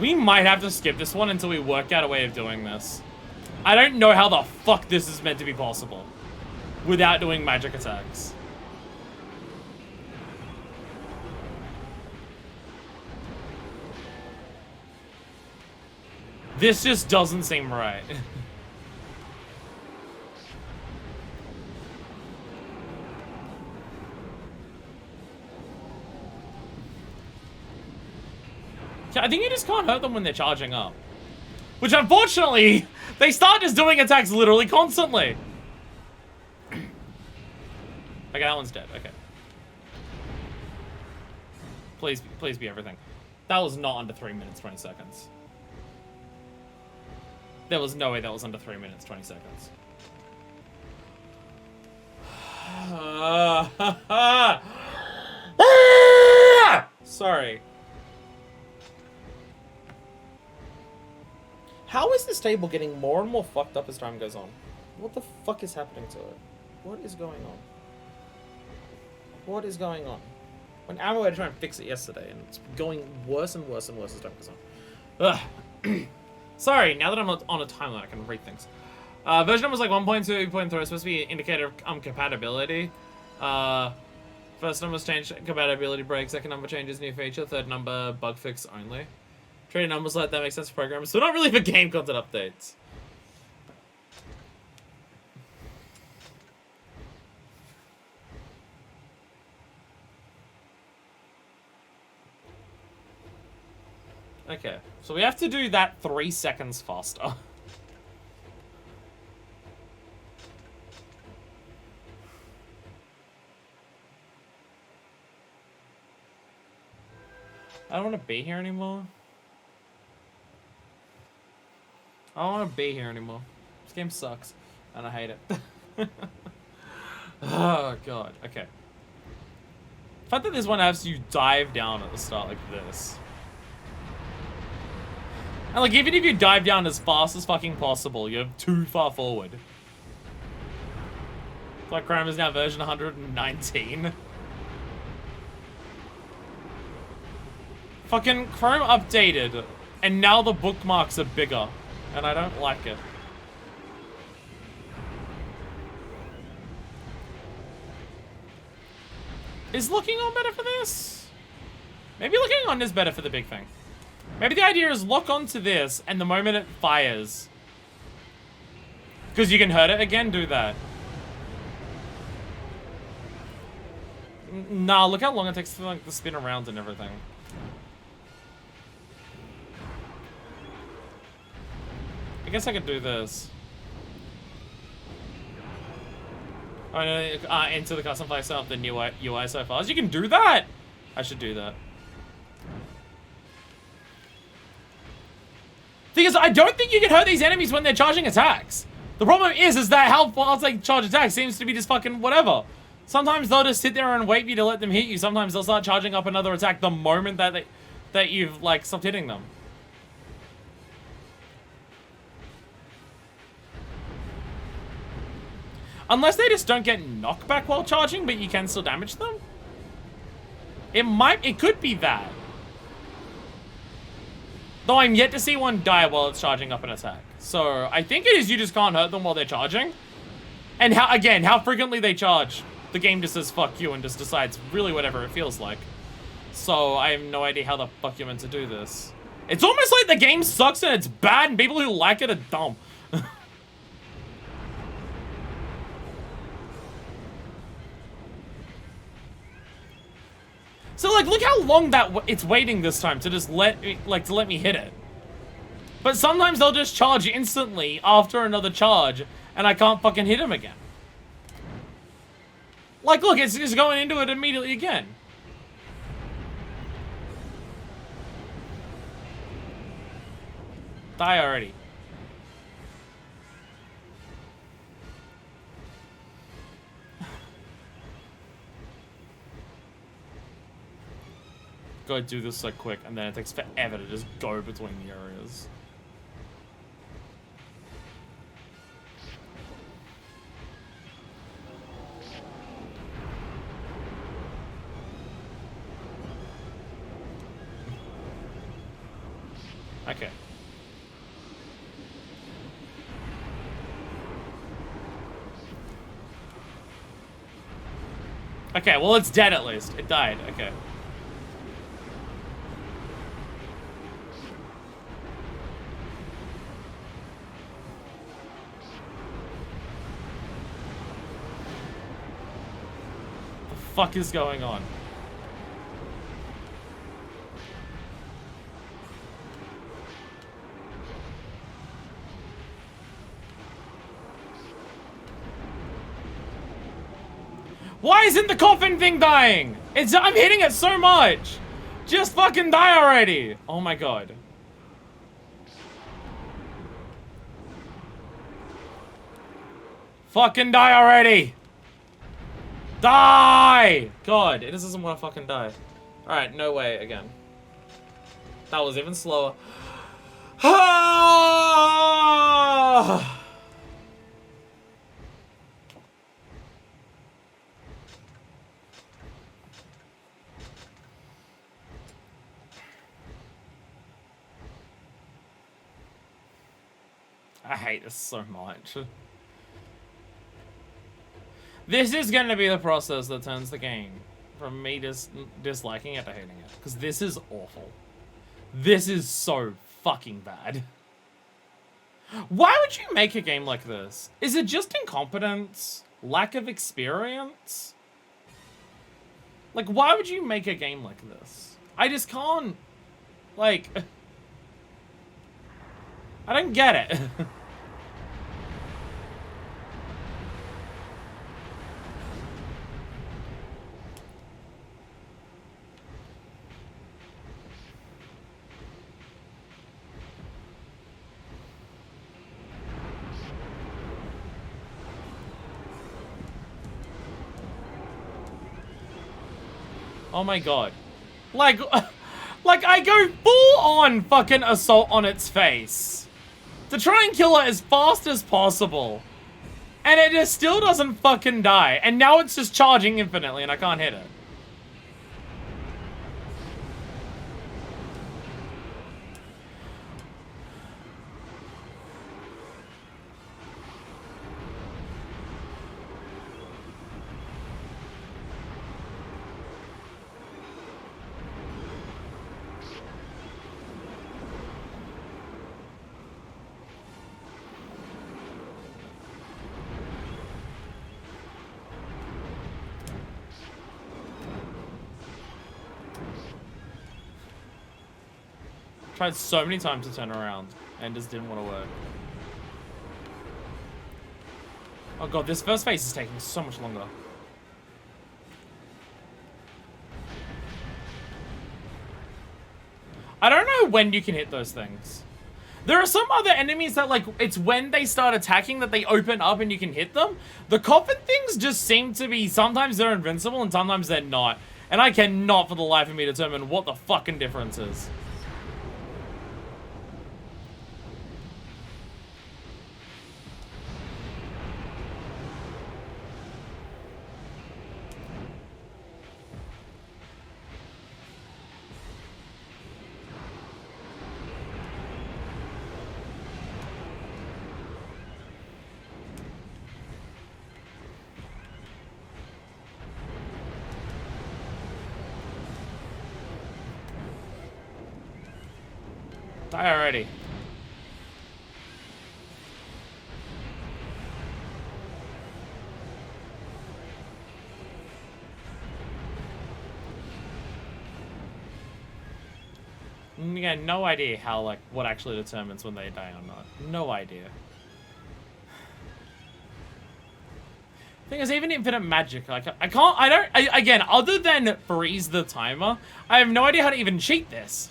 We might have to skip this one until we work out a way of doing this. I don't know how the fuck this is meant to be possible without doing magic attacks. This just doesn't seem right. I think you just can't hurt them when they're charging up. Which, unfortunately, they start just doing attacks literally constantly. Okay, that one's dead. Okay. Please be everything. That was not under 3 minutes, 20 seconds. There was no way that was under 3 minutes, 20 seconds. Sorry. How is this table getting more and more fucked up as time goes on? What the fuck is happening to it? What is going on? What is going on? When I went to try and fix it yesterday, and it's going worse and worse and worse as time goes on. Ugh. Sorry, now that I'm on a timeline, I can read things. Version number's like 1.2, 8.3. It's supposed to be an indicator of compatibility. First number's changed, compatibility break. Second number changes, new feature. Third number, bug fix only. Trading numbers like that makes sense for programmers, so not really for game content updates. Okay, so we have to do that 3 seconds faster. I don't want to be here anymore. I don't want to be here anymore. This game sucks, and I hate it. Oh, God. Okay. The fact that this one has you dive down at the start like this. And, like, even if you dive down as fast as fucking possible, you're too far forward. It's like Chrome is now version 119. Fucking Chrome updated, and now the bookmarks are bigger, and I don't like it. Is looking on better for this? Maybe looking on is better for the big thing. Maybe the idea is lock onto this, and the moment it fires, because you can hurt it again, do that. Nah, look how long it takes to like the spin around and everything. I guess I could do this. Oh no, enter the custom playstyle of the new UI so fast. You can do that! I should do that. Thing is, I don't think you can hurt these enemies when they're charging attacks. The problem is that how fast they charge attacks seems to be just fucking whatever. Sometimes they'll just sit there and wait for you to let them hit you. Sometimes they'll start charging up another attack the moment that you've like stopped hitting them. Unless they just don't get knockback while charging, but you can still damage them. It could be that. Though I'm yet to see one die while it's charging up an attack. So I think it is you just can't hurt them while they're charging. And how frequently they charge. The game just says fuck you and just decides really whatever it feels like. So I have no idea how the fuck you're meant to do this. It's almost like the game sucks and it's bad and people who like it are dumb. So like, look how long it's waiting this time to just let me hit it. But sometimes they'll just charge instantly after another charge, and I can't fucking hit him again. Like, look, it's just going into it immediately again. Die already. Go do this so quick, and then it takes forever to just go between the areas. Okay. Okay, well it's dead at least. It died, okay. Fuck is going on? Why isn't the coffin thing dying? I'm hitting it so much. Just fucking die already. Oh my god. Fucking die already. Die! God, it just doesn't want to fucking die. Alright, no way again. That was even slower. I hate this so much. This is going to be the process that turns the game from me disliking it to hating it. Because this is awful. This is so fucking bad. Why would you make a game like this? Is it just incompetence? Lack of experience? Like, why would you make a game like this? I just can't... Like... I don't get it. Oh my god. Like, like I go full on fucking assault on its face to try and kill it as fast as possible. And it just still doesn't fucking die. And now it's just charging infinitely and I can't hit it. Tried so many times to turn around and just didn't want to work. Oh god, this first phase is taking so much longer. I don't know when you can hit those things. There are some other enemies that, like, it's when they start attacking that they open up and you can hit them. The coffin things just seem to be, sometimes they're invincible and sometimes they're not. And I cannot for the life of me determine what the fucking difference is. Die already. Yeah, no idea how, like, what actually determines when they die or not. No idea. Thing is, even infinite magic, like, again, other than freeze the timer, I have no idea how to even cheat this.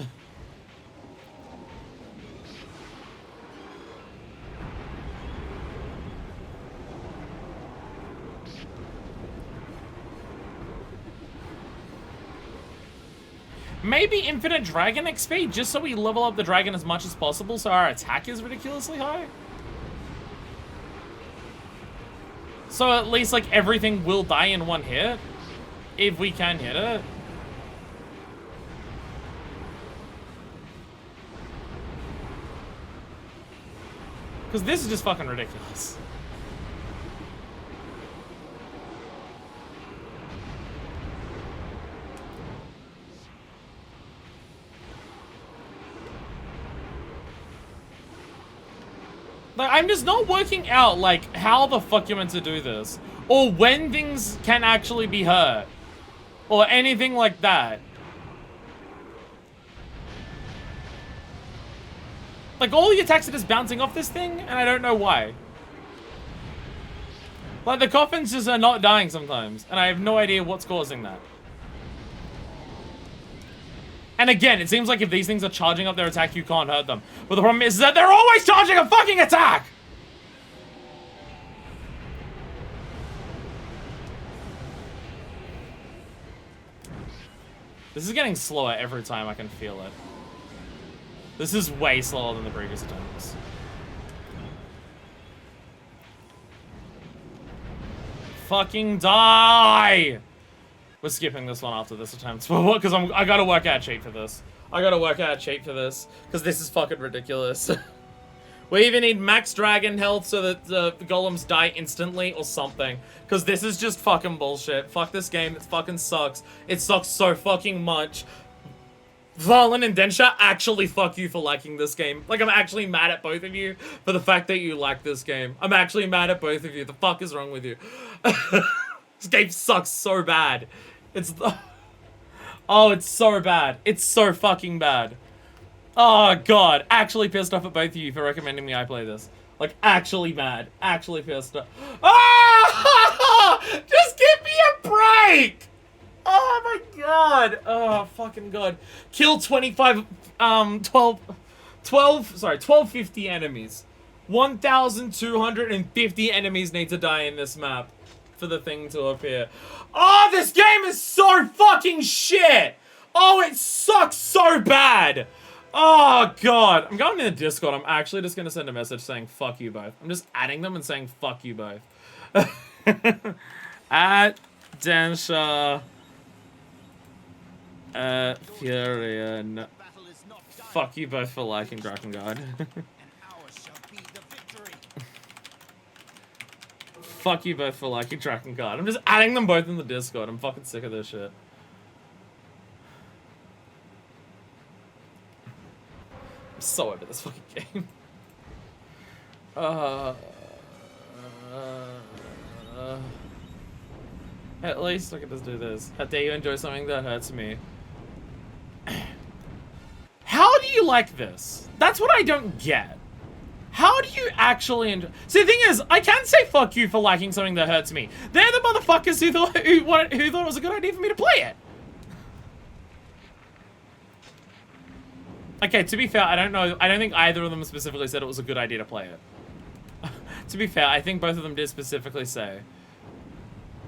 Maybe infinite dragon XP, just so we level up the dragon as much as possible so our attack is ridiculously high. So at least, like, everything will die in one hit, if we can hit it. Because this is just fucking ridiculous. Like, I'm just not working out, like, how the fuck you're meant to do this. Or when things can actually be hurt. Or anything like that. Like, all the attacks are just bouncing off this thing, and I don't know why. Like, the coffins just are not dying sometimes, and I have no idea what's causing that. And again, it seems like if these things are charging up their attack, you can't hurt them. But the problem is that they're always charging a fucking attack! This is getting slower every time, I can feel it. This is way slower than the previous attempts. Fucking die! We're skipping this one after this attempt. Because I gotta work out a cheat for this. I gotta work out a cheat for this. Because this is fucking ridiculous. We even need max dragon health so that the golems die instantly or something. Because this is just fucking bullshit. Fuck this game. It fucking sucks. It sucks so fucking much. Varlin and Densha, actually fuck you for liking this game. Like, I'm actually mad at both of you for the fact that you like this game. I'm actually mad at both of you. The fuck is wrong with you? This game sucks so bad. It's... Oh, it's so bad. It's so fucking bad. Oh, God. Actually pissed off at both of you for recommending me I play this. Like, actually mad. Actually pissed off. Ah! Just give me a break! Oh, my God. Oh, fucking God. Kill 1250 enemies. 1,250 enemies need to die in this map. for the thing to appear. Oh, this game is so fucking shit! Oh, it sucks so bad! Oh, God. I'm going in the Discord. I'm actually just going to send a message saying, fuck you both. I'm just adding them and saying, fuck you both. At Densha. Furion. Fuck you both for liking Drakengard. Fuck you both for liking Drakengard. I'm just adding them both in the Discord. I'm fucking sick of this shit. I'm so over this fucking game. At least I can just do this. How dare you enjoy something that hurts me? How do you like this? That's what I don't get. How do you actually enjoy? See, the thing is, I can say fuck you for liking something that hurts me. They're the motherfuckers who thought it was a good idea for me to play it. Okay, to be fair, I don't think either of them specifically said it was a good idea to play it. To be fair, I think both of them did specifically say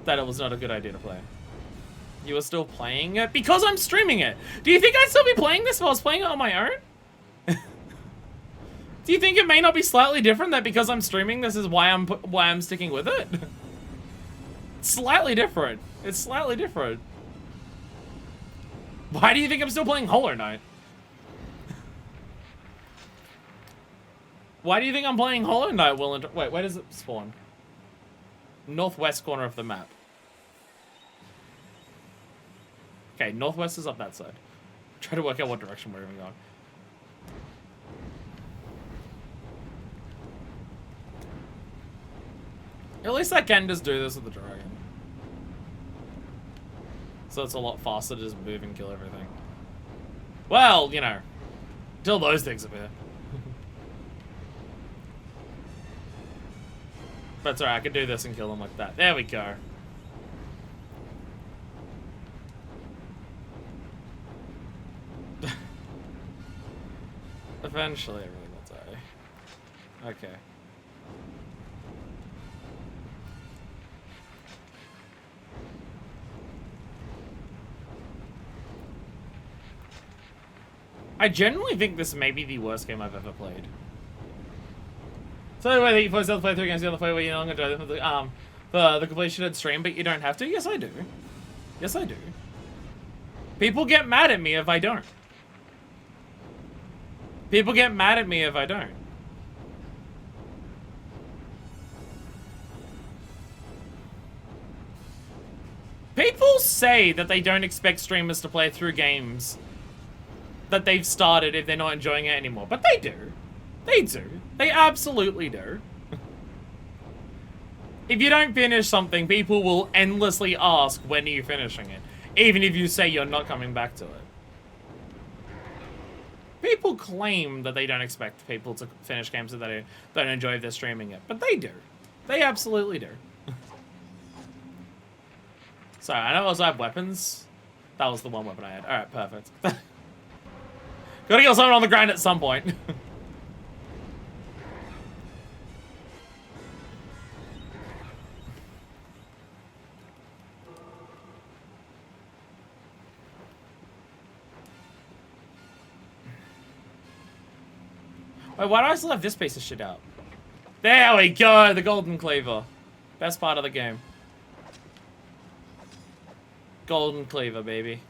that it was not a good idea to play. You were still playing it? Because I'm streaming it! Do you think I'd still be playing this if I was playing it on my own? Do you think it may not be slightly different that because I'm streaming this is why I'm sticking with it? It's slightly different. It's slightly different. Why do you think I'm still playing Hollow Knight? Why do you think I'm playing Hollow Knight, Will? Wait, where does it spawn? Northwest corner of the map. Okay, northwest is up that side. Try to work out what direction we're even going. At least I can just do this with the dragon. So it's a lot faster to just move and kill everything. Well, you know, till those things appear. But it's alright, I can do this and kill them like that. There we go. Eventually everything will die. Okay. I generally think this may be the worst game I've ever played. So the way that you force yourself to play 3 games, the other way where you're not going to enjoy them for the completion and stream, but you don't have to? Yes, I do. Yes, I do. People get mad at me if I don't. People get mad at me if I don't. People say that they don't expect streamers to play through games that they've started if they're not enjoying it anymore. But they do. They do. They absolutely do. If you don't finish something, people will endlessly ask, when are you finishing it? Even if you say you're not coming back to it. People claim that they don't expect people to finish games that they don't enjoy if they're streaming it. But they do. They absolutely do. Sorry, I know I also have weapons. That was the one weapon I had. Alright, perfect. Gotta kill someone on the ground at some point. Wait, why do I still have this piece of shit out? There we go, the golden cleaver. Best part of the game. Golden cleaver, baby.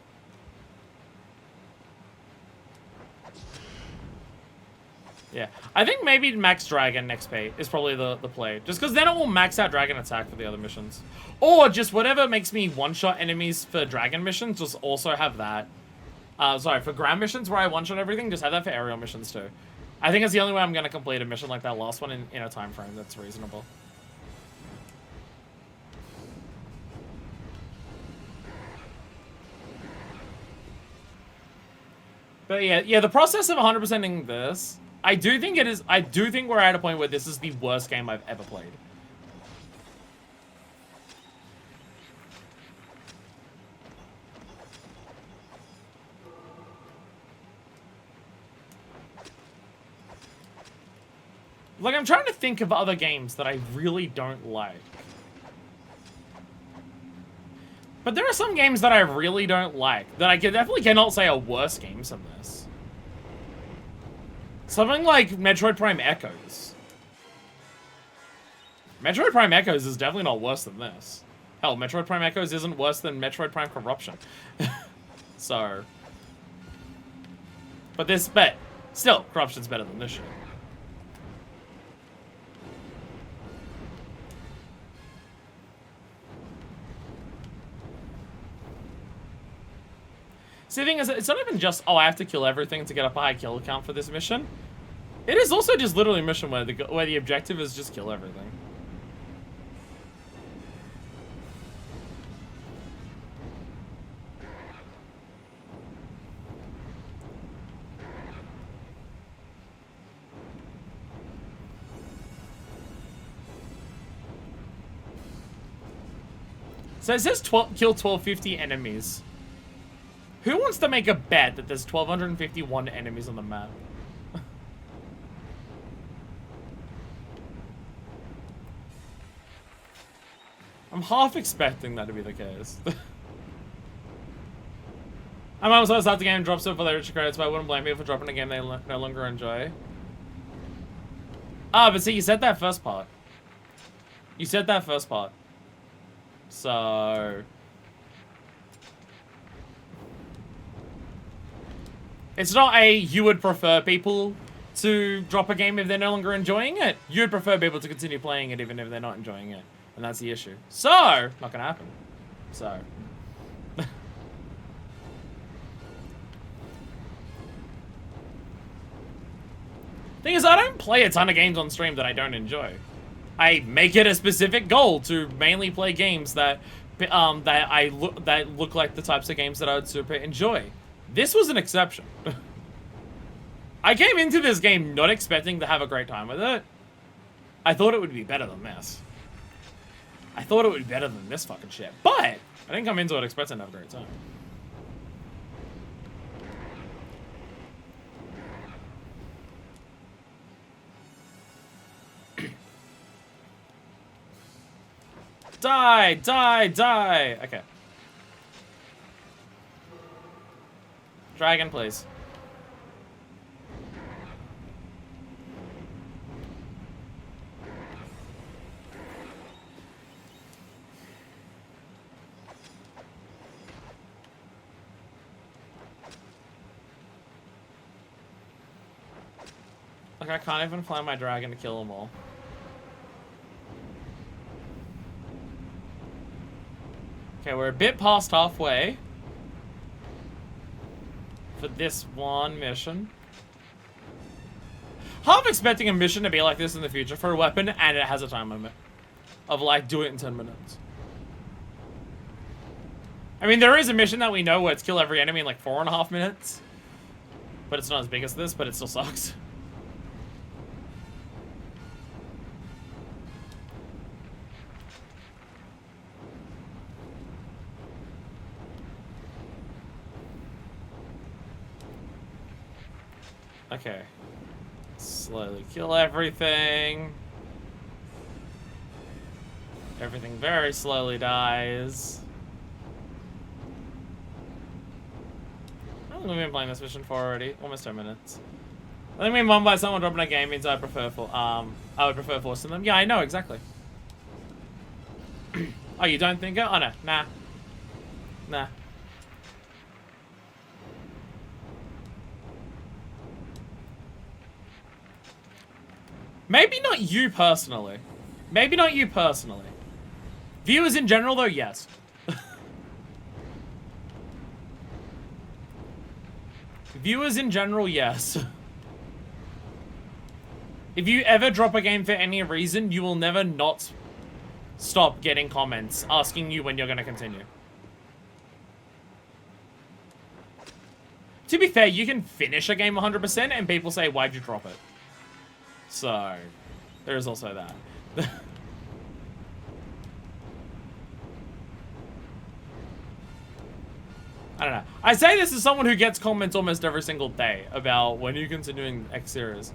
Yeah, I think maybe max dragon next pay is probably the play. Just because then it will max out dragon attack for the other missions. Or just whatever makes me one-shot enemies for dragon missions, just also have that. Sorry, for ground missions where I one-shot everything, just have that for aerial missions too. I think it's the only way I'm going to complete a mission like that last one in a time frame that's reasonable. But yeah, the process of 100%ing this, I do think we're at a point where this is the worst game I've ever played. Like, I'm trying to think of other games that I really don't like. But there are some games that I really don't like, that I definitely cannot say are worse games than this. Something like Metroid Prime Echoes. Metroid Prime Echoes is definitely not worse than this. Hell, Metroid Prime Echoes isn't worse than Metroid Prime Corruption. So... But still, Corruption's better than this shit. See, the thing is, it's not even just, oh, I have to kill everything to get up a high kill count for this mission. It is also just literally a mission where the objective is just kill everything. So it says kill 1250 enemies. Who wants to make a bet that there's 1251 enemies on the map? I'm half expecting that to be the case. I might also start the game and drop stuff for the richer credits, but I wouldn't blame people for dropping a game they no longer enjoy. Ah, but see, you said that first part. You said that first part. So... It's not a you would prefer people to drop a game if they're no longer enjoying it. You would prefer people to continue playing it even if they're not enjoying it. And that's the issue. So, not gonna happen. So. Thing is, I don't play a ton of games on stream that I don't enjoy. I make it a specific goal to mainly play games that that look like the types of games that I would super enjoy. This was an exception. I came into this game not expecting to have a great time with it. I thought it would be better than this. I thought it would be better than this fucking shit. But I didn't come into it expecting to have a great time. Die, die, die. Okay. Dragon, please. Like, I can't even fly my dragon to kill them all. Okay, we're a bit past halfway for this one mission. Half expecting a mission to be like this in the future for a weapon, and it has a time limit of like, do it in 10 minutes. I mean, there is a mission that we know where it's kill every enemy in like 4.5 minutes. But it's not as big as this, but it still sucks. Okay. Slowly kill everything. Everything very slowly dies. How long have we been playing this mission for already? Almost 10 minutes. I think being won by someone dropping a game means I would prefer forcing them. Yeah, I know, exactly. Oh, you don't think it? Oh no, nah. Nah. Maybe not you personally. Maybe not you personally. Viewers in general, though, yes. Viewers in general, yes. If you ever drop a game for any reason, you will never not stop getting comments asking you when you're going to continue. To be fair, you can finish a game 100% and people say, why'd you drop it? So, there's also that. I don't know. I say this as someone who gets comments almost every single day about when are you continuing X series.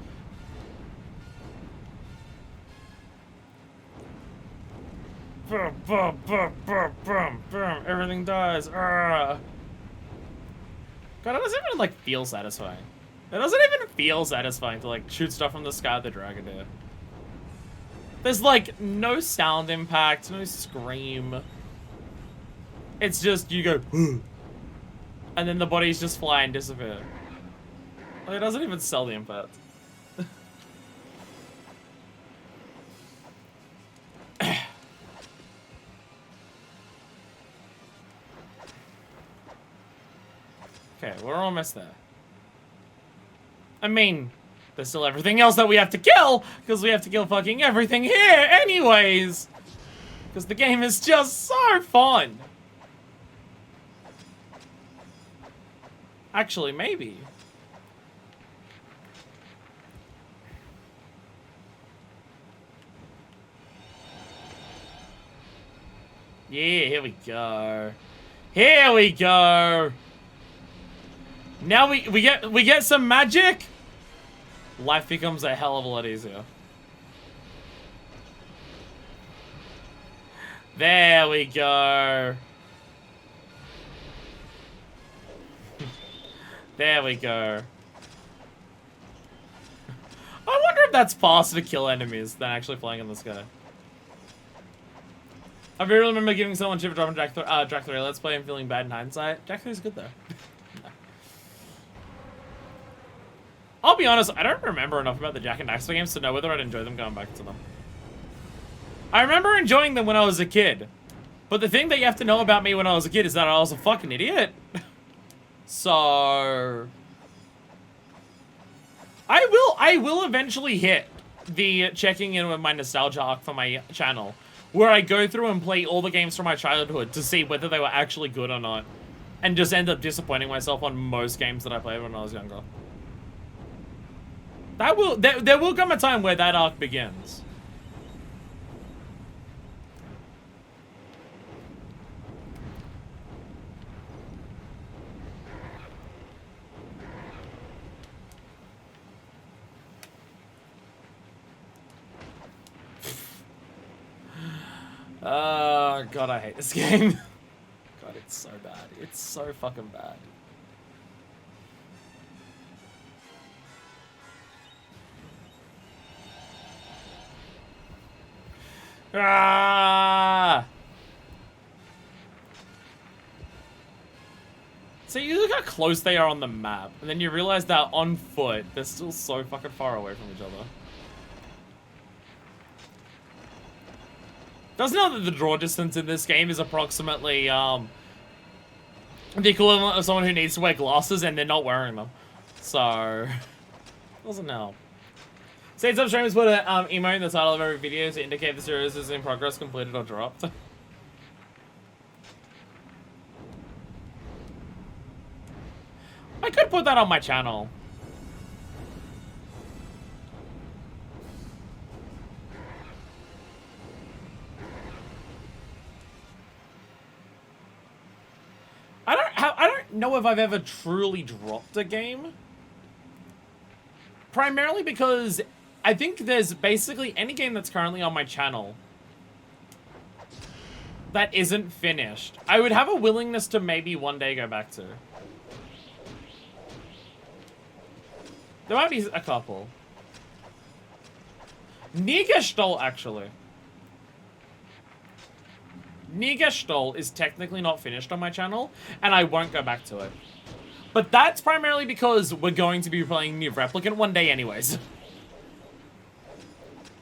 Boom, boom, boom, boom, boom, boom. Everything dies. God, it doesn't even, like, feel satisfying. It doesn't even feel satisfying to, like, shoot stuff from the sky with the dragon there. There's, like, no sound impact, no scream. It's just, you go, and then the bodies just fly and disappear. Like, it doesn't even sell the impact. Okay, we're almost there. I mean, there's still everything else that we have to kill, because we have to kill fucking everything here anyways. Because the game is just so fun. Actually, maybe. Yeah, here we go. Here we go. Now we get some magic. Life becomes a hell of a lot easier. There we go. There we go. I wonder if that's faster to kill enemies than actually flying in the sky. I really remember giving someone shit for dropping Drak 3 Let's Play and feeling bad in hindsight. Drak 3 is good though. I'll be honest, I don't remember enough about the Jak and Daxter games to know whether I'd enjoy them going back to them. I remember enjoying them when I was a kid. But the thing that you have to know about me when I was a kid is that I was a fucking idiot. So... I will eventually hit the checking in with my nostalgia arc for my channel, where I go through and play all the games from my childhood to see whether they were actually good or not. And just end up disappointing myself on most games that I played when I was younger. There will come a time where that arc begins. God, I hate this game. God, it's so bad. It's so fucking bad. Ah! So you look how close they are on the map, and then you realize that on foot, they're still so fucking far away from each other. Doesn't know that the draw distance in this game is approximately, the equivalent of someone who needs to wear glasses and they're not wearing them. So, doesn't help. Say some streamers put an emote in the title of every video to indicate the series is in progress, completed, or dropped. I could put that on my channel. I don't know if I've ever truly dropped a game. Primarily because I think there's basically any game that's currently on my channel that isn't finished, I would have a willingness to maybe one day go back to. There might be a couple. Nigestol, actually. Nigestol is technically not finished on my channel, and I won't go back to it. But that's primarily because we're going to be playing New Replicant one day anyways.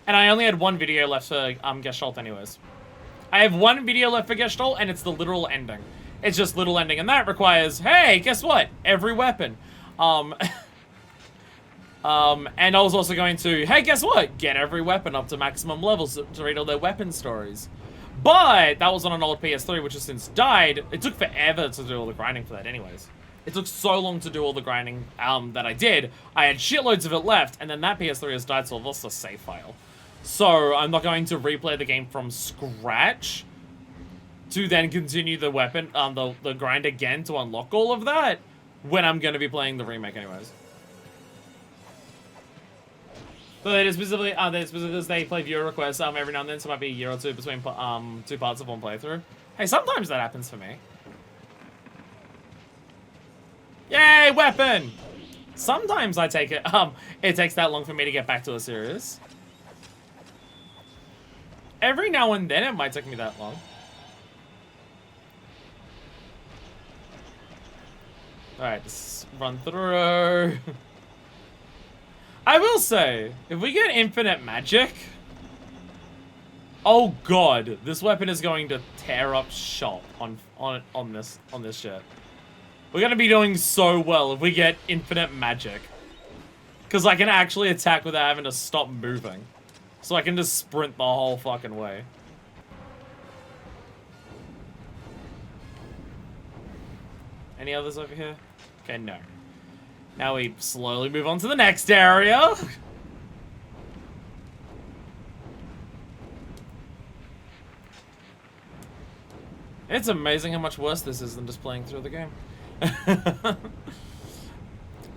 And I only had one video left for Gestalt anyways. I have one video left for Gestalt, and it's the literal ending. It's just literal ending, and that requires, hey, guess what? Every weapon. And I was also going to, hey, guess what? Get every weapon up to maximum levels to read all their weapon stories. But that was on an old PS3, which has since died. It took forever to do all the grinding for that anyways. It took so long to do all the grinding that I did. I had shitloads of it left, and then that PS3 has died, so I've lost a save file. So I'm not going to replay the game from scratch to then continue the weapon, the grind again to unlock all of that when I'm going to be playing the remake anyways. But they just specifically, they play viewer requests every now and then, so it might be a year or two between two parts of one playthrough. Hey, sometimes that happens for me. Yay, weapon! Sometimes I take it, it takes that long for me to get back to a series. Every now and then it might take me that long. Alright, let's run through. I will say, if we get infinite magic... Oh god, this weapon is going to tear up shop on this shit. We're gonna be doing so well if we get infinite magic. Because I can actually attack without having to stop moving. So I can just sprint the whole fucking way. Any others over here? Okay, no. Now we slowly move on to the next area. It's amazing how much worse this is than just playing through the game.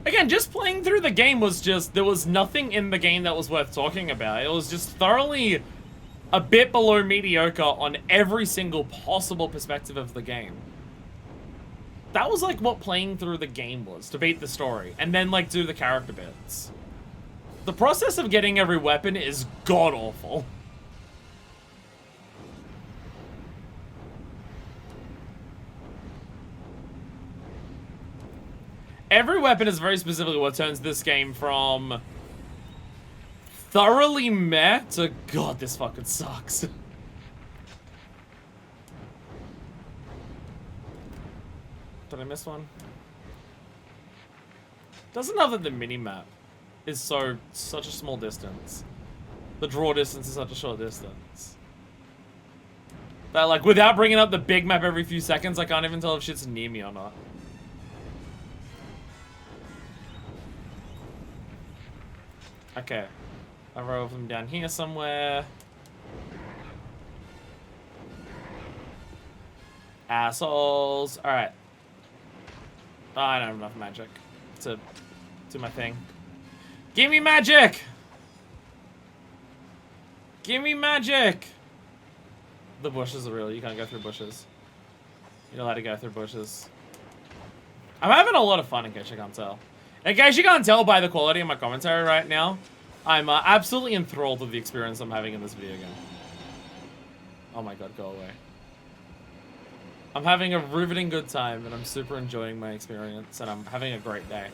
Again, just playing through the game was just... There was nothing in the game that was worth talking about. It was just thoroughly a bit below mediocre on every single possible perspective of the game. That was like what playing through the game was, to beat the story, and then like do the character bits. The process of getting every weapon is god-awful. Every weapon is very specifically what turns this game from thoroughly meh to god, this fucking sucks. Did I miss one? Doesn't know that the mini-map is such a small distance. The draw distance is such a short distance. That, like, without bringing up the big map every few seconds, I can't even tell if shit's near me or not. Okay. A row of them down here somewhere. Assholes. Alright. Oh, I don't have enough magic to do my thing. Give me magic! Give me magic! The bushes are real. You can't go through bushes. You're allowed to go through bushes. I'm having a lot of fun in case you can't tell. In case you can't tell by the quality of my commentary right now, I'm absolutely enthralled with the experience I'm having in this video game. Oh my god, go away. I'm having a riveting good time, and I'm super enjoying my experience, and I'm having a great day.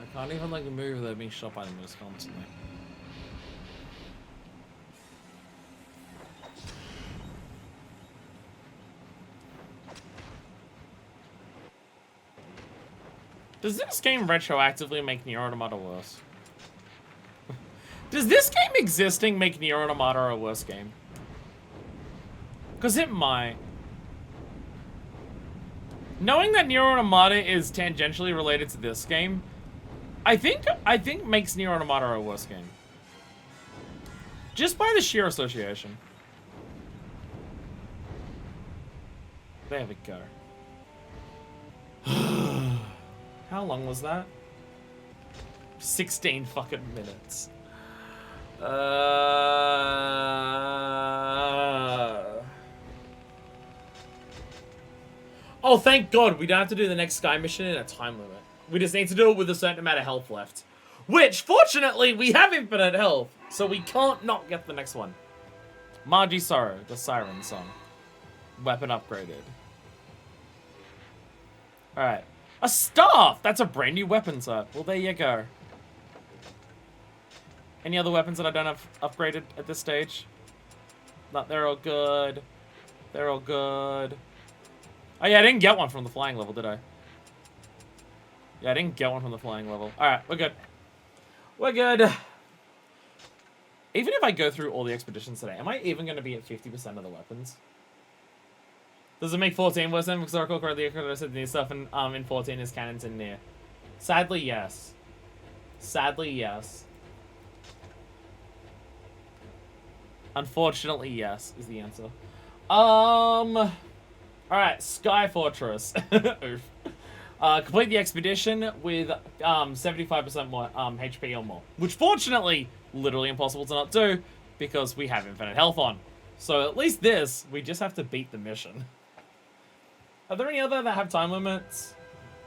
I can't even like move without being shot by them just constantly. Does this game retroactively make Nier Automata worse? Does this game existing make Nier Automata a worse game? Because it might. Knowing that Nier Automata is tangentially related to this game, I think makes Nier Automata a worse game. Just by the sheer association. There we go. How long was that? 16 fucking minutes. Oh, thank God, we don't have to do the next Sky mission in a time limit. We just need to do it with a certain amount of health left. Which, fortunately, we have infinite health, so we can't not get the next one. Margie Sorrow, the Siren Song. Weapon upgraded. Alright. A staff! That's a brand new weapon set. Well, there you go. Any other weapons that I don't have upgraded at this stage? No, they're all good. They're all good. Oh yeah, I didn't get one from the flying level, did I? Yeah, I didn't get one from the flying level. Alright, we're good. We're good. Even if I go through all the expeditions today, am I even going to be at 50% of the weapons? Does it make 14 worse then? Because I recall correctly, I said the new stuff in 14 is canon to Nier. Sadly, yes. Sadly, yes. Unfortunately, yes, is the answer. Alright, Sky Fortress. Oof. Complete the expedition with 75% more HP or more. Which fortunately, literally impossible to not do, because we have infinite health on. So at least this, we just have to beat the mission. Are there any other that have time limits?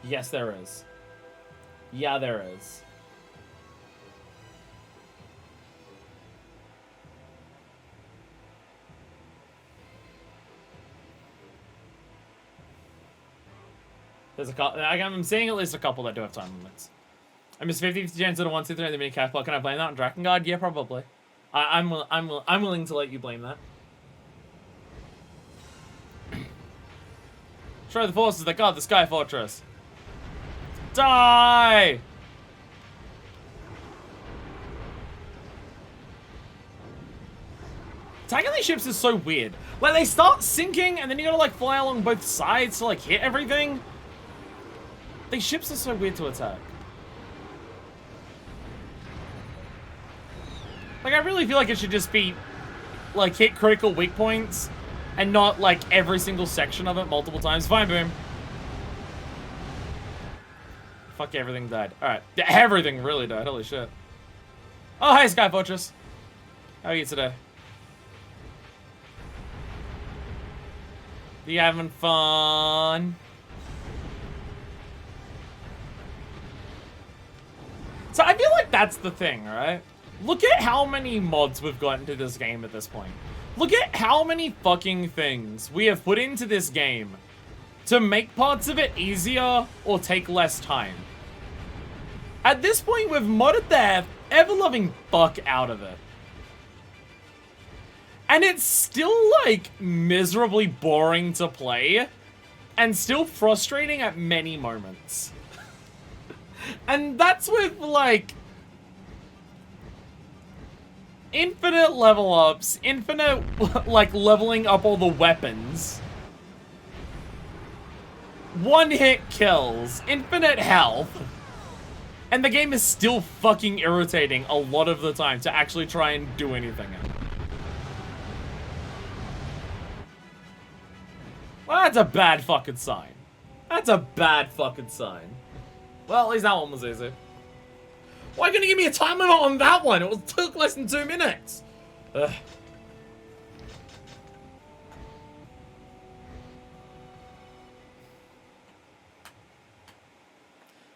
Yes, there is. Yeah, there is. There's a couple. I'm seeing at least a couple that do have time limits. I miss 50 chance at a 1 2 3 in the mini cash block. Can I blame that on Drakengard? Yeah, probably. I'm willing to let you blame that. Show the forces that guard the Sky Fortress. Die! Attacking these ships is so weird. Like, they start sinking, and then you gotta, like, fly along both sides to, like, hit everything. These ships are so weird to attack. Like, I really feel like it should just be, like, hit critical weak points, and not, like, every single section of it multiple times. Fine, boom. Fuck, everything died. Alright. Everything really died. Holy shit. Oh, hey, Sky Fortress. How are you today? You having fun? So I feel like that's the thing, right? Look at how many mods we've got into this game at this point. Look at how many fucking things we have put into this game to make parts of it easier or take less time. At this point, we've modded the ever-loving fuck out of it. And it's still, like, miserably boring to play and still frustrating at many moments. And that's with, like, infinite level ups, infinite, like, leveling up all the weapons, one-hit kills, infinite health, and the game is still fucking irritating a lot of the time to actually try and do anything in. Well, that's a bad fucking sign. That's a bad fucking sign. Well, at least that one was easy. Why are you gonna give me a time limit on that one? It took less than 2 minutes. Ugh.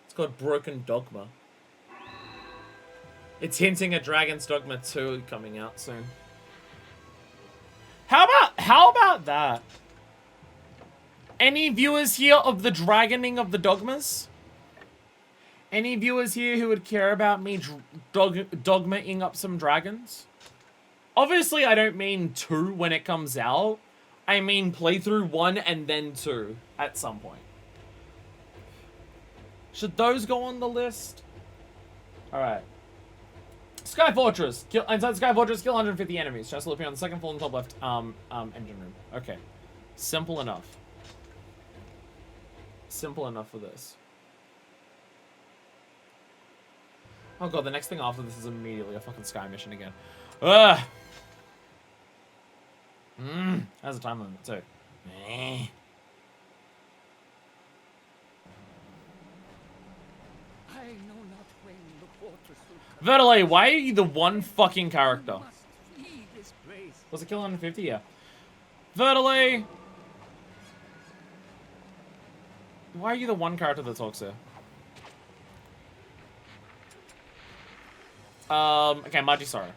It's called Broken Dogma. It's hinting at Dragon's Dogma 2 coming out soon. How about that? Any viewers here of the dragoning of the dogmas? Any viewers here who would care about me dogmaing up some dragons? Obviously, I don't mean 2 when it comes out. I mean playthrough 1 and then 2 at some point. Should those go on the list? Alright. Sky Fortress. Inside Sky Fortress, kill 150 enemies. Just looking on the second floor in the top left engine room. Okay. Simple enough. Simple enough for this. Oh god, the next thing after this is immediately a fucking sky mission again. Ugh! Has a time limit too. I know not when the fortress will come. Vertile, why are you the one fucking character? We must flee this place. Was it kill 150? Yeah. Vertile! Why are you the one character that talks here? Okay, Majisara.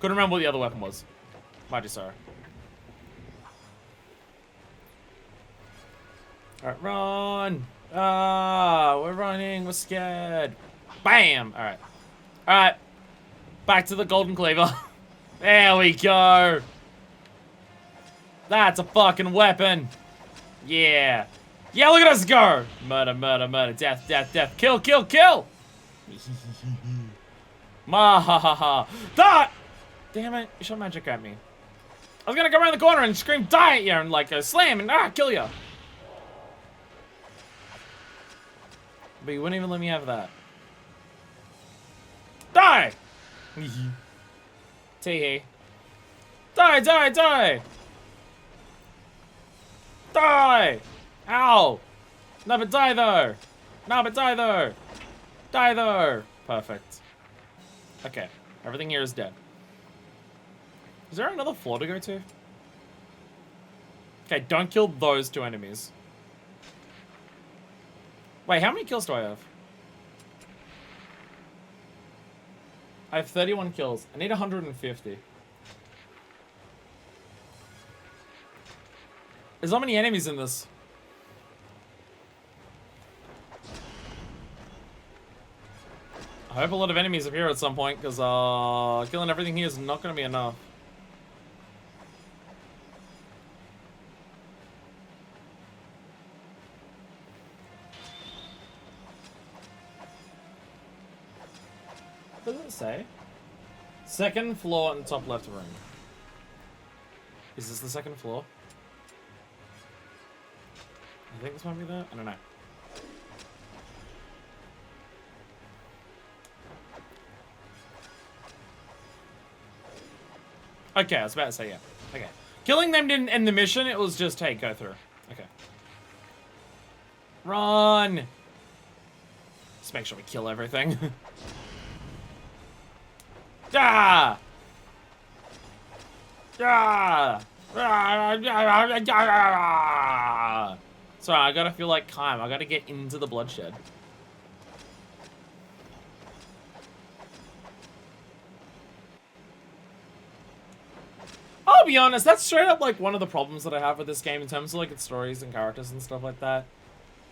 Couldn't remember what the other weapon was. Majisara. Alright, run! Ah, we're running, we're scared. Bam! Alright. Alright. Back to the Golden Cleaver. There we go! That's a fucking weapon! Yeah. Yeah, look at us go! Murder, murder, murder, death, death, death, kill, kill, kill! Mahahaha. That! Damn it, you shot magic at me. I was gonna go around the corner and scream die at you and like slam and kill you. But you wouldn't even let me have that. Die! Tee-hee. Die, die, die! Die! Ow! No, but die though! No, but die though! Die though! Perfect. Okay, everything here is dead. Is there another floor to go to? Okay, don't kill those two enemies. Wait, how many kills do I have? I have 31 kills. I need 150. There's not many enemies in this. I hope a lot of enemies appear at some point, because killing everything here is not going to be enough. What does it say? Second floor and top left room. Is this the second floor? I think this might be there. I don't know. Okay, I was about to say, yeah. Okay. Killing them didn't end the mission, it was just, hey, go through. Okay. Run! Just make sure we kill everything. Ah! Ah! Sorry, I gotta feel like Kaim. I gotta get into the bloodshed. I'll be honest, that's straight up like one of the problems that I have with this game in terms of like its stories and characters and stuff like that.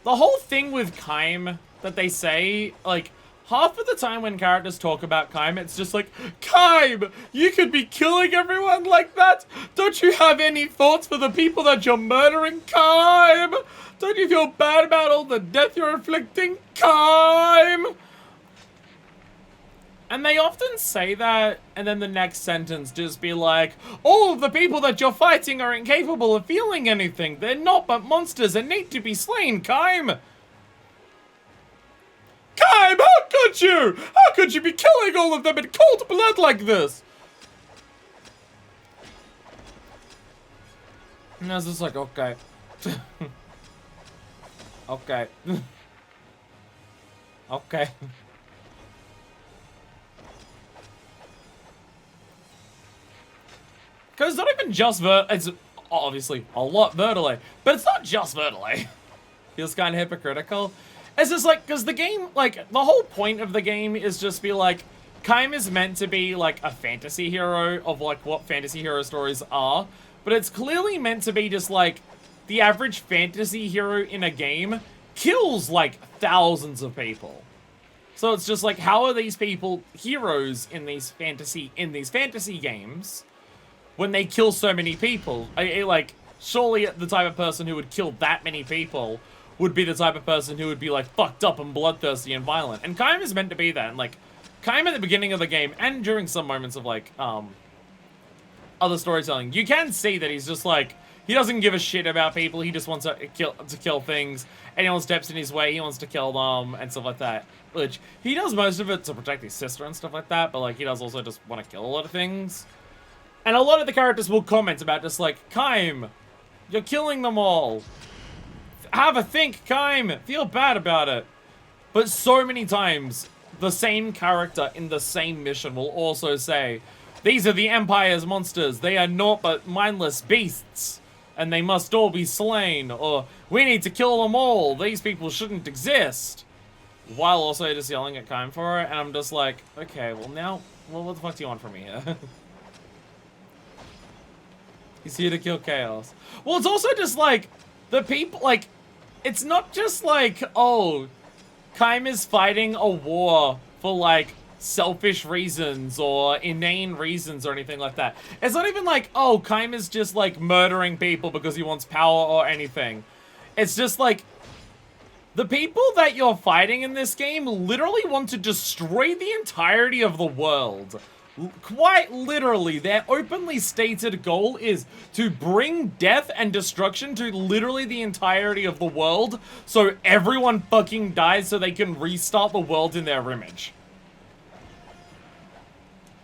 The whole thing with Kaim that they say, like, half of the time when characters talk about Kaim, it's just like, Kaim, you could be killing everyone like that? Don't you have any thoughts for the people that you're murdering, Kaim? Don't you feel bad about all the death you're inflicting, Kaim? And they often say that, and then the next sentence just be like, all of the people that you're fighting are incapable of feeling anything. They're not but monsters and need to be slain, Kaim. Kaim, how could you? How could you be killing all of them in cold blood like this? And I was just like, okay. Okay. Okay. Because it's not even just it's obviously a lot Vertile, but it's not just Vertile. Feels kind of hypocritical. It's just like, because the game, like, the whole point of the game is just be like, Kaim is meant to be like a fantasy hero of like what fantasy hero stories are, but it's clearly meant to be just like the average fantasy hero in a game kills like thousands of people. So it's just like, how are these people heroes in these fantasy games when they kill so many people? Like, surely the type of person who would kill that many people would be the type of person who would be like fucked up and bloodthirsty and violent. And Kaim is meant to be that. And like, Kaim at the beginning of the game and during some moments of like other storytelling, you can see that he's just like, he doesn't give a shit about people. He just wants to kill things. Anyone steps in his way, he wants to kill them and stuff like that. Which he does most of it to protect his sister and stuff like that. But like, he does also just want to kill a lot of things. And a lot of the characters will comment about just like, Kaim, you're killing them all. Have a think, Kaim. Feel bad about it. But so many times, the same character in the same mission will also say, these are the Empire's monsters. They are naught but mindless beasts. And they must all be slain. Or, we need to kill them all. These people shouldn't exist. While also just yelling at Kaim for it. And I'm just like, okay, well now, well, what the fuck do you want from me here? He's here to kill chaos. Well, it's also just like, the people, like, it's not just like, oh, Kaim is fighting a war for, like, selfish reasons or inane reasons or anything like that. It's not even like, oh, Kaim is just, like, murdering people because he wants power or anything. It's just like, the people that you're fighting in this game literally want to destroy the entirety of the world. Quite literally, their openly stated goal is to bring death and destruction to literally the entirety of the world, so everyone fucking dies so they can restart the world in their image.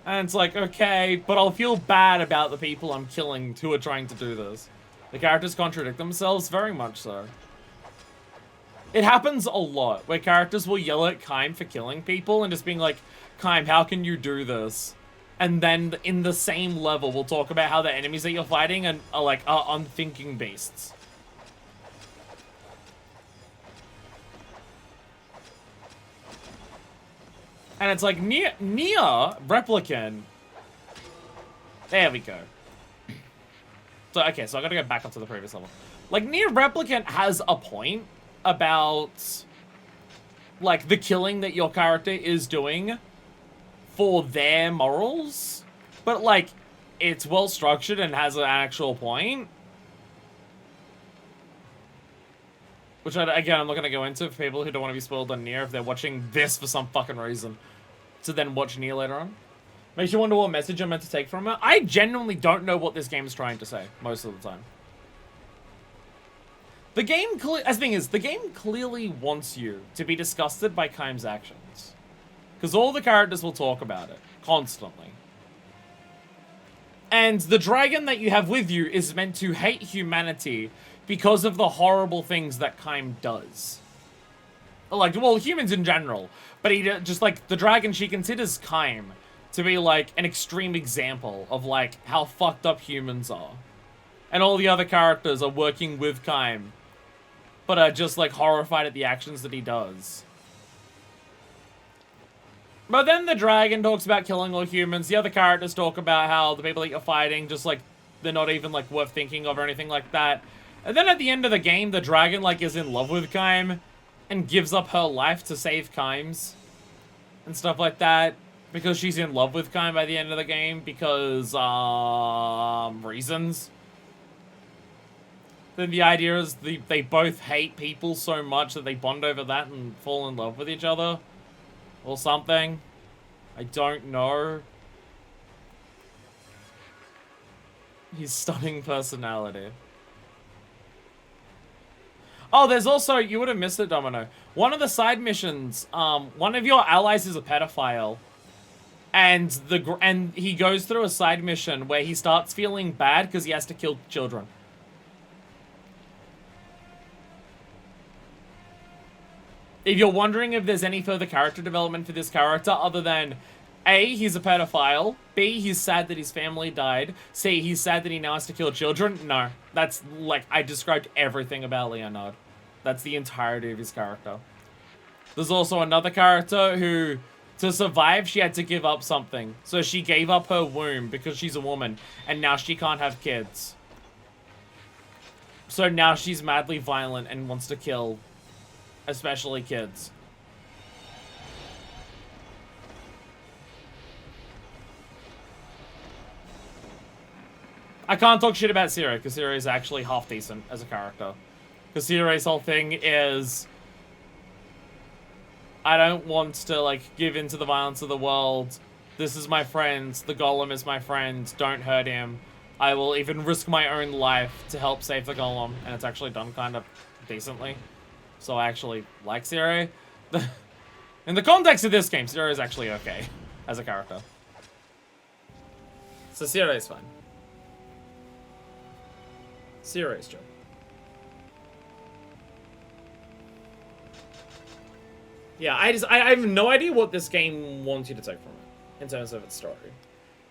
And it's like, okay, but I'll feel bad about the people I'm killing who are trying to do this. The characters contradict themselves, very much so. It happens a lot, where characters will yell at Kaim for killing people and just being like, Kaim, how can you do this? And then in the same level, we'll talk about how the enemies that you're fighting are unthinking beasts. And it's like, Nier Replicant. There we go. So, okay, so I gotta go back up to the previous level. Like, Nier Replicant has a point about, like, the killing that your character is doing for their morals. But, like, it's well structured and has an actual point. Which, again, I'm not gonna go into for people who don't want to be spoiled on Nier if they're watching this for some fucking reason. To then watch Nier later on. Makes you wonder what message I'm meant to take from it. I genuinely don't know what this game is trying to say most of the time. The game, as the thing is, the game clearly wants you to be disgusted by Kaim's actions. Because all the characters will talk about it, constantly. And the dragon that you have with you is meant to hate humanity because of the horrible things that Kaim does. Like, well, humans in general. But he just, like, the dragon, she considers Kaim to be, like, an extreme example of, like, how fucked up humans are. And all the other characters are working with Kaim, but are just, like, horrified at the actions that he does. But then the dragon talks about killing all humans. The other characters talk about how the people that you're fighting, just, like, they're not even, like, worth thinking of or anything like that. And then at the end of the game, the dragon, like, is in love with Kaim and gives up her life to save Kaim's and stuff like that. Because she's in love with Kaim by the end of the game because, reasons. Then the idea is they both hate people so much that they bond over that and fall in love with each other. Or something. I don't know. His stunning personality. Oh, there's also, you would have missed it, Domino. One of the side missions, one of your allies is a pedophile. And he goes through a side mission where he starts feeling bad because he has to kill children. If you're wondering if there's any further character development for this character other than A, he's a pedophile, B, he's sad that his family died, C, he's sad that he now has to kill children, no. That's, like, I described everything about Leonard. That's the entirety of his character. There's also another character who, to survive, she had to give up something. So she gave up her womb because she's a woman, and now she can't have kids. So now she's madly violent and wants to kill, especially kids. I can't talk shit about Siri, because Siri is actually half decent as a character. Because Siri's whole thing is, I don't want to, like, give in to the violence of the world. This is my friend. The golem is my friend. Don't hurt him. I will even risk my own life to help save the golem. And it's actually done kind of decently. So I actually like Siri. In the context of this game, Siri is actually okay as a character. So Siri is fine. Siri is chill. Yeah, I have no idea what this game wants you to take from it in terms of its story.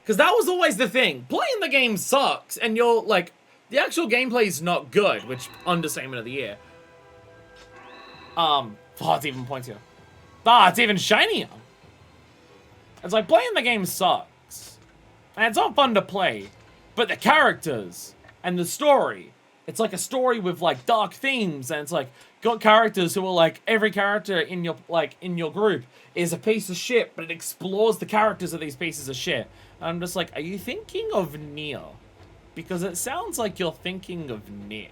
Because that was always the thing. Playing the game sucks, and you're like, the actual gameplay is not good, which, understatement of the year. Oh, it's even pointier. Ah, it's even shinier. It's like, playing the game sucks. And it's not fun to play. But the characters and the story, it's like a story with, like, dark themes, and it's like, got characters who are like, every character in your, like, in your group is a piece of shit, but it explores the characters of these pieces of shit. And I'm just like, are you thinking of Nier? Because it sounds like you're thinking of Nier.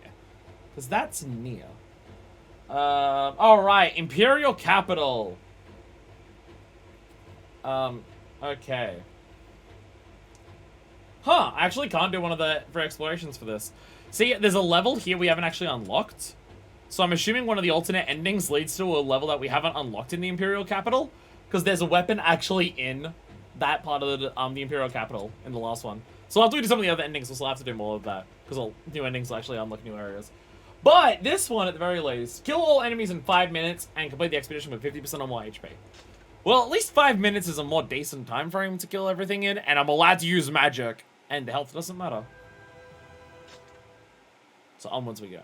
Because that's Nier. Alright, Imperial Capital. Okay. Huh, I actually can't do one of the free explorations for this. See, there's a level here we haven't actually unlocked. So I'm assuming one of the alternate endings leads to a level that we haven't unlocked in the Imperial Capital. Because there's a weapon actually in that part of the Imperial Capital in the last one. So after we do some of the other endings, we'll still have to do more of that. Because new endings will actually unlock new areas. But this one, at the very least, kill all enemies in 5 minutes and complete the expedition with 50% or more HP. Well, at least 5 minutes is a more decent time frame to kill everything in, and I'm allowed to use magic, and the health doesn't matter. So onwards we go.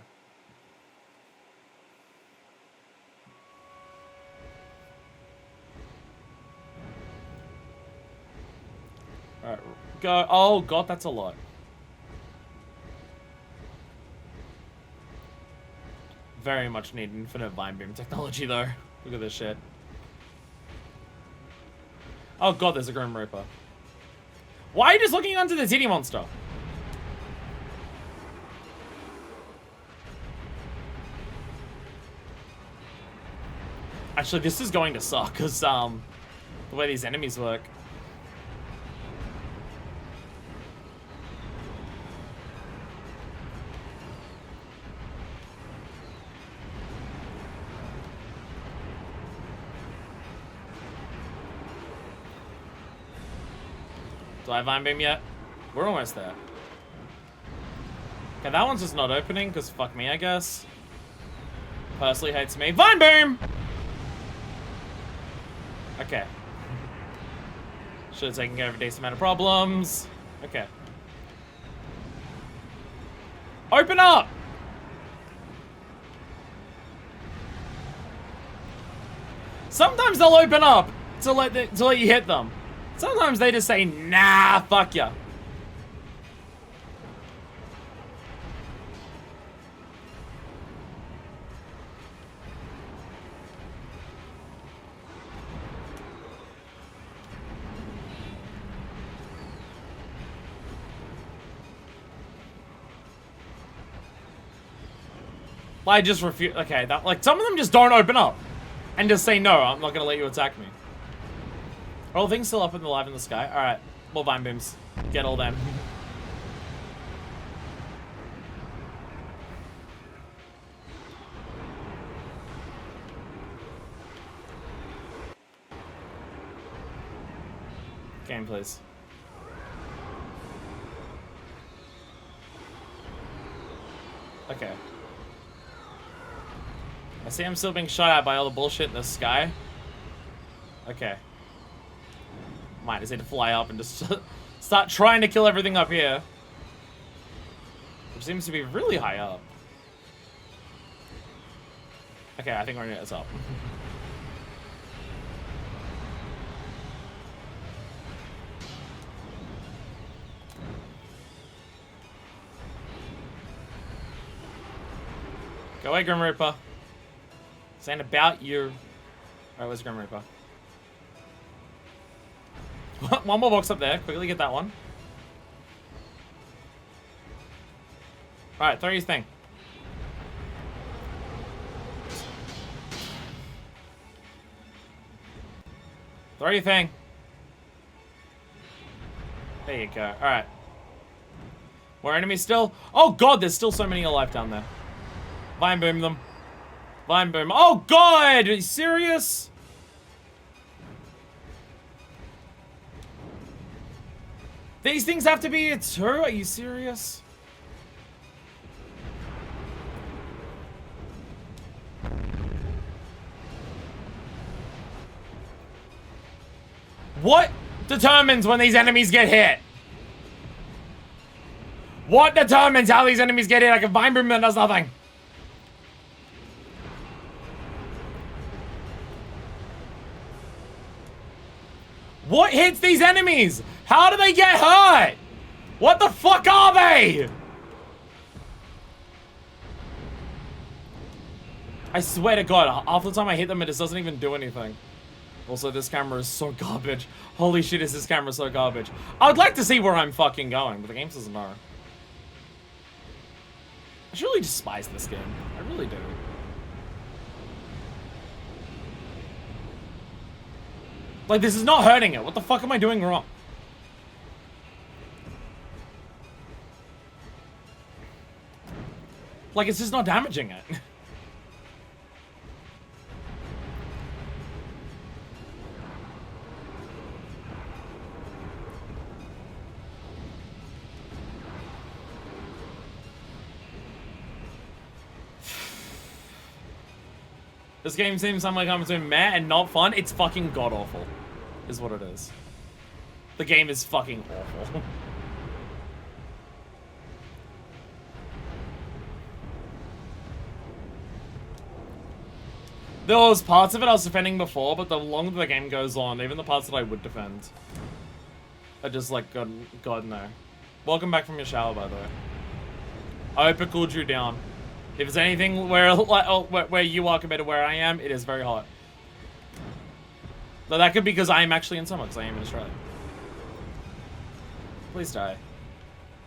Alright, go. Oh god, that's a lot. Very much need infinite vine beam technology though. Look at this shit. Oh god, there's a Grim Reaper. Why are you just looking onto the titty monster? Actually, this is going to suck, because, the way these enemies work. Do I Vine Beam yet? We're almost there. Okay, that one's just not opening, because fuck me, I guess. Personally hates me. Vine Beam! Okay. Should have taken care of a decent amount of problems. Okay. Open up! Sometimes they'll open up to let you hit them. Sometimes they just say, nah, fuck ya. I just refuse. Okay, that, like, some of them just don't open up and just say, no, I'm not gonna let you attack me. Are all things still up and alive in the sky? Alright, more Vine Beams. Get all them. Game, please. Okay. I see I'm still being shot at by all the bullshit in the sky. Okay. Might just need to fly up and just start trying to kill everything up here. Which seems to be really high up. Okay, I think we're gonna get this up. Go away, Grim Reaper. This ain't about you. Alright, where's Grim Reaper? One more box up there. Quickly get that one. Alright, throw your thing. Throw your thing. There you go. Alright. More enemies still? Oh god, there's still so many alive down there. Vine Boom them. Vine Boom. Oh god! Are you serious? These things have to be a 2? Are you serious? What determines when these enemies get hit? What determines how these enemies get hit? Like a Vine Boom that does nothing. What hits these enemies? How do they get hurt? What the fuck are they? I swear to god, half the time I hit them it just doesn't even do anything. Also, this camera is so garbage. Holy shit, is this camera so garbage. I would like to see where I'm fucking going, but the game doesn't know. I really despise this game. I really do. Like, this is not hurting it. What the fuck am I doing wrong? Like, it's just not damaging it. This game seems somewhere coming between meh and not fun. It's fucking god-awful, is what it is. The game is fucking awful. There was parts of it I was defending before, but the longer the game goes on, even the parts that I would defend are just like, God no. Welcome back from your shower, by the way. I hope it cooled you down. If it's anything where you are compared to where I am, it is very hot. But that could be because I am actually in summer, because I am in Australia. Please die.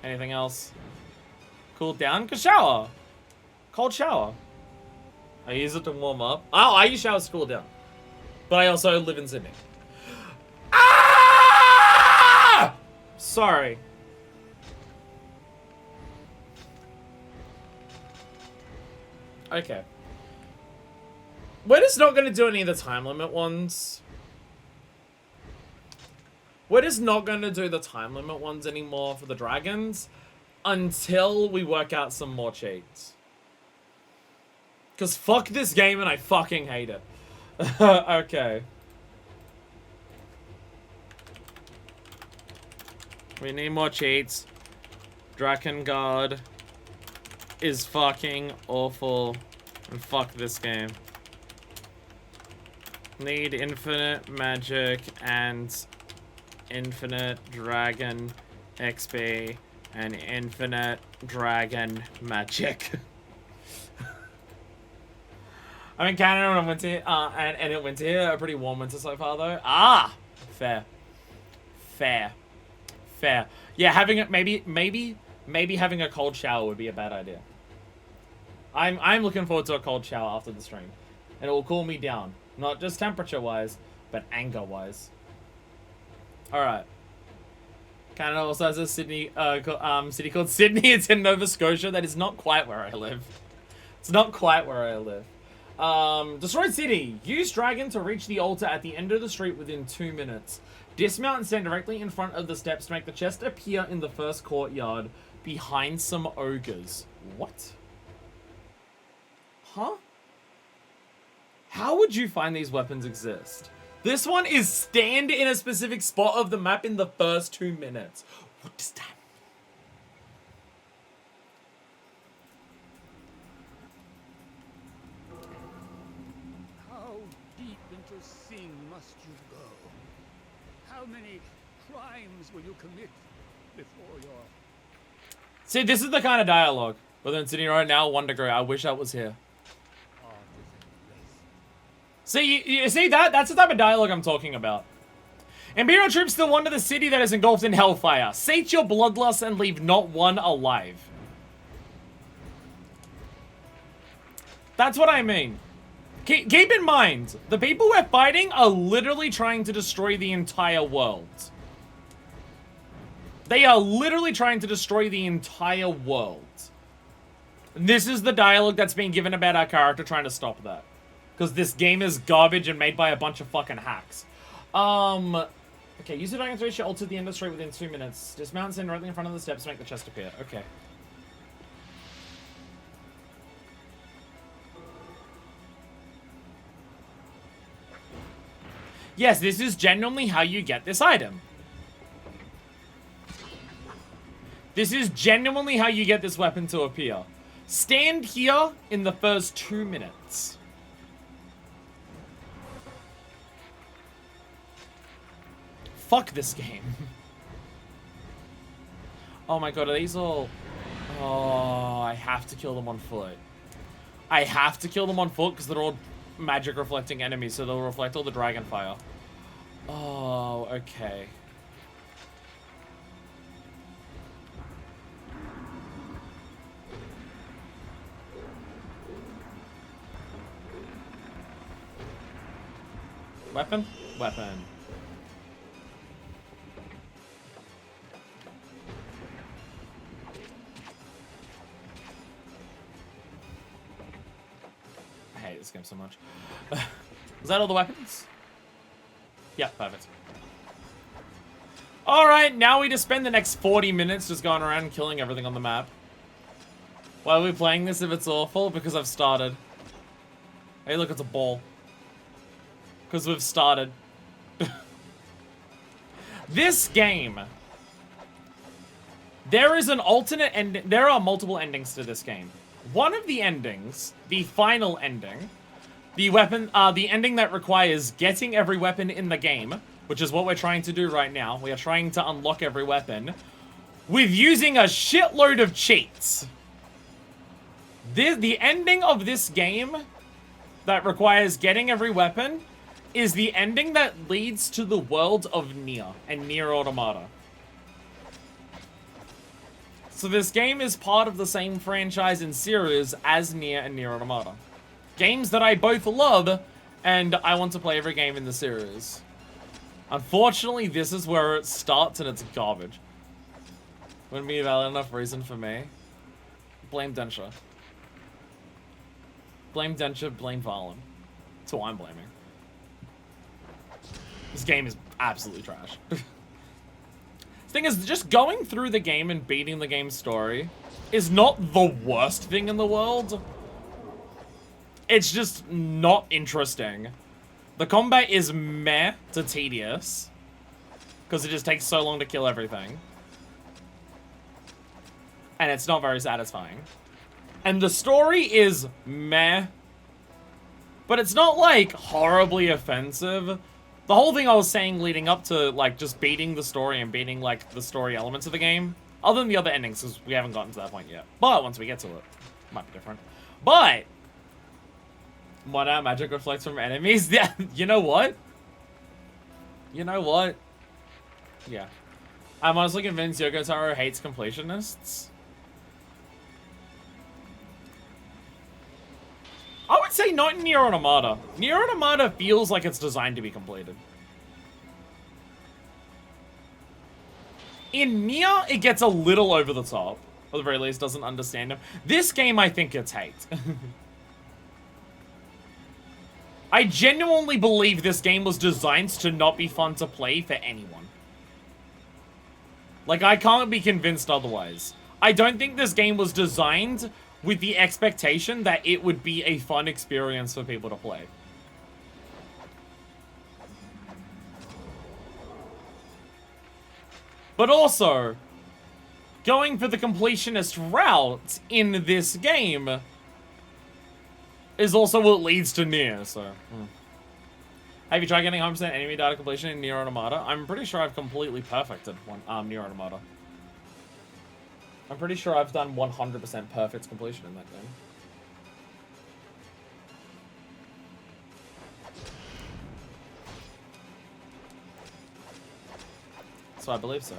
Anything else? Cool down? Cause shower. Cold shower. I use it to warm up. Oh, I use showers to cool down. But I also live in Sydney. Ah! Sorry. Okay. We're just not going to do any of the time limit ones. We're just not going to do the time limit ones anymore for the dragons until we work out some more cheats. Because fuck this game and I fucking hate it. Okay. We need more cheats. Drakengard is fucking awful. And fuck this game. Need infinite magic and infinite dragon XP and infinite dragon magic. I'm in Canada and I went to and it went here a pretty warm winter so far though. Ah, fair. Yeah, having it maybe having a cold shower would be a bad idea. I'm looking forward to a cold shower after the stream, and it will cool me down, not just temperature wise, but anger wise. All right. Canada also has a city called Sydney. It's in Nova Scotia. That is not quite where I live. It's not quite where I live. Destroyed City. Use dragon to reach the altar at the end of the street within 2 minutes. Dismount and stand directly in front of the steps to make the chest appear in the first courtyard behind some ogres. What? Huh? How would you find these weapons exist? This one is stand in a specific spot of the map in the first 2 minutes. What does that mean? How deep into sin must you go? How many crimes will you commit before your... See, this is the kind of dialogue. But then sitting right now, 1 degree. I wish I was here. See, you see that? That's the type of dialogue I'm talking about. Imperial troops still wander the city that is engulfed in hellfire. Sate your bloodlust and leave not one alive. That's what I mean. Keep in mind, the people we're fighting are literally trying to destroy the entire world. They are literally trying to destroy the entire world. This is the dialogue that's being given about our character trying to stop that. Because this game is garbage and made by a bunch of fucking hacks. Okay, use the dragon to reach your altar at the end of the street within 2 minutes. Dismount and stand directly in front of the steps to make the chest appear. Okay. Yes, this is genuinely how you get this item. This is genuinely how you get this weapon to appear. Stand here in the first 2 minutes. Fuck this game. Oh my god, are these all... Oh, I have to kill them on foot. I have to kill them on foot because they're all magic reflecting enemies, so they'll reflect all the dragon fire. Oh, okay. Weapon? Weapon. I hate this game so much. Is that all the weapons? Yeah, perfect. Alright, now we just spend the next 40 minutes just going around and killing everything on the map. Why are we playing this if it's awful? Because I've started. Hey, look, it's a ball. Because we've started. This game. There is an alternate ending. There are multiple endings to this game. One of the endings, the final ending, the ending that requires getting every weapon in the game, which is what we're trying to do right now. We are trying to unlock every weapon with using a shitload of cheats. The ending of this game that requires getting every weapon is the ending that leads to the world of Nier and Nier Automata. So this game is part of the same franchise and series as Nier and Nier Automata. Games that I both love, and I want to play every game in the series. Unfortunately, this is where it starts and it's garbage. Wouldn't be a valid enough reason for me. Blame Densha. Blame Densha, blame Valen. That's who I'm blaming. This game is absolutely trash. The thing is, just going through the game and beating the game's story is not the worst thing in the world. It's just not interesting. The combat is meh to tedious. Because it just takes so long to kill everything. And it's not very satisfying. And the story is meh. But it's not, like, horribly offensive. The whole thing I was saying leading up to, like, just beating the story and beating, like, the story elements of the game, other than the other endings, because we haven't gotten to that point yet. But once we get to it, it might be different. But what our magic reflects from enemies? Yeah, you know what? You know what? Yeah. I'm honestly convinced Yoko Taro hates completionists. I would say not in Nier Automata. Nier Automata feels like it's designed to be completed. In Nier, it gets a little over the top. Or at the very least, doesn't understand him. This game, I think it's hate. I genuinely believe this game was designed to not be fun to play for anyone. Like, I can't be convinced otherwise. I don't think this game was designed with the expectation that it would be a fun experience for people to play. But also, going for the completionist route in this game is also what leads to Nier, so... Have you tried getting 100% enemy data completion in Nier Automata? I'm pretty sure I've completely perfected Nier Automata. I'm pretty sure I've done 100% perfect completion in that game. So I believe so.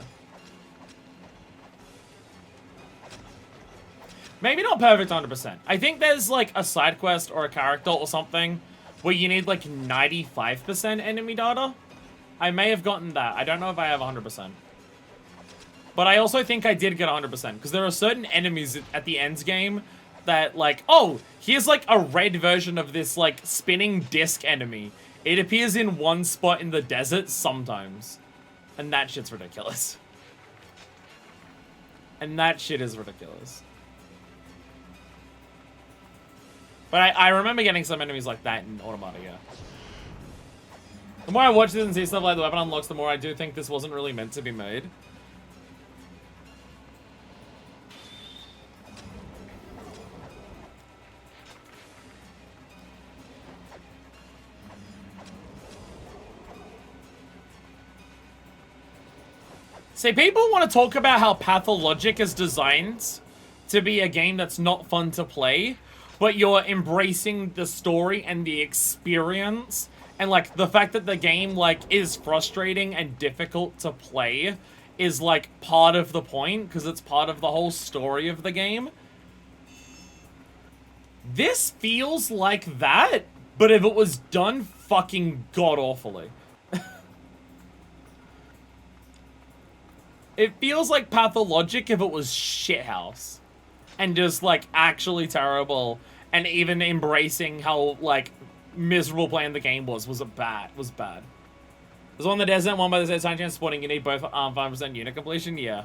Maybe not perfect 100%. I think there's like a side quest or a character or something where you need like 95% enemy data. I may have gotten that. I don't know if I have 100%. But I also think I did get 100%, because there are certain enemies at the end game that, like, oh, here's, like, a red version of this, like, spinning disc enemy. It appears in one spot in the desert sometimes. And that shit's ridiculous. And that shit is ridiculous. But I remember getting some enemies like that in Automata, yeah. The more I watch this and see stuff like the weapon unlocks, the more I do think this wasn't really meant to be made. See, people want to talk about how Pathologic is designed to be a game that's not fun to play, but you're embracing the story and the experience, and, like, the fact that the game, like, is frustrating and difficult to play is, like, part of the point, because it's part of the whole story of the game. This feels like that, but if it was done fucking god-awfully. It feels like Pathologic if it was shithouse. And just, like, actually terrible. And even embracing how, like, miserable playing the game was bad. There's one in the desert, one by the side chance spawning. You need both 5% unit completion? Yeah.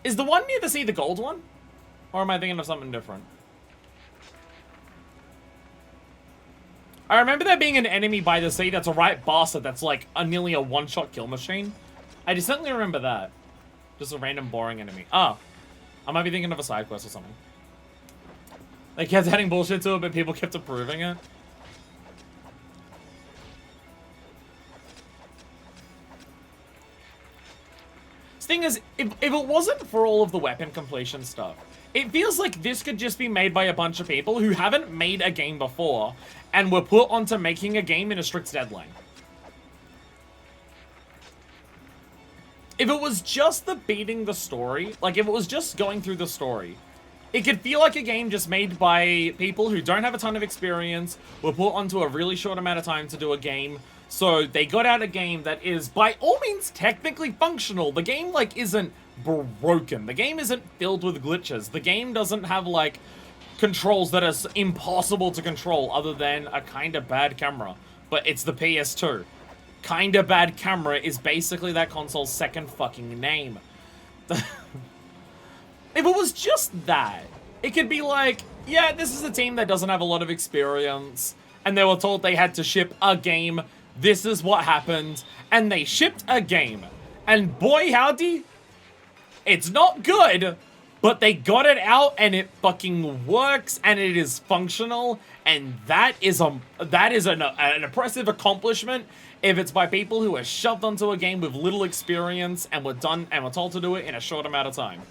Is the one near the sea the gold one? Or am I thinking of something different? I remember there being an enemy by the sea that's a right bastard that's like nearly a one-shot kill machine. I distinctly remember that. Just a random boring enemy. Oh. I might be thinking of a side quest or something. They kept adding bullshit to it, but people kept approving it. The thing is, if it wasn't for all of the weapon completion stuff, it feels like this could just be made by a bunch of people who haven't made a game before and were put onto making a game in a strict deadline. If it was just the beating the story, like if it was just going through the story, it could feel like a game just made by people who don't have a ton of experience, were put onto a really short amount of time to do a game, so they got out a game that is by all means technically functional. The game like isn't broken. The game isn't filled with glitches. The game doesn't have like controls that are impossible to control other than a kind of bad camera. But it's the PS2. Kinda bad camera is basically that console's second fucking name. If it was just that, it could be like, yeah, this is a team that doesn't have a lot of experience, and they were told they had to ship a game, this is what happened, and they shipped a game. And boy howdy, it's not good, but they got it out and it fucking works and it is functional, and that is an impressive accomplishment if it's by people who are shoved onto a game with little experience and were told to do it in a short amount of time.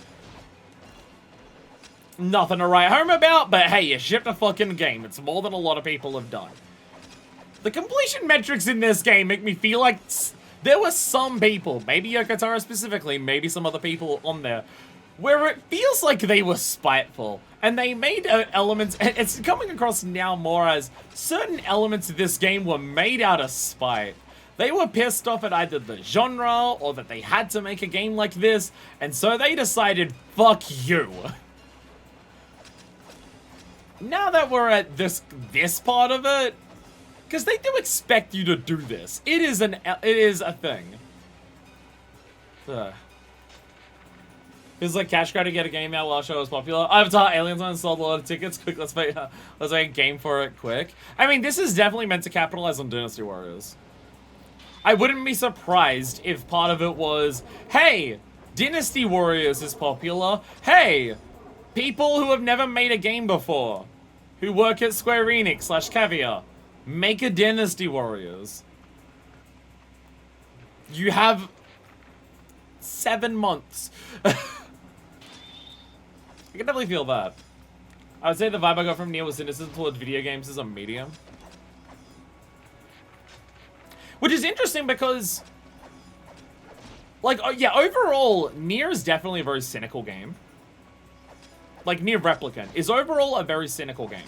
Nothing to write home about, but hey, you shipped a fucking game. It's more than a lot of people have done. The completion metrics in this game make me feel like there were some people, maybe Yokotaro specifically, maybe some other people on there, where it feels like they were spiteful. And they made elements, it's coming across now more as certain elements of this game were made out of spite. They were pissed off at either the genre or that they had to make a game like this, and so they decided, fuck you. Now that we're at this part of it, because they do expect you to do this. It is a thing. It's like cash grab to get a game out while the show was popular. Avatar Aliens on sold a lot of tickets. Quick, let's make a game for it quick. I mean, this is definitely meant to capitalize on Dynasty Warriors. I wouldn't be surprised if part of it was, hey, Dynasty Warriors is popular. Hey, people who have never made a game before, who work at Square Enix / Caviar, make a Dynasty Warriors. You have 7 months. I can definitely feel that. I would say the vibe I got from Nier was innocent towards video games as a medium. Which is interesting because, like, yeah, overall, Nier is definitely a very cynical game. Like, Nier Replicant is overall a very cynical game.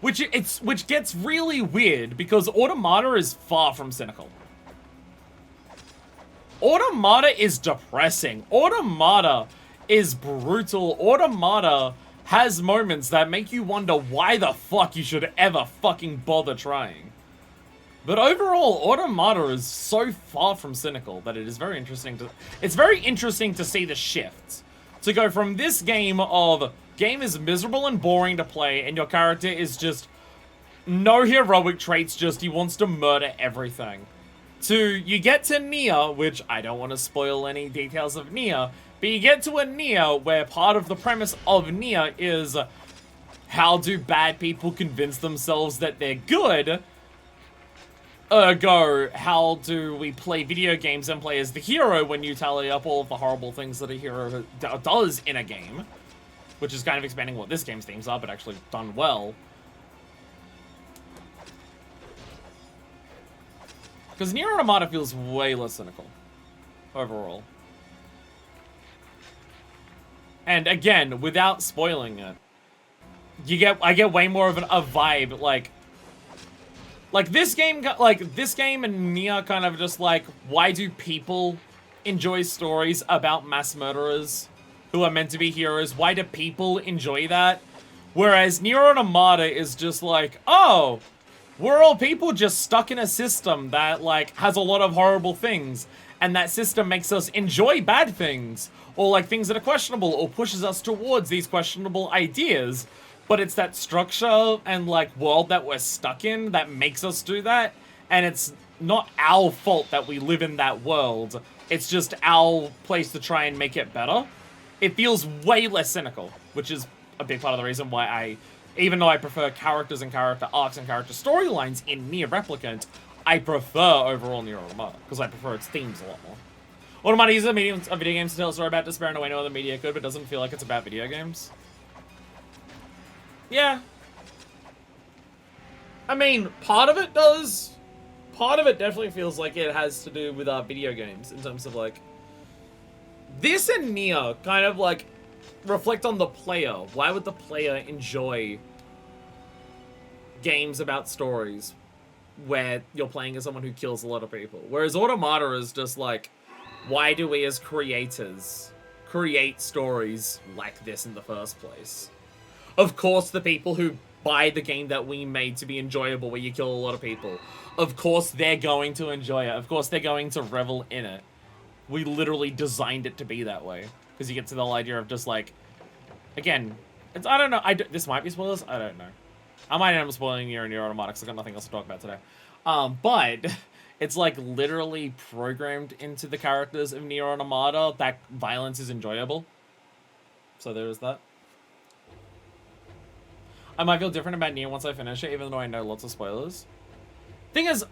Which gets really weird because Automata is far from cynical. Automata is depressing. Automata is brutal. Automata has moments that make you wonder why the fuck you should ever fucking bother trying. But overall, Automata is so far from cynical that it is very interesting to... It's very interesting to see the shift. To go from this game of... Game is miserable and boring to play, and your character is just... No heroic traits, just he wants to murder everything. To, you get to Nier, which I don't want to spoil any details of Nier, but you get to a Nier where part of the premise of Nier is... How do bad people convince themselves that they're good? Ergo, how do we play video games and play as the hero when you tally up all of the horrible things that a hero does in a game? Which is kind of expanding what this game's themes are, but actually done well. Because Nier Automata feels way less cynical. Overall. And again, without spoiling it, I get way more of a vibe, like this game and Nier kind of just like, why do people enjoy stories about mass murderers who are meant to be heroes? Why do people enjoy that? Whereas Nier Automata is just like, oh, we're all people just stuck in a system that like has a lot of horrible things. And that system makes us enjoy bad things, or like things that are questionable, or pushes us towards these questionable ideas. But it's that structure and like world that we're stuck in that makes us do that. And it's not our fault that we live in that world. It's just our place to try and make it better. It feels way less cynical, which is a big part of the reason why even though I prefer characters and character arcs and character storylines in Nier Replicant, I prefer overall Nier Automata, because I prefer its themes a lot more. Automata uses a medium of video games to tell a story about despair in a way no other media could, but doesn't feel like it's about video games. Yeah. I mean, part of it does. Part of it definitely feels like it has to do with video games, in terms of, like... This and Nier kind of, like, reflect on the player. Why would the player enjoy games about stories where you're playing as someone who kills a lot of people? Whereas Automata is just like, why do we as creators create stories like this in the first place? Of course, the people who buy the game that we made to be enjoyable, where you kill a lot of people, of course they're going to enjoy it. Of course they're going to revel in it. We literally designed it to be that way. Because you get to the whole idea of just like, again, it's, I don't know, this might be spoilers, I don't know. I might end up spoiling Nier and Nier Automata because I've got nothing else to talk about today. But it's like literally programmed into the characters of Nier Automata that violence is enjoyable. So there's that. I might feel different about Nier once I finish it, even though I know lots of spoilers. Thing is,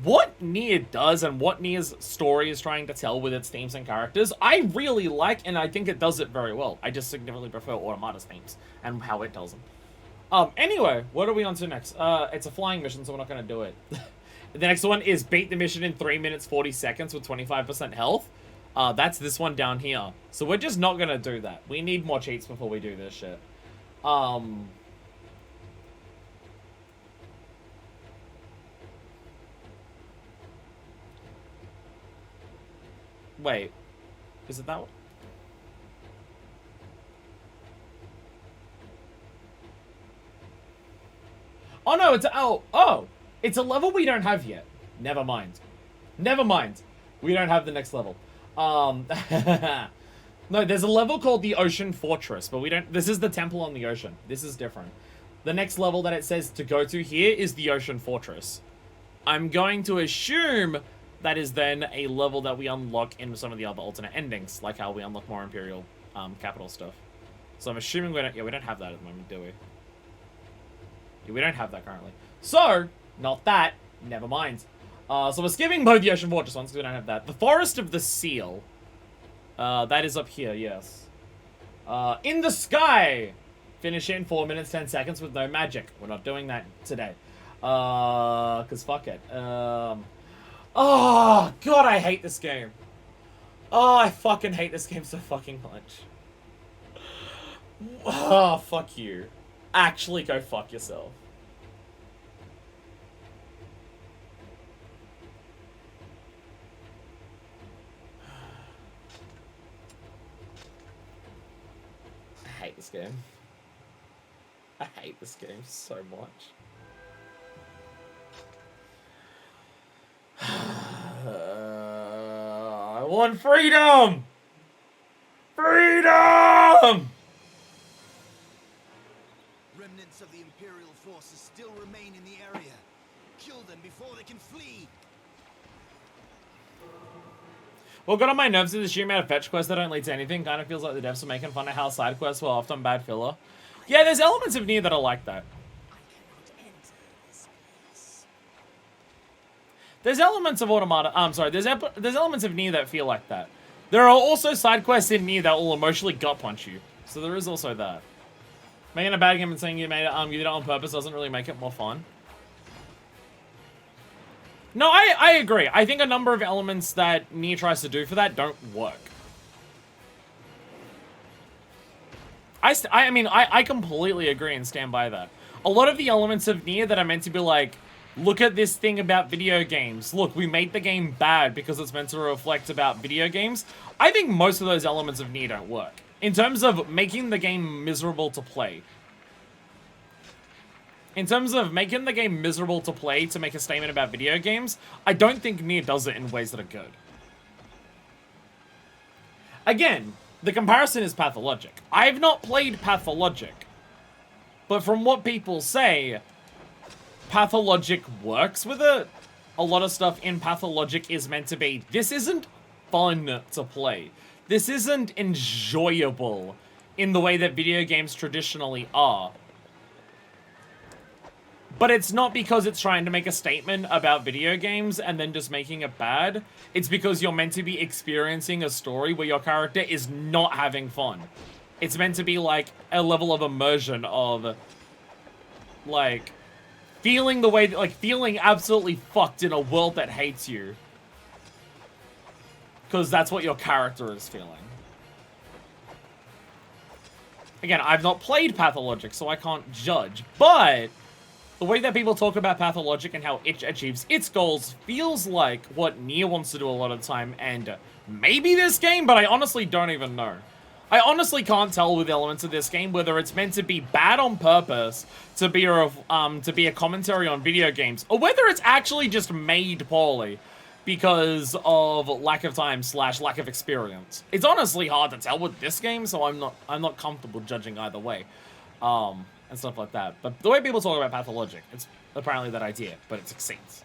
what Nier does and what Nier's story is trying to tell with its themes and characters, I really like, and I think it does it very well. I just significantly prefer Automata's themes and how it tells them. Anyway, what are we on to next? It's a flying mission, so we're not going to do it. The next one is beat the mission in 3 minutes 40 seconds with 25% health. That's this one down here. So we're just not going to do that. We need more cheats before we do this shit. Wait, is it that one? Oh no, it's a level we don't have yet. Never mind. Never mind. We don't have the next level. No, there's a level called the Ocean Fortress, but we don't, this is the temple on the ocean. This is different. The next level that it says to go to here is the Ocean Fortress. I'm going to assume that is then a level that we unlock in some of the other alternate endings, like how we unlock more Imperial capital stuff. So I'm assuming we don't, yeah, we don't have that at the moment, do we? Yeah, we don't have that currently. So, not that, never mind. So we're skipping both the Ocean Fortress ones, because we don't have that. The Forest of the Seal. That is up here, yes. In the Sky! Finish it in 4 minutes, 10 seconds with no magic. We're not doing that today. Because fuck it. Oh, God, I hate this game. Oh, I fucking hate this game so fucking much. Oh, fuck you. Actually go fuck yourself. I hate this game. I hate this game so much. I want freedom! Freedom! Remnants of the Imperial forces still remain in the area. Kill them before they can flee. What got on my nerves is the sheer amount of fetch quests that don't lead to anything. Kind of feels like the devs are making fun of how side quests were often bad filler. Yeah, there's elements of Nier that are like that. There's elements of Automata, there's elements of Nier that feel like that. There are also side quests in Nier that will emotionally gut punch you. So there is also that. Making a bad game and saying you made it, you did it on purpose doesn't really make it more fun. No, I agree. I think a number of elements that Nier tries to do for that don't work. I mean, I completely agree and stand by that. A lot of the elements of Nier that are meant to be like, look at this thing about video games. Look, we made the game bad because it's meant to reflect about video games. I think most of those elements of Nier don't work. In terms of making the game miserable to play. In terms of making the game miserable to play to make a statement about video games, I don't think Nier does it in ways that are good. Again, the comparison is Pathologic. I've not played Pathologic, but from what people say, Pathologic works with it. A lot of stuff in Pathologic is meant to be, this isn't fun to play. This isn't enjoyable in the way that video games traditionally are. But it's not because it's trying to make a statement about video games and then just making it bad. It's because you're meant to be experiencing a story where your character is not having fun. It's meant to be like a level of immersion of, like, feeling the way that, like, feeling absolutely fucked in a world that hates you. Because that's what your character is feeling. Again, I've not played Pathologic, so I can't judge. But the way that people talk about Pathologic and how it achieves its goals feels like what Nier wants to do a lot of the time, and maybe this game, but I honestly don't even know. I honestly can't tell with elements of this game whether it's meant to be bad on purpose to be a commentary on video games, or whether it's actually just made poorly because of lack of time / lack of experience. It's honestly hard to tell with this game, so I'm not comfortable judging either way, and stuff like that. But the way people talk about Pathologic, it's apparently that idea, but it succeeds.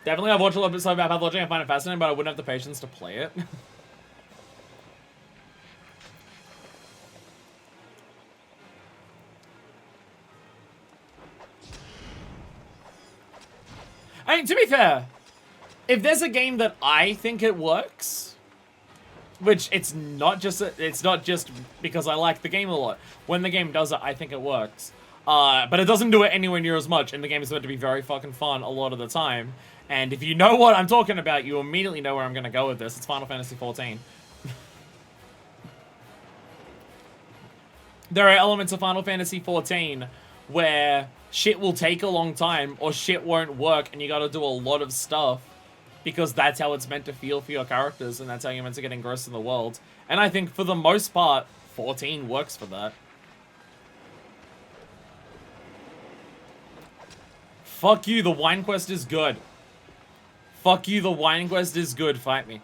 Definitely, I've watched a lot of stuff about Pathologic. I find it fascinating, but I wouldn't have the patience to play it. I mean, to be fair, if there's a game that I think it works, which it's not just because I like the game a lot. When the game does it, I think it works. But it doesn't do it anywhere near as much, and the game is meant to be very fucking fun a lot of the time. And if you know what I'm talking about, you immediately know where I'm gonna go with this. It's Final Fantasy XIV. There are elements of Final Fantasy XIV where shit will take a long time, or shit won't work, and you gotta do a lot of stuff, because that's how it's meant to feel for your characters, and that's how you're meant to get engrossed in the world. And I think, for the most part, 14 works for that. Fuck you, the wine quest is good. Fuck you, the wine quest is good, fight me.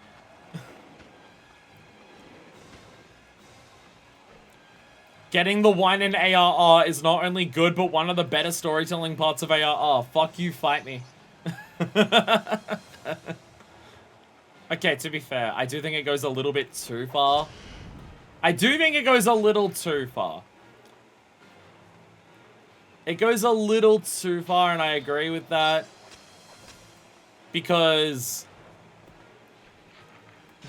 Getting the wine in ARR is not only good, but one of the better storytelling parts of ARR. Fuck you, fight me. Okay, to be fair, I do think it goes a little bit too far. I do think it goes a little too far. It goes a little too far, and I agree with that. Because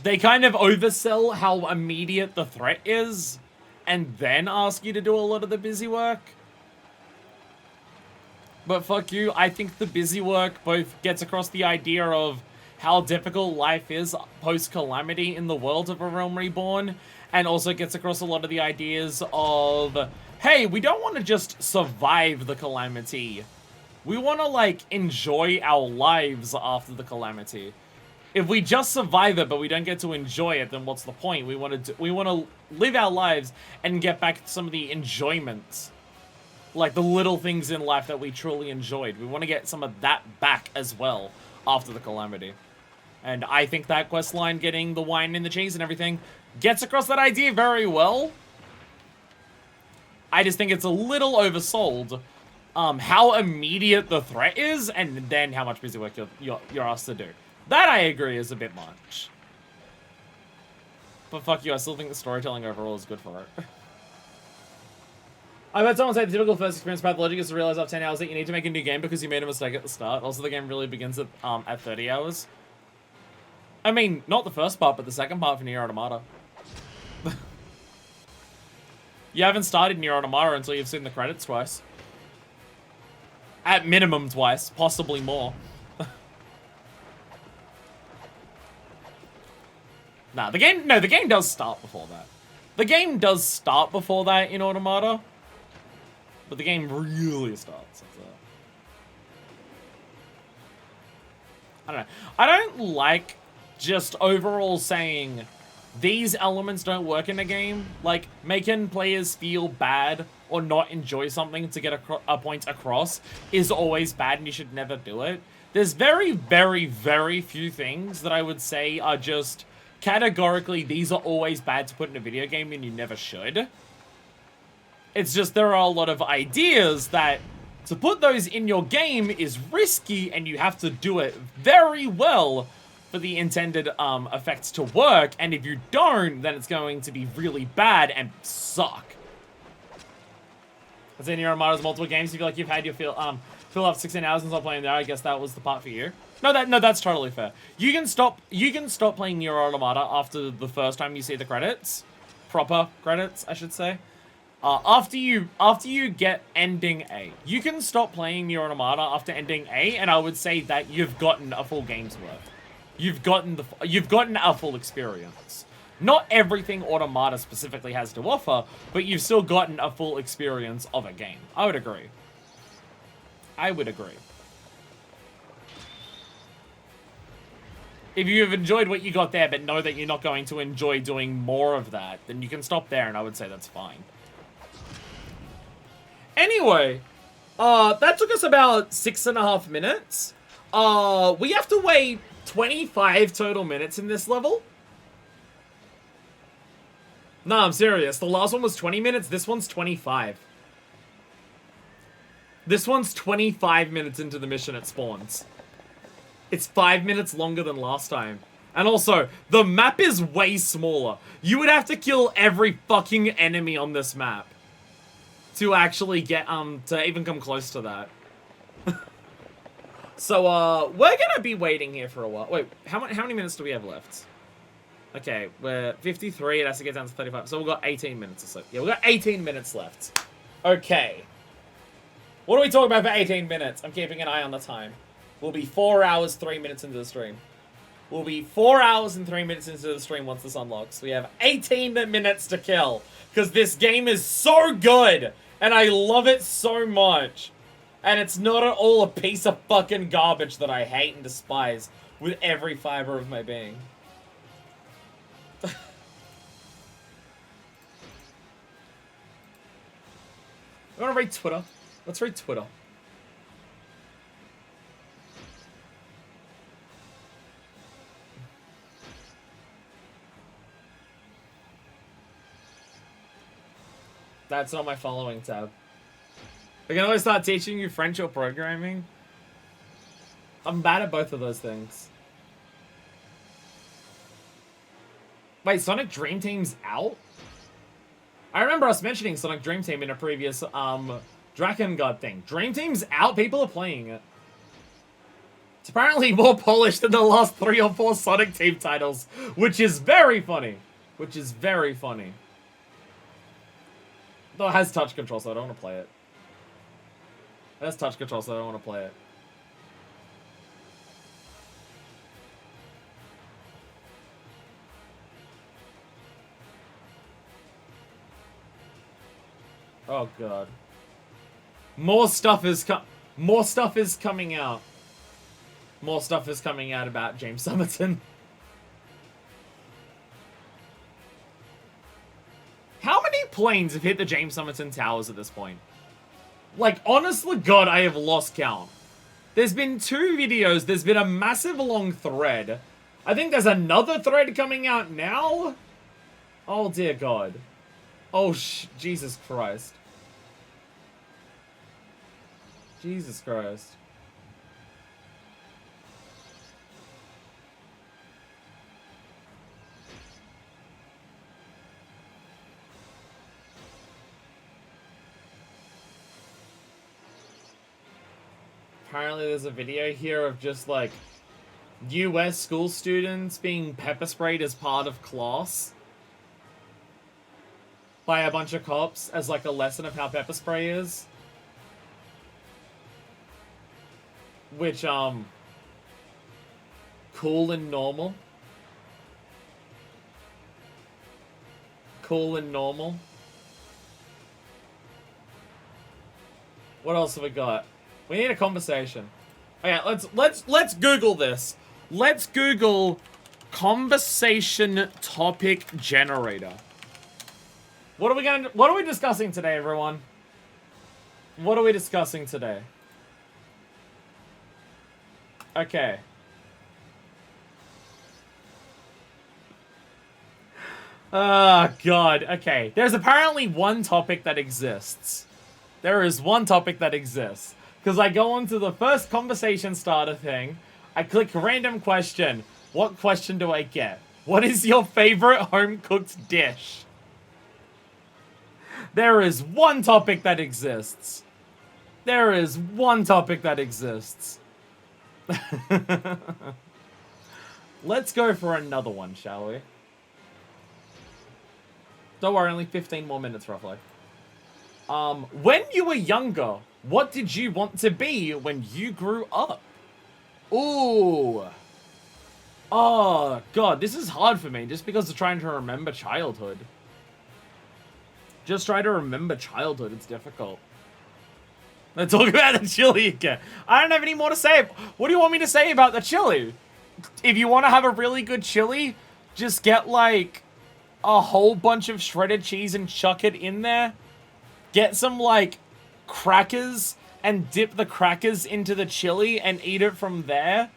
they kind of oversell how immediate the threat is, and then ask you to do a lot of the busy work. But fuck you, I think the busy work both gets across the idea of how difficult life is post-calamity in the world of A Realm Reborn, and also gets across a lot of the ideas of, hey, we don't want to just survive the calamity. We want to, like, enjoy our lives after the calamity. If we just survive it, but we don't get to enjoy it, then what's the point? We want to live our lives and get back to some of the enjoyments. Like, the little things in life that we truly enjoyed. We want to get some of that back as well after the calamity. And I think that questline, getting the wine and the cheese and everything, gets across that idea very well. I just think it's a little oversold. How immediate the threat is, and then how much busy work you're asked to do. That, I agree, is a bit much. But fuck you, I still think the storytelling overall is good for it. I've heard someone say the typical first experience Pathologic is to realize after 10 hours that you need to make a new game because you made a mistake at the start. Also, the game really begins at 30 hours. I mean, not the first part, but the second part for Nier Automata. You haven't started Nier Automata until you've seen the credits twice. At minimum twice, possibly more. Nah, the game does start before that. The game does start before that in Automata. But the game really starts after that. I don't know. I don't like just overall saying these elements don't work in a game. Like, making players feel bad or not enjoy something to get a point across is always bad, and you should never do it. There's very, very, very few things that I would say are just categorically, these are always bad to put in a video game and you never should. It's just there are a lot of ideas that to put those in your game is risky and you have to do it very well for the intended effects to work. And if you don't, then it's going to be really bad and suck. As in your Armada's multiple games, you feel like you've had your fill up 16 hours since I'm playing there. I guess that was the part for you. No, that's totally fair. You can stop playing Nier Automata after the first time you see the credits. Proper credits, I should say. After you get ending A. You can stop playing Nier Automata after ending A, and I would say that you've gotten a full game's worth. You've gotten a full experience. Not everything Automata specifically has to offer, but you've still gotten a full experience of a game. I would agree. If you've enjoyed what you got there, but know that you're not going to enjoy doing more of that, then you can stop there, and I would say that's fine. Anyway, that took us about 6.5 minutes. We have to wait 25 total minutes in this level. No, I'm serious. The last one was 20 minutes. This one's 25. This one's 25 minutes into the mission it spawns. It's 5 minutes longer than last time. And also, the map is way smaller. You would have to kill every fucking enemy on this map to actually get, to even come close to that. So, we're gonna be waiting here for a while. Wait, how many minutes do we have left? Okay, we're 53, it has to get down to 35. So we've got 18 minutes or so. Yeah, we've got 18 minutes left. Okay. What are we talking about for 18 minutes? I'm keeping an eye on the time. We'll be 4 hours, 3 minutes into the stream. We'll be 4 hours and 3 minutes into the stream once this unlocks. We have 18 minutes to kill. Because this game is so good. And I love it so much. And it's not at all a piece of fucking garbage that I hate and despise with every fiber of my being. I want to read Twitter. Let's read Twitter. That's not my following tab. I can always start teaching you French or programming. I'm bad at both of those things. Wait, Sonic Dream Team's out? I remember us mentioning Sonic Dream Team in a previous Drakengard thing. Dream Team's out, people are playing it. It's apparently more polished than the last 3 or 4 Sonic Team titles, which is very funny. Which is very funny. Though it has touch control, so I don't want to play it. It has touch control, so I don't want to play it. Oh god. More stuff is coming out. More stuff is coming out about James Summerton. How many planes have hit the James Summerton Towers at this point? Like, honestly, God, I have lost count. There's been 2 videos. There's been a massive long thread. I think there's another thread coming out now. Oh, dear God. Oh, Jesus Christ. Jesus Christ. Apparently there's a video here of just, like, US school students being pepper sprayed as part of class by a bunch of cops as, like, a lesson of how pepper spray is. Which, cool and normal. Cool and normal. What else have we got? We need a conversation. Okay, let's Google this. Let's Google conversation topic generator. What are we discussing today, everyone? What are we discussing today? Okay. Oh, God. Okay. There's apparently one topic that exists. There is one topic that exists. Because I go on to the first conversation starter thing. I click random question. What question do I get? What is your favorite home-cooked dish? There is one topic that exists. There is one topic that exists. Let's go for another one, shall we? Don't worry, only 15 more minutes roughly. When you were younger, what did you want to be when you grew up? Ooh. Oh, God, this is hard for me just because of trying to remember childhood. Just try to remember childhood, it's difficult. Let's talk about the chili again. I don't have any more to say. What do you want me to say about the chili? If you want to have a really good chili, just get like a whole bunch of shredded cheese and chuck it in there. Get some like crackers and dip the crackers into the chili and eat it from there.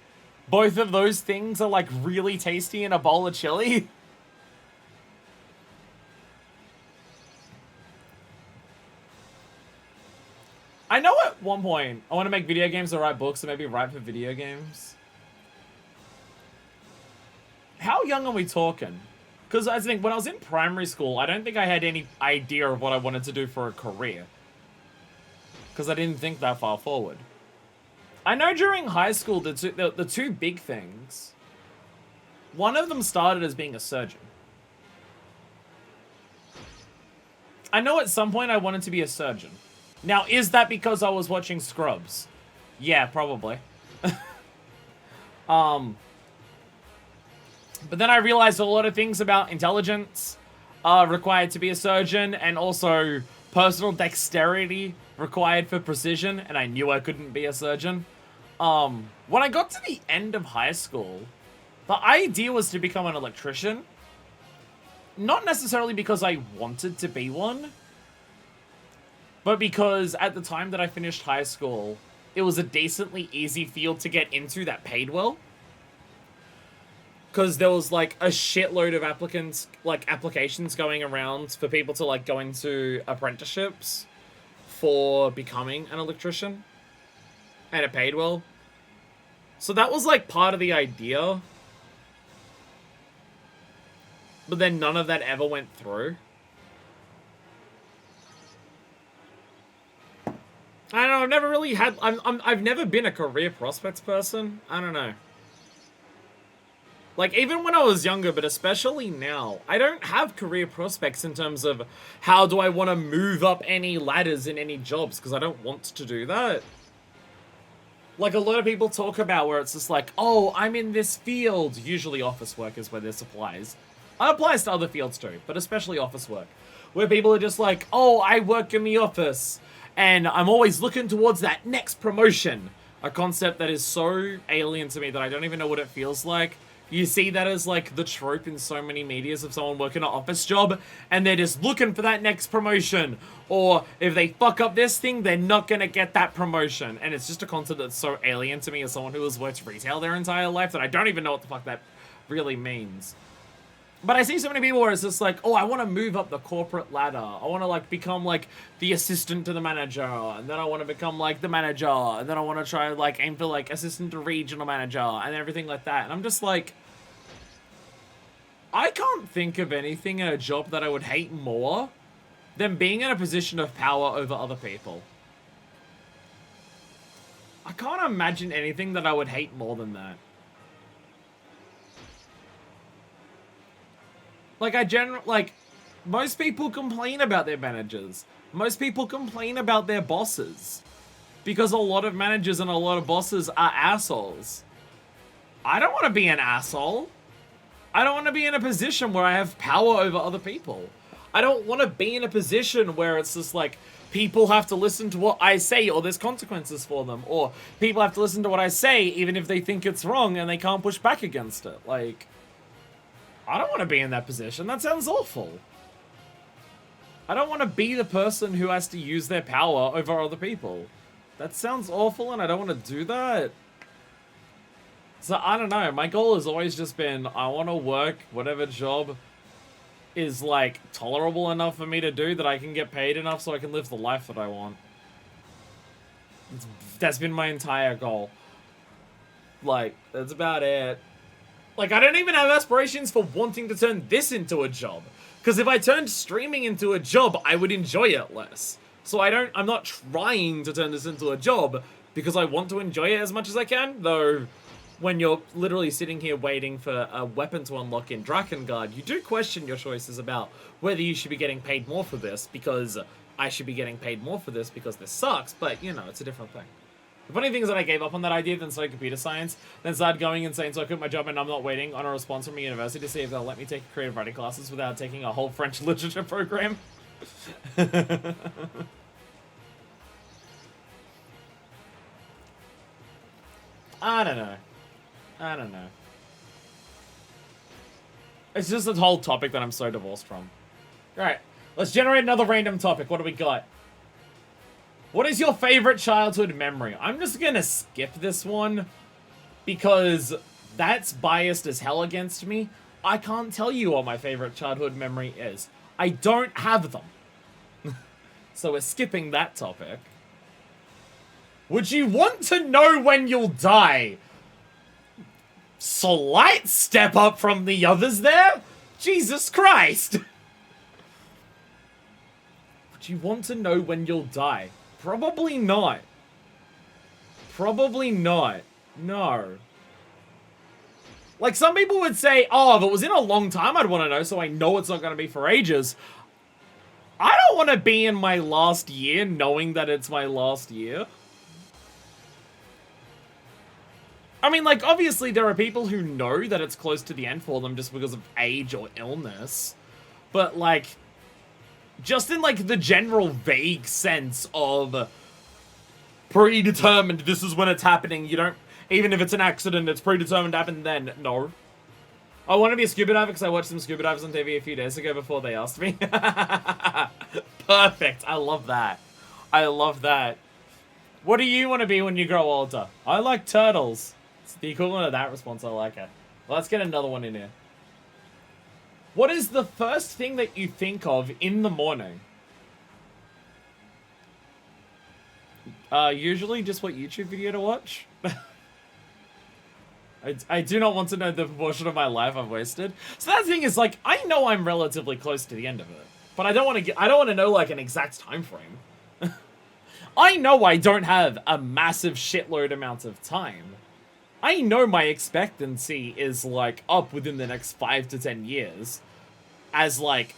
Both of those things are like really tasty in a bowl of chili. I know at one point I want to make video games or write books or maybe write for video games. How young are we talking? Because I think when I was in primary school, I don't think I had any idea of what I wanted to do for a career. Because I didn't think that far forward. I know during high school, the two big things, one of them started as being a surgeon. I know at some point I wanted to be a surgeon. Now, is that because I was watching Scrubs? Yeah, probably. But then I realized a lot of things about intelligence required to be a surgeon, and also personal dexterity required for precision, and I knew I couldn't be a surgeon. When I got to the end of high school, the idea was to become an electrician. Not necessarily because I wanted to be one, but because at the time that I finished high school, it was a decently easy field to get into that paid well. Because there was, like, a shitload of applicants, like, applications going around for people to, like, go into apprenticeships for becoming an electrician. And it paid well. So that was, like, part of the idea. But then none of that ever went through. I don't know, I've never really had... I've never been a career prospects person. I don't know. Like, even when I was younger, but especially now, I don't have career prospects in terms of how do I want to move up any ladders in any jobs, because I don't want to do that. Like, a lot of people talk about where it's just like, oh, I'm in this field. Usually office work is where this applies. It applies to other fields too, but especially office work. Where people are just like, oh, I work in the office, and I'm always looking towards that next promotion. A concept that is so alien to me that I don't even know what it feels like. You see that as, like, the trope in so many medias of someone working an office job, and they're just looking for that next promotion. Or, if they fuck up this thing, they're not gonna get that promotion. And it's just a concept that's so alien to me as someone who has worked retail their entire life that I don't even know what the fuck that really means. But I see so many people where it's just like, oh, I want to move up the corporate ladder. I want to, like, become, like, the assistant to the manager. And then I want to become, like, the manager. And then I want to try, like, aim for, like, assistant to regional manager. And everything like that. And I'm just like... I can't think of anything in a job that I would hate more than being in a position of power over other people. I can't imagine anything that I would hate more than that. Like, most people complain about their managers. Most people complain about their bosses. Because a lot of managers and a lot of bosses are assholes. I don't want to be an asshole. I don't want to be in a position where I have power over other people. I don't want to be in a position where it's just like, people have to listen to what I say or there's consequences for them. Or people have to listen to what I say even if they think it's wrong and they can't push back against it. Like, I don't want to be in that position. That sounds awful. I don't want to be the person who has to use their power over other people. That sounds awful and I don't want to do that. So, I don't know. My goal has always just been, I want to work whatever job is, like, tolerable enough for me to do that I can get paid enough so I can live the life that I want. That's been my entire goal. Like, that's about it. Like, I don't even have aspirations for wanting to turn this into a job. Because if I turned streaming into a job, I would enjoy it less. So I'm not trying to turn this into a job because I want to enjoy it as much as I can. Though, when you're literally sitting here waiting for a weapon to unlock in Drakengard, you do question your choices about whether you should be getting paid more for this because I should be getting paid more for this because this sucks. But, you know, it's a different thing. The funny thing is that I gave up on that idea, then studied computer science, then started going insane, so I quit my job and I'm not waiting on a response from my university to see if they'll let me take creative writing classes without taking a whole French literature program. I don't know. It's just this whole topic that I'm so divorced from. Alright, let's generate another random topic. What do we got? What is your favorite childhood memory? I'm just gonna skip this one because that's biased as hell against me. I can't tell you what my favorite childhood memory is. I don't have them. So we're skipping that topic. Would you want to know when you'll die? Slight step up from the others there? Jesus Christ! Would you want to know when you'll die? Probably not. Probably not. No. Like, some people would say, oh, if it was in a long time, I'd want to know, so I know it's not going to be for ages. I don't want to be in my last year knowing that it's my last year. I mean, like, obviously there are people who know that it's close to the end for them just because of age or illness. But, like, just in, like, the general vague sense of predetermined, this is when it's happening, you don't, even if it's an accident, it's predetermined to happen then. No. I want to be a scuba diver because I watched some scuba divers on TV a few days ago before they asked me. Perfect. I love that. I love that. What do you want to be when you grow older? I like turtles. It's the equivalent of that response. I like it. Well, let's get another one in here. What is the first thing that you think of in the morning? Usually just what YouTube video to watch. I do not want to know the proportion of my life I've wasted. So that thing is, like, I know I'm relatively close to the end of it, but I don't want to know, like, an exact time frame. I know I don't have a massive shitload amount of time. I know my expectancy is, like, up within the next 5 to 10 years as, like,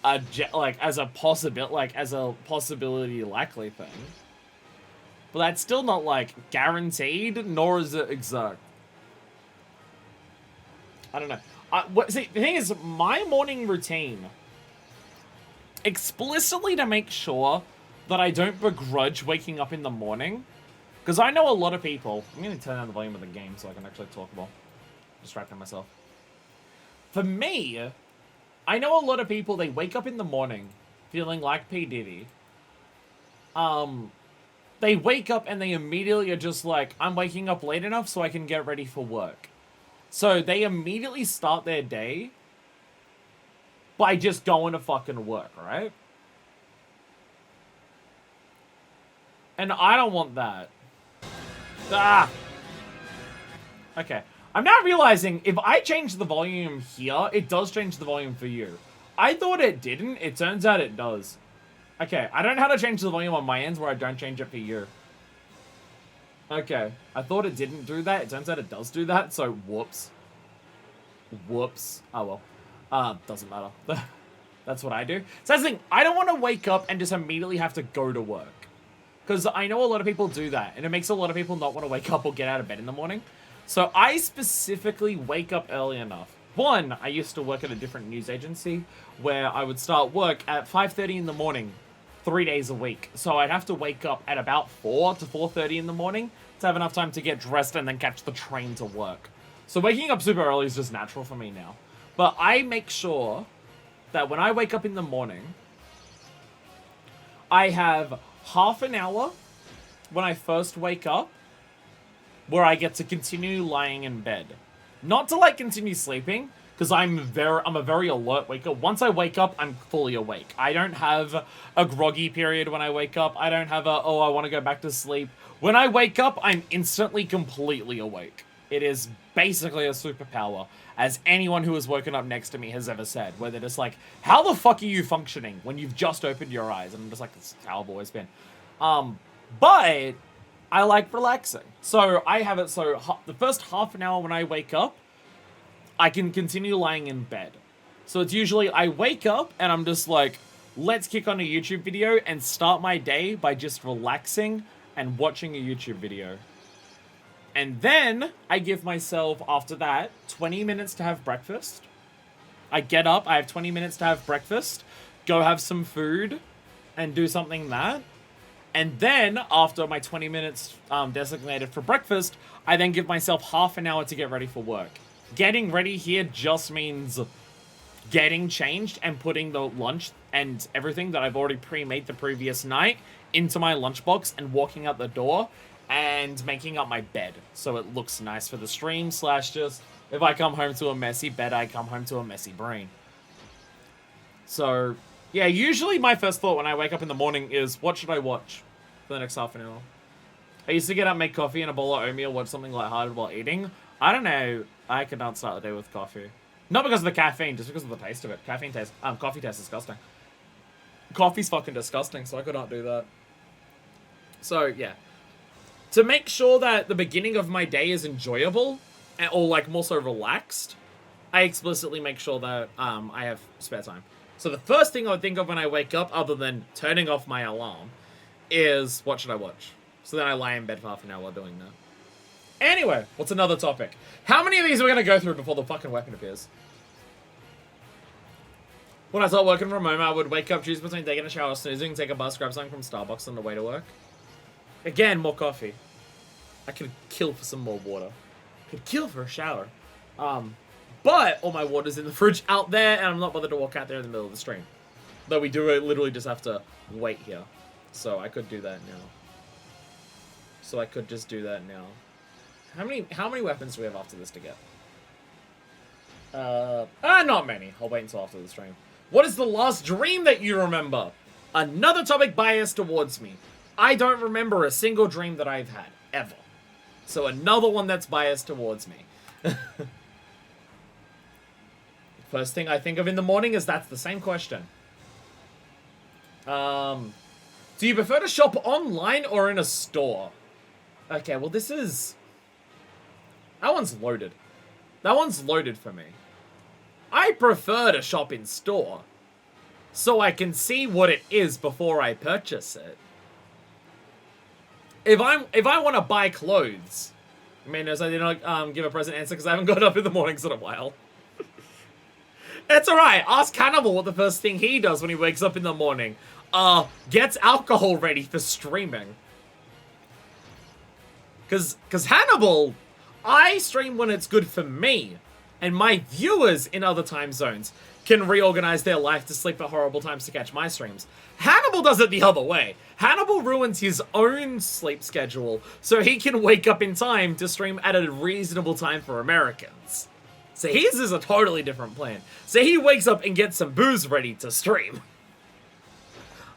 as a possibility likely thing. But that's still not, like, guaranteed, nor is it exact. I don't know. See, the thing is, my morning routine, explicitly to make sure that I don't begrudge waking up in the morning, because I know a lot of people. I'm going to turn down the volume of the game so I can actually talk about distracting myself. For me, I know a lot of people, they wake up in the morning feeling like P. Diddy. They wake up and they immediately are just like, I'm waking up late enough so I can get ready for work. So they immediately start their day by just going to fucking work, right? And I don't want that. Ah! Okay. I'm now realizing if I change the volume here, it does change the volume for you. I thought it didn't. It turns out it does. Okay. I don't know how to change the volume on my end where I don't change it for you. Okay. I thought it didn't do that. It turns out it does do that. So, whoops. Whoops. Oh, well. Doesn't matter. That's what I do. So that's the thing. I don't want to wake up and just immediately have to go to work. Because I know a lot of people do that. And it makes a lot of people not want to wake up or get out of bed in the morning. So I specifically wake up early enough. One, I used to work at a different news agency where I would start work at 5:30 in the morning, 3 days a week. So I'd have to wake up at about 4 to 4:30 in the morning to have enough time to get dressed and then catch the train to work. So waking up super early is just natural for me now. But I make sure that when I wake up in the morning, I have half an hour when I first wake up where I get to continue lying in bed. Not to, like, continue sleeping, because I'm a very alert waker. Once I wake up, I'm fully awake. I don't have a groggy period when I wake up. I don't have oh, I want to go back to sleep. When I wake up, I'm instantly completely awake. It is basically a superpower, as anyone who has woken up next to me has ever said, where they're just like, how the fuck are you functioning when you've just opened your eyes? And I'm just like, this is how I've always been. But I like relaxing. So I have it so the first half an hour when I wake up, I can continue lying in bed. So it's usually I wake up and I'm just like, let's kick on a YouTube video and start my day by just relaxing and watching a YouTube video. And then I give myself, after that, 20 minutes to have breakfast. I get up, I have 20 minutes to have breakfast, go have some food, and do something that. And then, after my 20 minutes designated for breakfast, I then give myself half an hour to get ready for work. Getting ready here just means getting changed and putting the lunch and everything that I've already pre-made the previous night into my lunchbox and walking out the door and making up my bed so it looks nice for the stream, slash just, if I come home to a messy bed, I come home to a messy brain. So, yeah, usually my first thought when I wake up in the morning is, what should I watch for the next half an hour? I used to get up, make coffee and a bowl of oatmeal, watch something lighthearted while eating. I don't know, I could not start the day with coffee. Not because of the caffeine, just because of the taste of it. Coffee tastes disgusting. Coffee's fucking disgusting, so I could not do that. So, yeah. To make sure that the beginning of my day is enjoyable, or like more so relaxed, I explicitly make sure that I have spare time. So the first thing I would think of when I wake up, other than turning off my alarm, is what should I watch? So then I lie in bed for half an hour while doing that. Anyway, what's another topic? How many of these are we going to go through before the fucking weapon appears? When I start working from home, I would wake up, choose between taking a shower, snoozing, take a bus, grab something from Starbucks on the way to work. Again, more coffee. I could kill for some more water. Could kill for a shower. But all my water's in the fridge out there, and I'm not bothered to walk out there in the middle of the stream. Though we do literally just have to wait here. So I could do that now. So I could just do that now. How many weapons do we have after this to get? Not many. I'll wait until after the stream. What is the last dream that you remember? Another topic biased towards me. I don't remember a single dream that I've had, ever. So another one that's biased towards me. First thing I think of in the morning is that's the same question. Do you prefer to shop online or in a store? Okay, well this is... That one's loaded. That one's loaded for me. I prefer to shop in store, so I can see what it is before I purchase it. If I want to buy clothes, I mean, as I didn't give a present answer because I haven't got up in the mornings in a while. It's alright. Ask Hannibal what the first thing he does when he wakes up in the morning. Gets alcohol ready for streaming. Cause Hannibal, I stream when it's good for me. And my viewers in other time zones can reorganize their life to sleep at horrible times to catch my streams. Hannibal does it the other way. Hannibal ruins his own sleep schedule so he can wake up in time to stream at a reasonable time for Americans. So his is a totally different plan. So he wakes up and gets some booze ready to stream.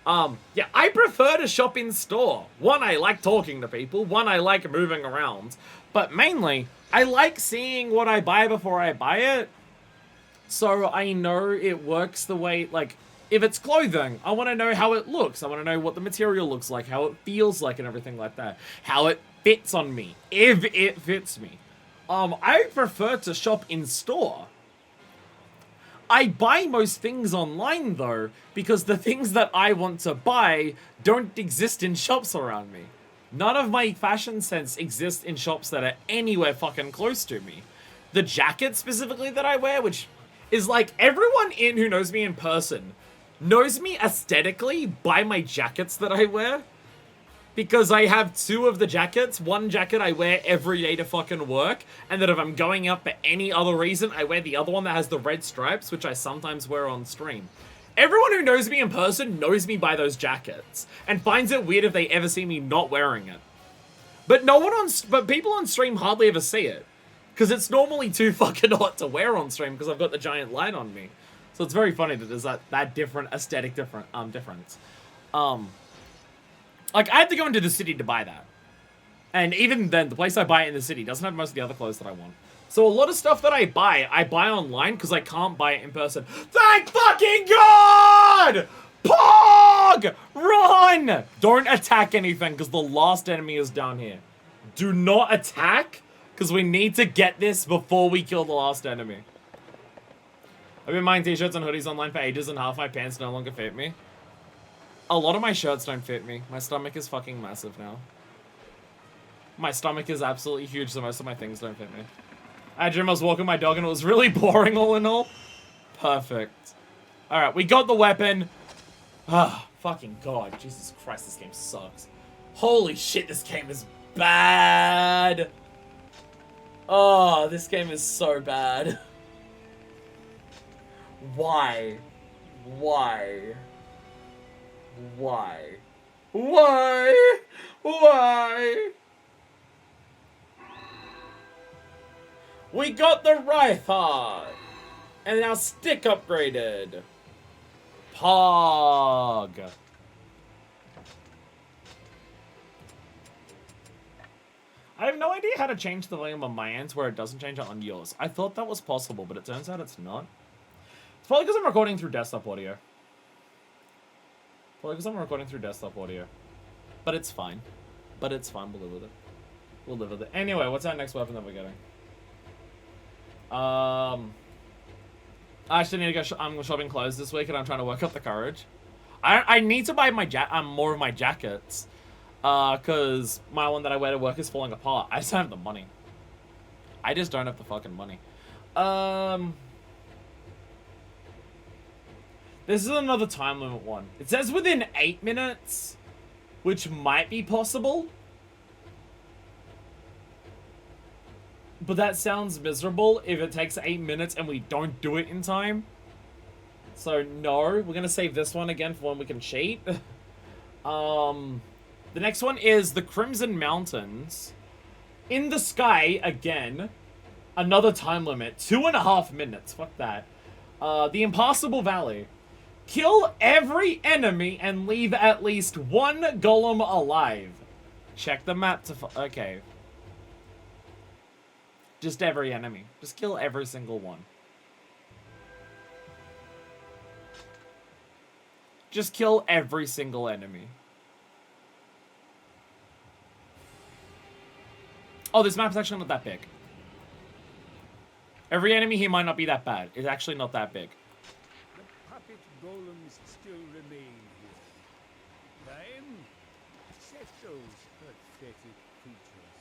Yeah, I prefer to shop in store. One, I like talking to people. One, I like moving around. But mainly, I like seeing what I buy before I buy it. So I know it works the way, like, if it's clothing, I want to know how it looks. I want to know what the material looks like, how it feels like, and everything like that. How it fits on me, if it fits me. I prefer to shop in store. I buy most things online, though, because the things that I want to buy don't exist in shops around me. None of my fashion sense exists in shops that are anywhere fucking close to me. The jacket, specifically, that I wear, which is like, everyone who knows me in person knows me aesthetically by my jackets that I wear. Because I have two of the jackets. One jacket I wear every day to fucking work, and then if I'm going out for any other reason, I wear the other one that has the red stripes, which I sometimes wear on stream. Everyone who knows me in person knows me by those jackets, and finds it weird if they ever see me not wearing it. But but people on stream hardly ever see it. Because it's normally too fucking hot to wear on stream because I've got the giant light on me. So it's very funny that there's that different aesthetic difference. Like, I had to go into the city to buy that. And even then, the place I buy it in the city doesn't have most of the other clothes that I want. So a lot of stuff that I buy online because I can't buy it in person. Thank fucking God! Pog! Run! Don't attack anything because the last enemy is down here. Do not attack because we need to get this before we kill the last enemy. I've been buying t-shirts and hoodies online for ages and half my pants no longer fit me. A lot of my shirts don't fit me. My stomach is fucking massive now. My stomach is absolutely huge, so most of my things don't fit me. I dreamed I was walking my dog and it was really boring all in all. Perfect. Alright, we got the weapon. Ah, fucking God. Jesus Christ, this game sucks. Holy shit, this game is bad. Oh, this game is so bad. Why? Why? Why? Why? Why? We got the Rhythar! And our stick upgraded. Pog. I have no idea how to change the volume on my end where it doesn't change it on yours. I thought that was possible, but it turns out it's not. It's probably because I'm recording through desktop audio. But it's fine. But it's fine. We'll live with it. We'll live with it. Anyway, what's our next weapon that we're getting? I actually need to go. I'm shopping clothes this week, and I'm trying to work up the courage. I need to buy my more of my jackets, cause my one that I wear to work is falling apart. I just don't have the money. I just don't have the fucking money. This is another time limit one. It says within 8 minutes, which might be possible. But that sounds miserable if it takes 8 minutes and we don't do it in time. So no, we're gonna save this one again for when we can cheat. The next one is the Crimson Mountains. In the sky again. Another time limit. 2.5 minutes. Fuck that. The Impassable Valley. Kill every enemy and leave at least one golem alive. Check the map to okay. Just every enemy. Just kill every single one. Just kill every single enemy. Oh, this map's actually not that big. Every enemy here might not be that bad. It's actually not that big. The puppet golems still remain here. Time, set those pathetic creatures.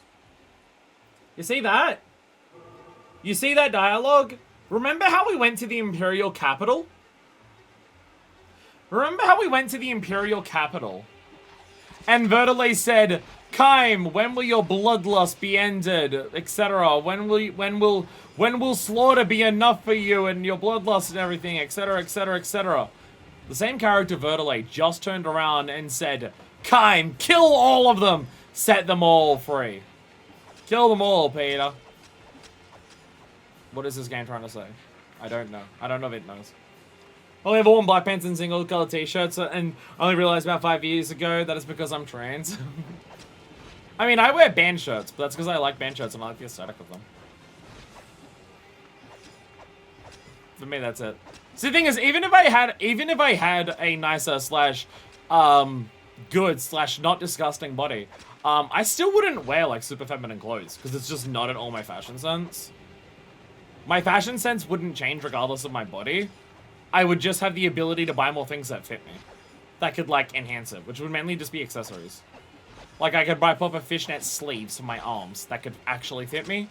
You see that? You see that dialogue? Remember how we went to the Imperial Capital? Remember how we went to the Imperial Capital? And Vertile said, Kaim, when will your bloodlust be ended? Etc. When will slaughter be enough for you and your bloodlust and everything? Etc. Etc. Etc. The same character, Vertile, just turned around and said, Kaim, kill all of them! Set them all free. Kill them all, Peter. What is this game trying to say? I don't know. I don't know if it knows. I only have worn black pants and single color t-shirts, and I only realized about 5 years ago that it's because I'm trans. I mean, I wear band shirts, but that's because I like band shirts and I like the aesthetic of them. For me, that's it. So the thing is, even if I had a nicer slash good slash not disgusting body, I still wouldn't wear like super feminine clothes because it's just not at all my fashion sense. My fashion sense wouldn't change regardless of my body. I would just have the ability to buy more things that fit me. That could, like, enhance it, which would mainly just be accessories. Like, I could buy proper fishnet sleeves for my arms that could actually fit me.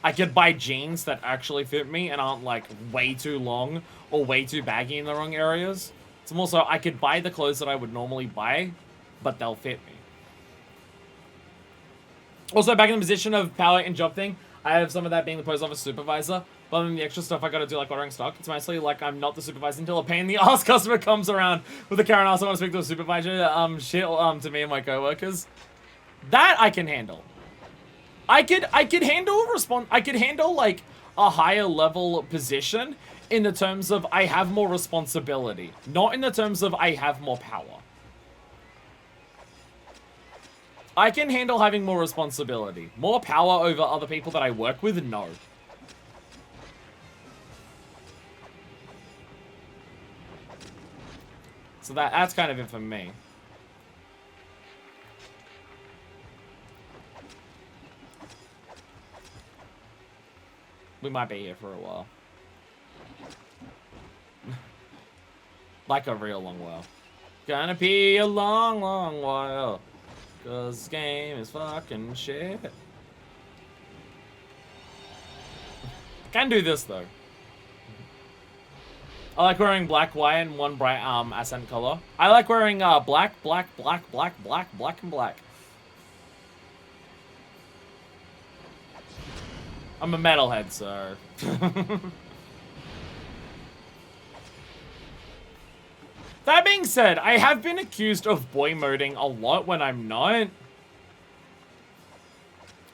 I could buy jeans that actually fit me and aren't, like, way too long or way too baggy in the wrong areas. It's more so I could buy the clothes that I would normally buy, but they'll fit me. Also, back in the position of power and job thing, I have some of that being the post office supervisor. But then the extra stuff I gotta do, like ordering stock, it's mostly like I'm not the supervisor until a pain in the ass customer comes around with a Karen ass. I want to speak to a supervisor, shit, to me and my coworkers. That I can handle. I could handle like a higher level position in the terms of I have more responsibility, not in the terms of I have more power. I can handle having more responsibility. More power over other people that I work with, no. So that's kind of it for me. We might be here for a while. Like a real long while. Gonna be a long, long while. Cause this game is fucking shit. Can do this though. I like wearing black, white, and one bright accent color. I like wearing black, black, black, black, black, black, and black. I'm a metalhead, sir. That being said, I have been accused of boy moding a lot when I'm not.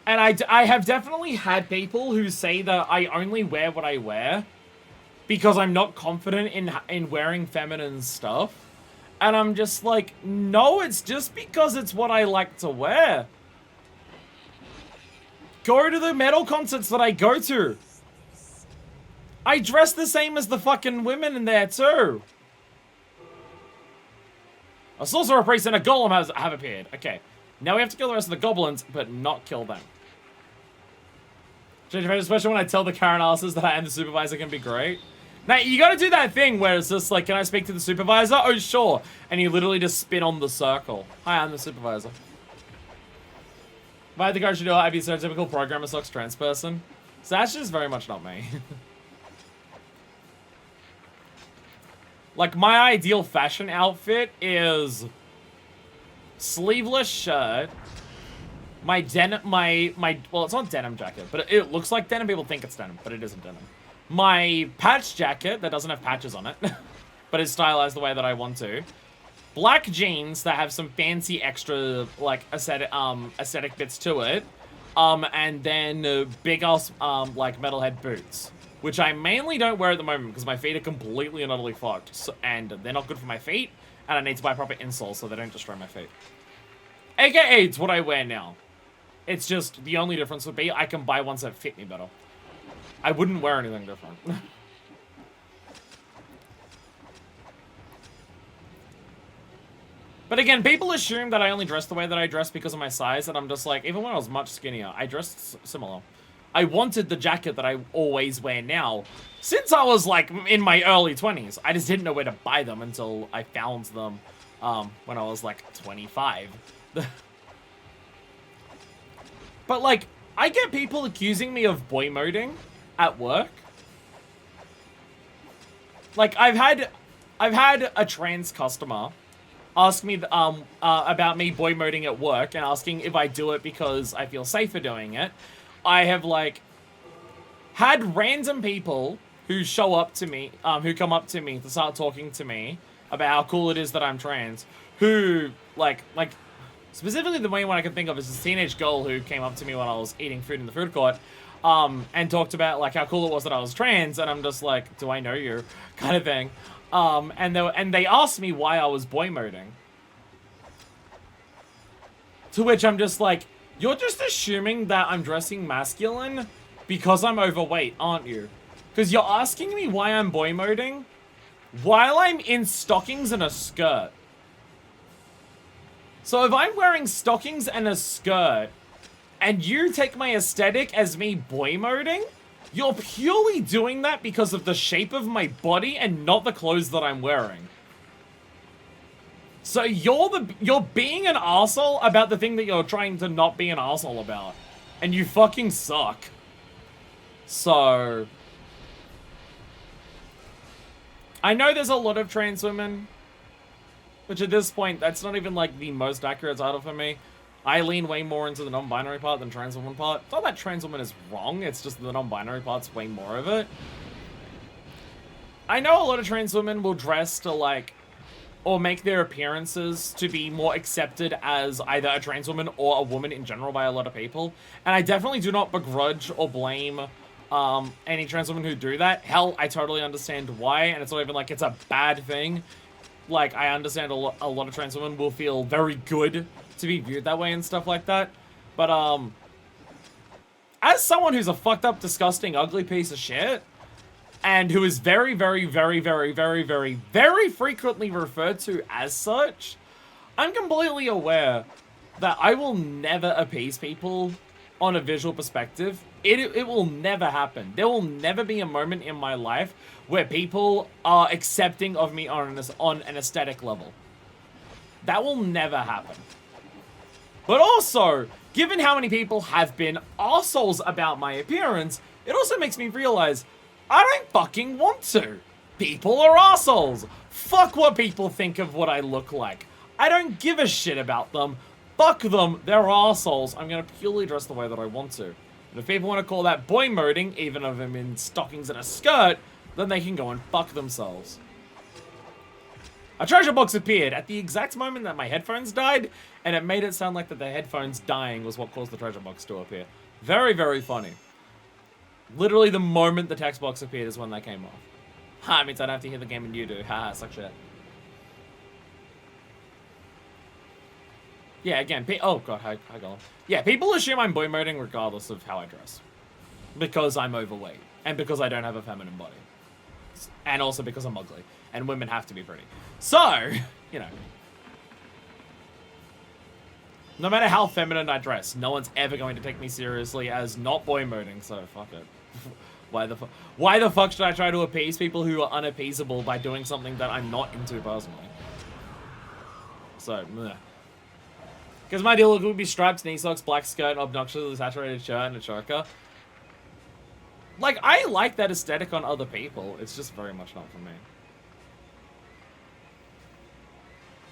And I have definitely had people who say that I only wear what I wear because I'm not confident in wearing feminine stuff. And I'm just like, no, it's just because it's what I like to wear. Go to the metal concerts that I go to. I dress the same as the fucking women in there too. A sorcerer priest and a golem have appeared. Okay. Now we have to kill the rest of the goblins, but not kill them. Especially when I tell the car analysis that I am the supervisor can be great. Now, you gotta do that thing where it's just like, can I speak to the supervisor? Oh, sure. And you literally just spin on the circle. Hi, I'm the supervisor. If I had the courage to do it, I'd be a stereotypical programmer sucks trans person. So that's just very much not me. Like, my ideal fashion outfit is sleeveless shirt, my denim, well, it's not denim jacket, but it looks like denim. People think it's denim, but it isn't denim. My patch jacket that doesn't have patches on it, but is stylized the way that I want to. Black jeans that have some fancy extra, like, aesthetic bits to it. And then big ass, like, metalhead boots. Which I mainly don't wear at the moment because my feet are completely and utterly fucked. So, and they're not good for my feet. And I need to buy proper insoles so they don't destroy my feet. AKA, it's what I wear now. It's just, the only difference would be I can buy ones that fit me better. I wouldn't wear anything different. But again, people assume that I only dress the way that I dress because of my size. And I'm just like, even when I was much skinnier, I dressed similar. I wanted the jacket that I always wear now since I was, like, in my early 20s. I just didn't know where to buy them until I found them when I was, like, 25. But, like, I get people accusing me of boy moding at work. Like, I've had a trans customer ask me about me boy moding at work and asking if I do it because I feel safer doing it. I have, like, had random people who show up to me, who come up to me to start talking to me about how cool it is that I'm trans, who, like, specifically the main one I can think of is this teenage girl who came up to me when I was eating food in the food court, and talked about, like, how cool it was that I was trans, and I'm just like, do I know you? Kind of thing. And they asked me why I was boy moding. To which I'm just like, you're just assuming that I'm dressing masculine because I'm overweight, aren't you? Because you're asking me why I'm boy moding while I'm in stockings and a skirt. So if I'm wearing stockings and a skirt and you take my aesthetic as me boy moding, you're purely doing that because of the shape of my body and not the clothes that I'm wearing. So you're being an arsehole about the thing that you're trying to not be an arsehole about. And you fucking suck. So I know there's a lot of trans women, which at this point, that's not even like the most accurate title for me. I lean way more into the non-binary part than trans woman part. It's not that trans woman is wrong, it's just the non-binary part's way more of it. I know a lot of trans women will dress to, like, or make their appearances to be more accepted as either a trans woman or a woman in general by a lot of people. And I definitely do not begrudge or blame any trans women who do that. Hell, I totally understand why, and it's not even like it's a bad thing. Like, I understand a lot of trans women will feel very good to be viewed that way and stuff like that. But, as someone who's a fucked up, disgusting, ugly piece of shit, and who is very, very, very, very, very, very, very frequently referred to as such, I'm completely aware that I will never appease people on a visual perspective. It will never happen. There will never be a moment in my life where people are accepting of me on an aesthetic level. That will never happen. But also, given how many people have been arseholes about my appearance, it also makes me realize I don't fucking want to. People are assholes. Fuck what people think of what I look like. I don't give a shit about them. Fuck them. They're assholes. I'm gonna purely dress the way that I want to. And if people want to call that boy moding, even if I'm in stockings and a skirt, then they can go and fuck themselves. A treasure box appeared at the exact moment that my headphones died, and it made it sound like that the headphones dying was what caused the treasure box to appear. Very, very funny. Literally the moment the text box appeared is when they came off. Ha, it means I don't have to hear the game and you do. Haha, suck shit. Yeah, again, oh god, hi Gollum. Yeah, people assume I'm boy moding regardless of how I dress. Because I'm overweight. And because I don't have a feminine body. And also because I'm ugly. And women have to be pretty. So, you know. No matter how feminine I dress, no one's ever going to take me seriously as not boy moding, so fuck it. Why the fuck should I try to appease people who are unappeasable by doing something that I'm not into personally? So, meh. Because my deal would be stripes, knee socks, black skirt, obnoxiously saturated shirt, and a choker. Like, I like that aesthetic on other people. It's just very much not for me.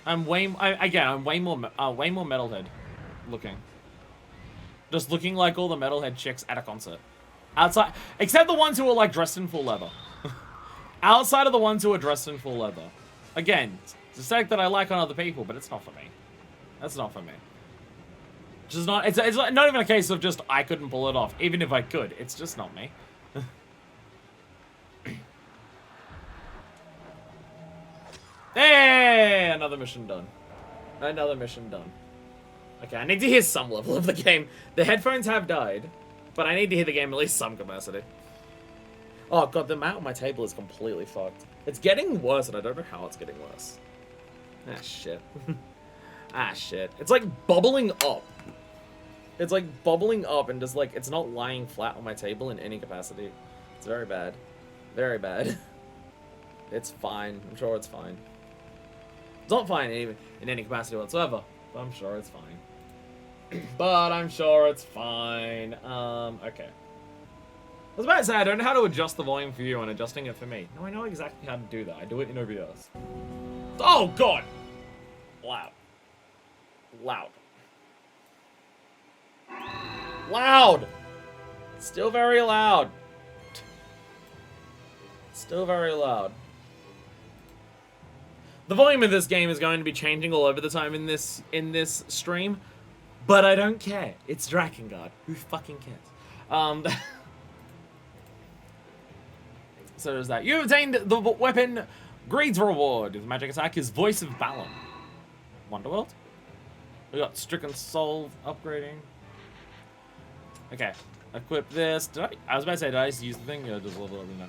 I'm way more metalhead looking. Just looking like all the metalhead chicks at a concert. Outside, except the ones who are like dressed in full leather. Outside of the ones who are dressed in full leather. Again, it's a aesthetic that I like on other people, but it's not for me. That's not for me. Just not. It's not even a case of just I couldn't pull it off. Even if I could, it's just not me. Hey, another mission done. Another mission done. Okay, I need to hear some level of the game. The headphones have died, but I need to hear the game at least some capacity. Oh god, the mount on my table is completely fucked. It's getting worse, and I don't know how it's getting worse. Ah, shit. Ah, shit. It's like bubbling up. It's like bubbling up and just like, it's not lying flat on my table in any capacity. It's very bad. Very bad. It's fine. I'm sure it's fine. It's not fine in any capacity whatsoever, but I'm sure it's fine. But I'm sure it's fine. Okay. I was about to say, I don't know how to adjust the volume for you and adjusting it for me. No, I know exactly how to do that. I do it in OBS. Oh, God! Loud. Loud. Loud! Still very loud. Still very loud. The volume of this game is going to be changing all over the time in this stream, but I don't care. It's Drakengard. Who fucking cares? So there's that. You obtained the weapon Greed's reward. His magic attack is Voice of Balan. Wonderworld. We got Stricken Soul upgrading. Okay. Equip this. I was about to say, did I just use the thing? Yeah, just level over now.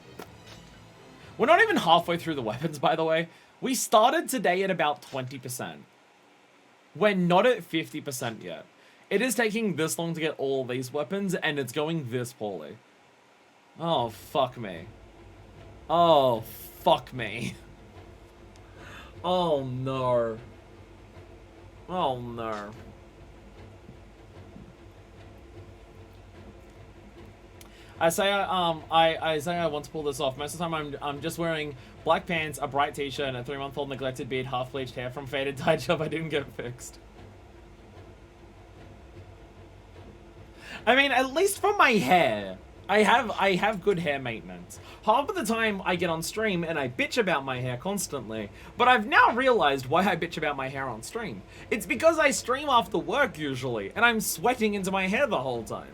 We're not even halfway through the weapons, by the way. We started today at about 20%. We're not at 50% yet. It is taking this long to get all these weapons, and it's going this poorly. Oh, fuck me. Oh, fuck me. Oh, no. Oh, no. I say I want to pull this off. Most of the time I'm just wearing black pants, a bright t-shirt, and a 3-month-old neglected beard, half bleached hair from faded dye job I didn't get fixed. I mean, at least for my hair, I have good hair maintenance. Half of the time I get on stream and I bitch about my hair constantly, but I've now realized why I bitch about my hair on stream. It's because I stream after work usually, and I'm sweating into my hair the whole time.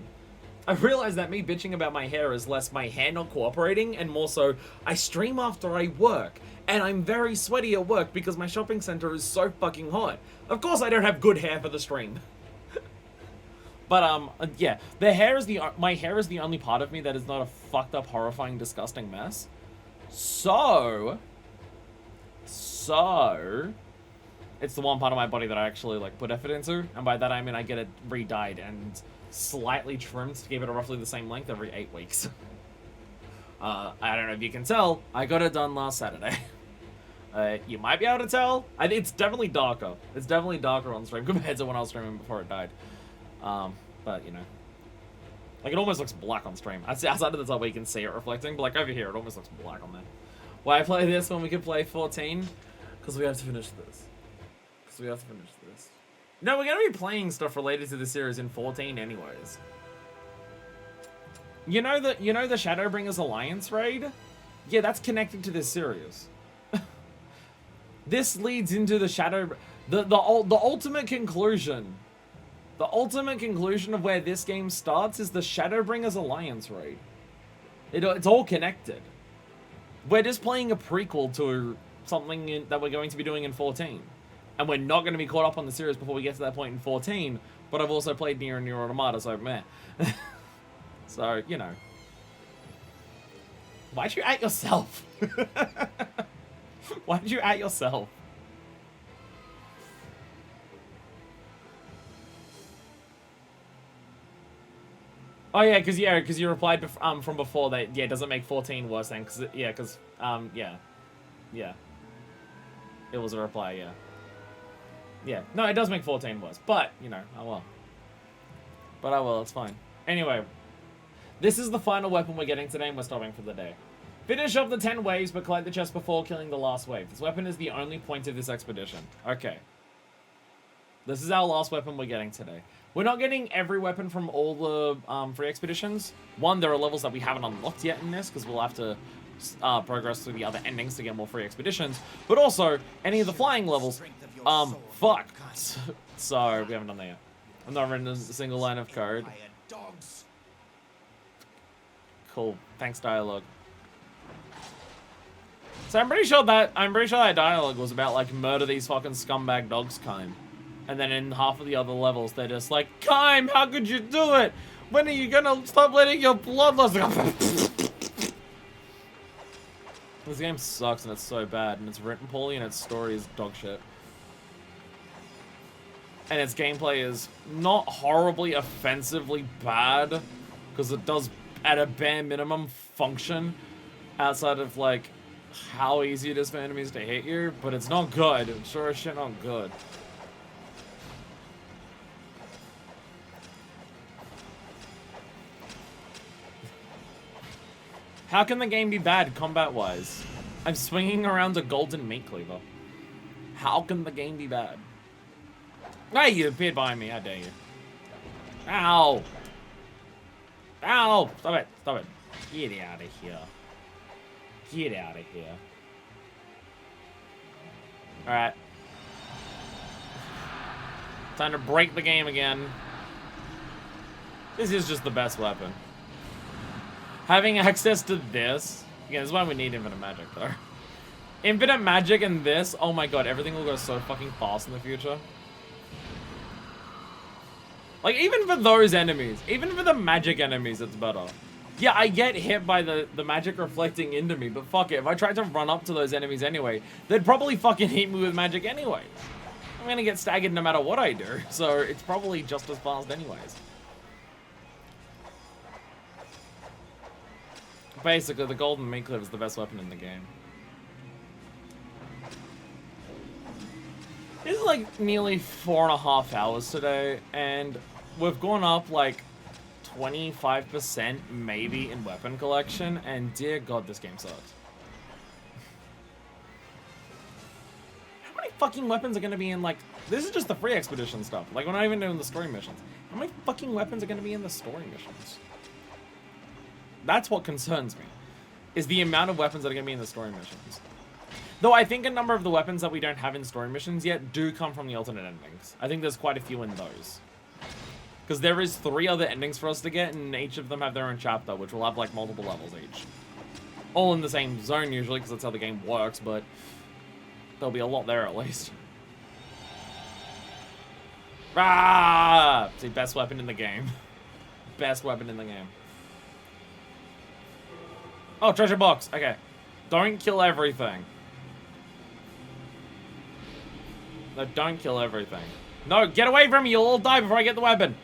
I realized that me bitching about my hair is less my hair not cooperating, and more so, I stream after I work, and I'm very sweaty at work because my shopping center is so fucking hot. Of course I don't have good hair for the stream. But, yeah, my hair is the only part of me that is not a fucked up, horrifying, disgusting mess. So, it's the one part of my body that I actually, like, put effort into, and by that I mean I get it re-dyed and slightly trimmed to give it a roughly the same length every 8 weeks. I don't know if you can tell, I got it done last Saturday. You might be able to tell. It's definitely darker. It's definitely darker on stream compared to when I was streaming before it died. But, you know. Like, it almost looks black on stream. Outside of the top where you can see it reflecting, but, like, over here, it almost looks black on there. Why play this when we could play 14? Because we have to finish this. No, we're going to be playing stuff related to the series in 14 anyways. You know the Shadowbringers Alliance raid? Yeah, that's connected to this series. This leads into the the ultimate conclusion. The ultimate conclusion of where this game starts is the Shadowbringers Alliance raid. It's all connected. We're just playing a prequel to something that we're going to be doing in 14. And we're not going to be caught up on the series before we get to that point in 14. But I've also played Nier and Nier Automata, so meh. So, you know. Why'd you at yourself? Why'd you at yourself? Oh yeah, because you replied from before that it doesn't make 14 worse then because yeah, it was a reply no, it does make 14 worse, but you know, oh well, it's fine. Anyway, this is the final weapon we're getting today and we're stopping for the day. Finish off the 10 waves but collect the chest before killing the last wave. This weapon is the only point of this expedition. Okay, this is our last weapon we're getting today. We're not getting every weapon from all the free expeditions. One, there are levels that we haven't unlocked yet in this, because we'll have to progress through the other endings to get more free expeditions. But also, any of the flying levels, fuck. So, we haven't done that yet. I've not written a single line of code. Cool. Thanks, dialogue. So I'm pretty sure that dialogue was about, like, murder these fucking scumbag dogs kind. And then in half of the other levels, they're just like, Kime, how could you do it? When are you gonna stop letting your bloodlust? This game sucks and it's so bad, and it's written poorly and its story is dog shit. And its gameplay is not horribly offensively bad, because it does, at a bare minimum, function outside of, like, how easy it is for enemies to hit you, but it's not good. It's sure as shit not good. How can the game be bad combat-wise? I'm swinging around a golden meat cleaver. How can the game be bad? Hey, you appeared behind me. I dare you. Ow! Ow! Stop it. Stop it. Get out of here. Get out of here. Alright. Time to break the game again. This is just the best weapon. Having access to this, again, this is why we need infinite magic, though. Infinite magic and this, oh my god, everything will go so fucking fast in the future. Like, even for those enemies, even for the magic enemies, it's better. Yeah, I get hit by the magic reflecting into me, but fuck it, if I tried to run up to those enemies anyway, they'd probably fucking hit me with magic anyway. I'm gonna get staggered no matter what I do, so it's probably just as fast anyways. Basically, the golden meat cleaver is the best weapon in the game. This is like nearly 4.5 hours today, and we've gone up like 25% maybe in weapon collection, and dear god, this game sucks. How many fucking weapons are gonna be in, like, this is just the free expedition stuff. Like, we're not even doing the story missions. How many fucking weapons are gonna be in the story missions? That's what concerns me, is the amount of weapons that are going to be in the story missions. Though I think a number of the weapons that we don't have in story missions yet do come from the alternate endings. I think there's quite a few in those. Because there is 3 other endings for us to get, and each of them have their own chapter, which will have, like, multiple levels each. All in the same zone, usually, because that's how the game works, but there'll be a lot there, at least. Ah! See, best weapon in the game. Best weapon in the game. Oh, treasure box. Okay. Don't kill everything. No, don't kill everything. No, get away from me. You'll all die before I get the weapon.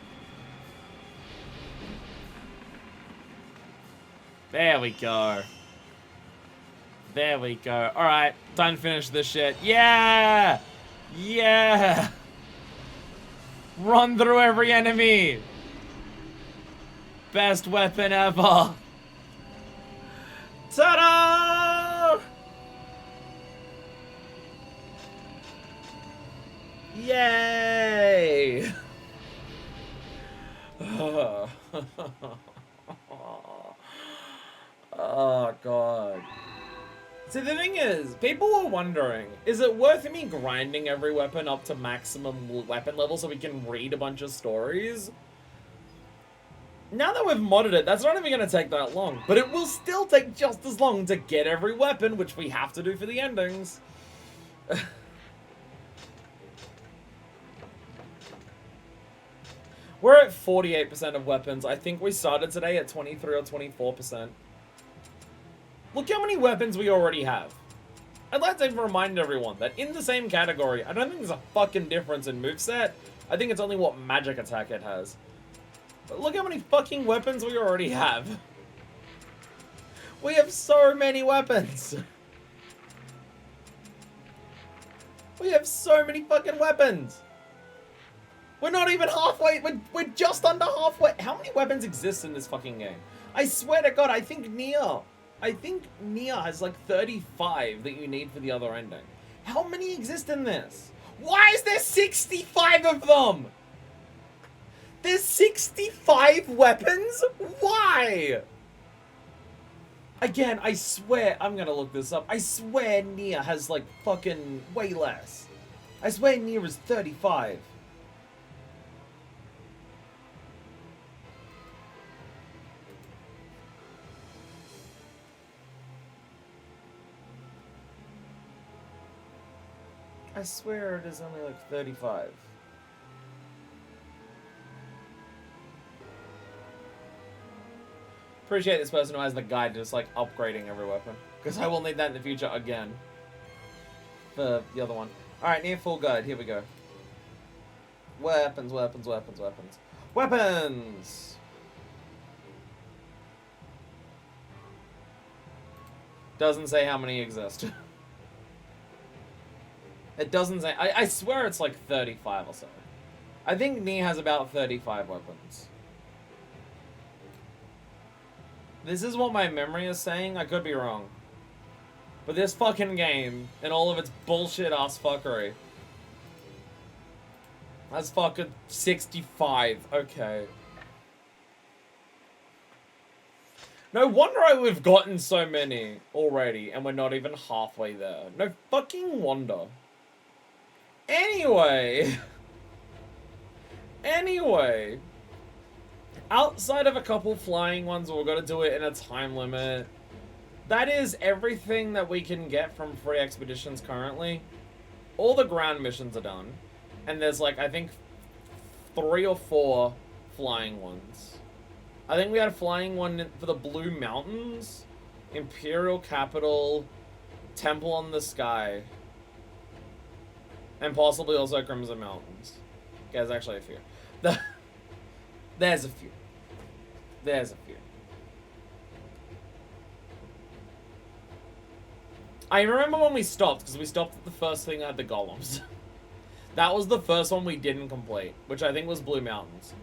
There we go. There we go. Alright, time to finish this shit. Yeah! Yeah! Run through every enemy! Best weapon ever! Ta-da! Yay! Oh, God. See, the thing is, people were wondering, is it worth me grinding every weapon up to maximum weapon level so we can read a bunch of stories? Now that we've modded it, that's not even going to take that long. But it will still take just as long to get every weapon, which we have to do for the endings. We're at 48% of weapons. I think we started today at 23 or 24%. Look how many weapons we already have. I'd like to remind everyone that in the same category, I don't think there's a fucking difference in moveset. I think it's only what magic attack it has. But look how many fucking weapons we already have. We have so many weapons. We have so many fucking weapons. We're not even halfway. We're just under halfway. How many weapons exist in this fucking game? I swear to God, I think Nier has like 35 that you need for the other ending. How many exist in this? Why is there 65 of them? There's 65 weapons? Why? Again, I swear, I'm gonna look this up. I swear Nier has like fucking way less. I swear Nier is 35. I swear it is only like 35. Appreciate this person who has the guide to just like upgrading every weapon. Because I will need that in the future again. For the other one. Alright, near full guide. Here we go. Weapons, weapons, weapons, weapons. Weapons! Doesn't say how many exist. It doesn't say. I swear it's like 35 or so. I think Nier has about 35 weapons. This is what my memory is saying. I could be wrong. But this fucking game, and all of its bullshit ass fuckery. That's fucking 65. Okay. No wonder we've gotten so many already, and we're not even halfway there. No fucking wonder. Anyway, outside of a couple flying ones, we're gonna do it in a time limit. That is everything that we can get from free expeditions currently. All the ground missions are done, and there's like, I think 3 or 4 flying ones. I think we had a flying one for the Blue Mountains, Imperial Capital, Temple on the Sky. And possibly also Crimson Mountains. Okay, there's actually a few. There's a few. There's a few. I remember when we stopped, because we stopped at the first thing that had the golems. That was the first one we didn't complete, which I think was Blue Mountains.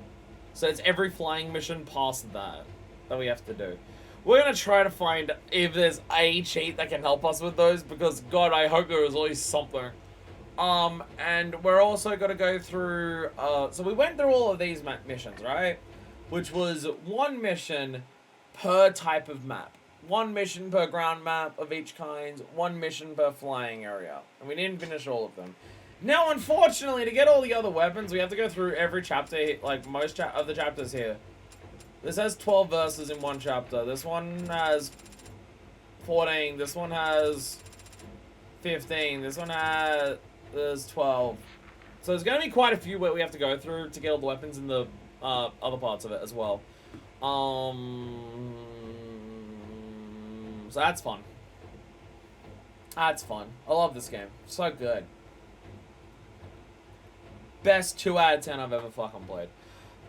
So it's every flying mission past that we have to do. We're going to try to find if there's a cheat that can help us with those, because God, I hope there is always something. And we're also going to go through, so we went through all of these missions, right? Which was one mission per type of map. 1 mission per ground map of each kind, 1 mission per flying area. And we didn't finish all of them. Now, unfortunately, to get all the other weapons, we have to go through every chapter, like most of the chapters here. This has 12 verses in 1 chapter. This one has 14. This one has 15. This one has 12. So there's going to be quite a few where we have to go through to get all the weapons in the other parts of it as well. So that's fun. That's fun. I love this game. So good. Best 2 out of 10 I've ever fucking played.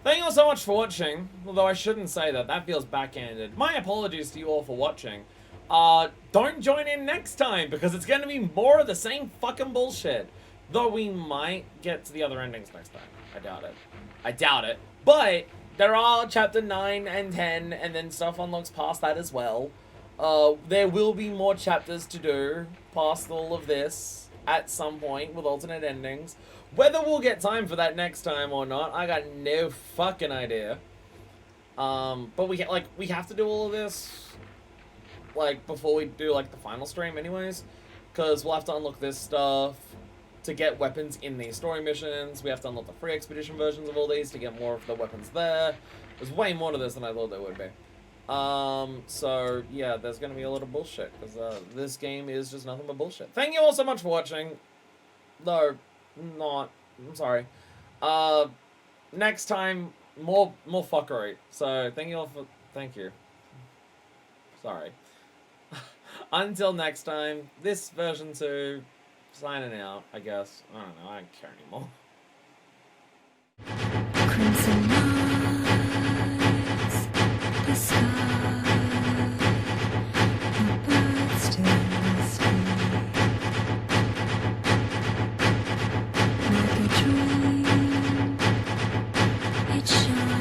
Thank you all so much for watching. Although I shouldn't say that. That feels backhanded. My apologies to you all for watching. Don't join in next time because it's going to be more of the same fucking bullshit. Though we might get to the other endings next time. I doubt it. I doubt it. But there are chapter 9 and 10 and then stuff unlocks past that as well. There will be more chapters to do past all of this at some point with alternate endings. Whether we'll get time for that next time or not, I got no fucking idea. But we have to do all of this like before we do like the final stream anyways, because we'll have to unlock this stuff to get weapons in these story missions. We have to unlock the free expedition versions of all these to get more of the weapons there. There's way more to this than I thought there would be. So yeah, there's gonna be a lot of bullshit because this game is just nothing but bullshit. Thank you all so much for watching. No, not. I'm sorry. Next time, more fuckery. So thank you all for. Thank you. Sorry. Until next time, this version 2, signing out. I guess. I don't know. I don't care anymore. Crimson nights, the sky, the birds still sleep, like a dream, it shines.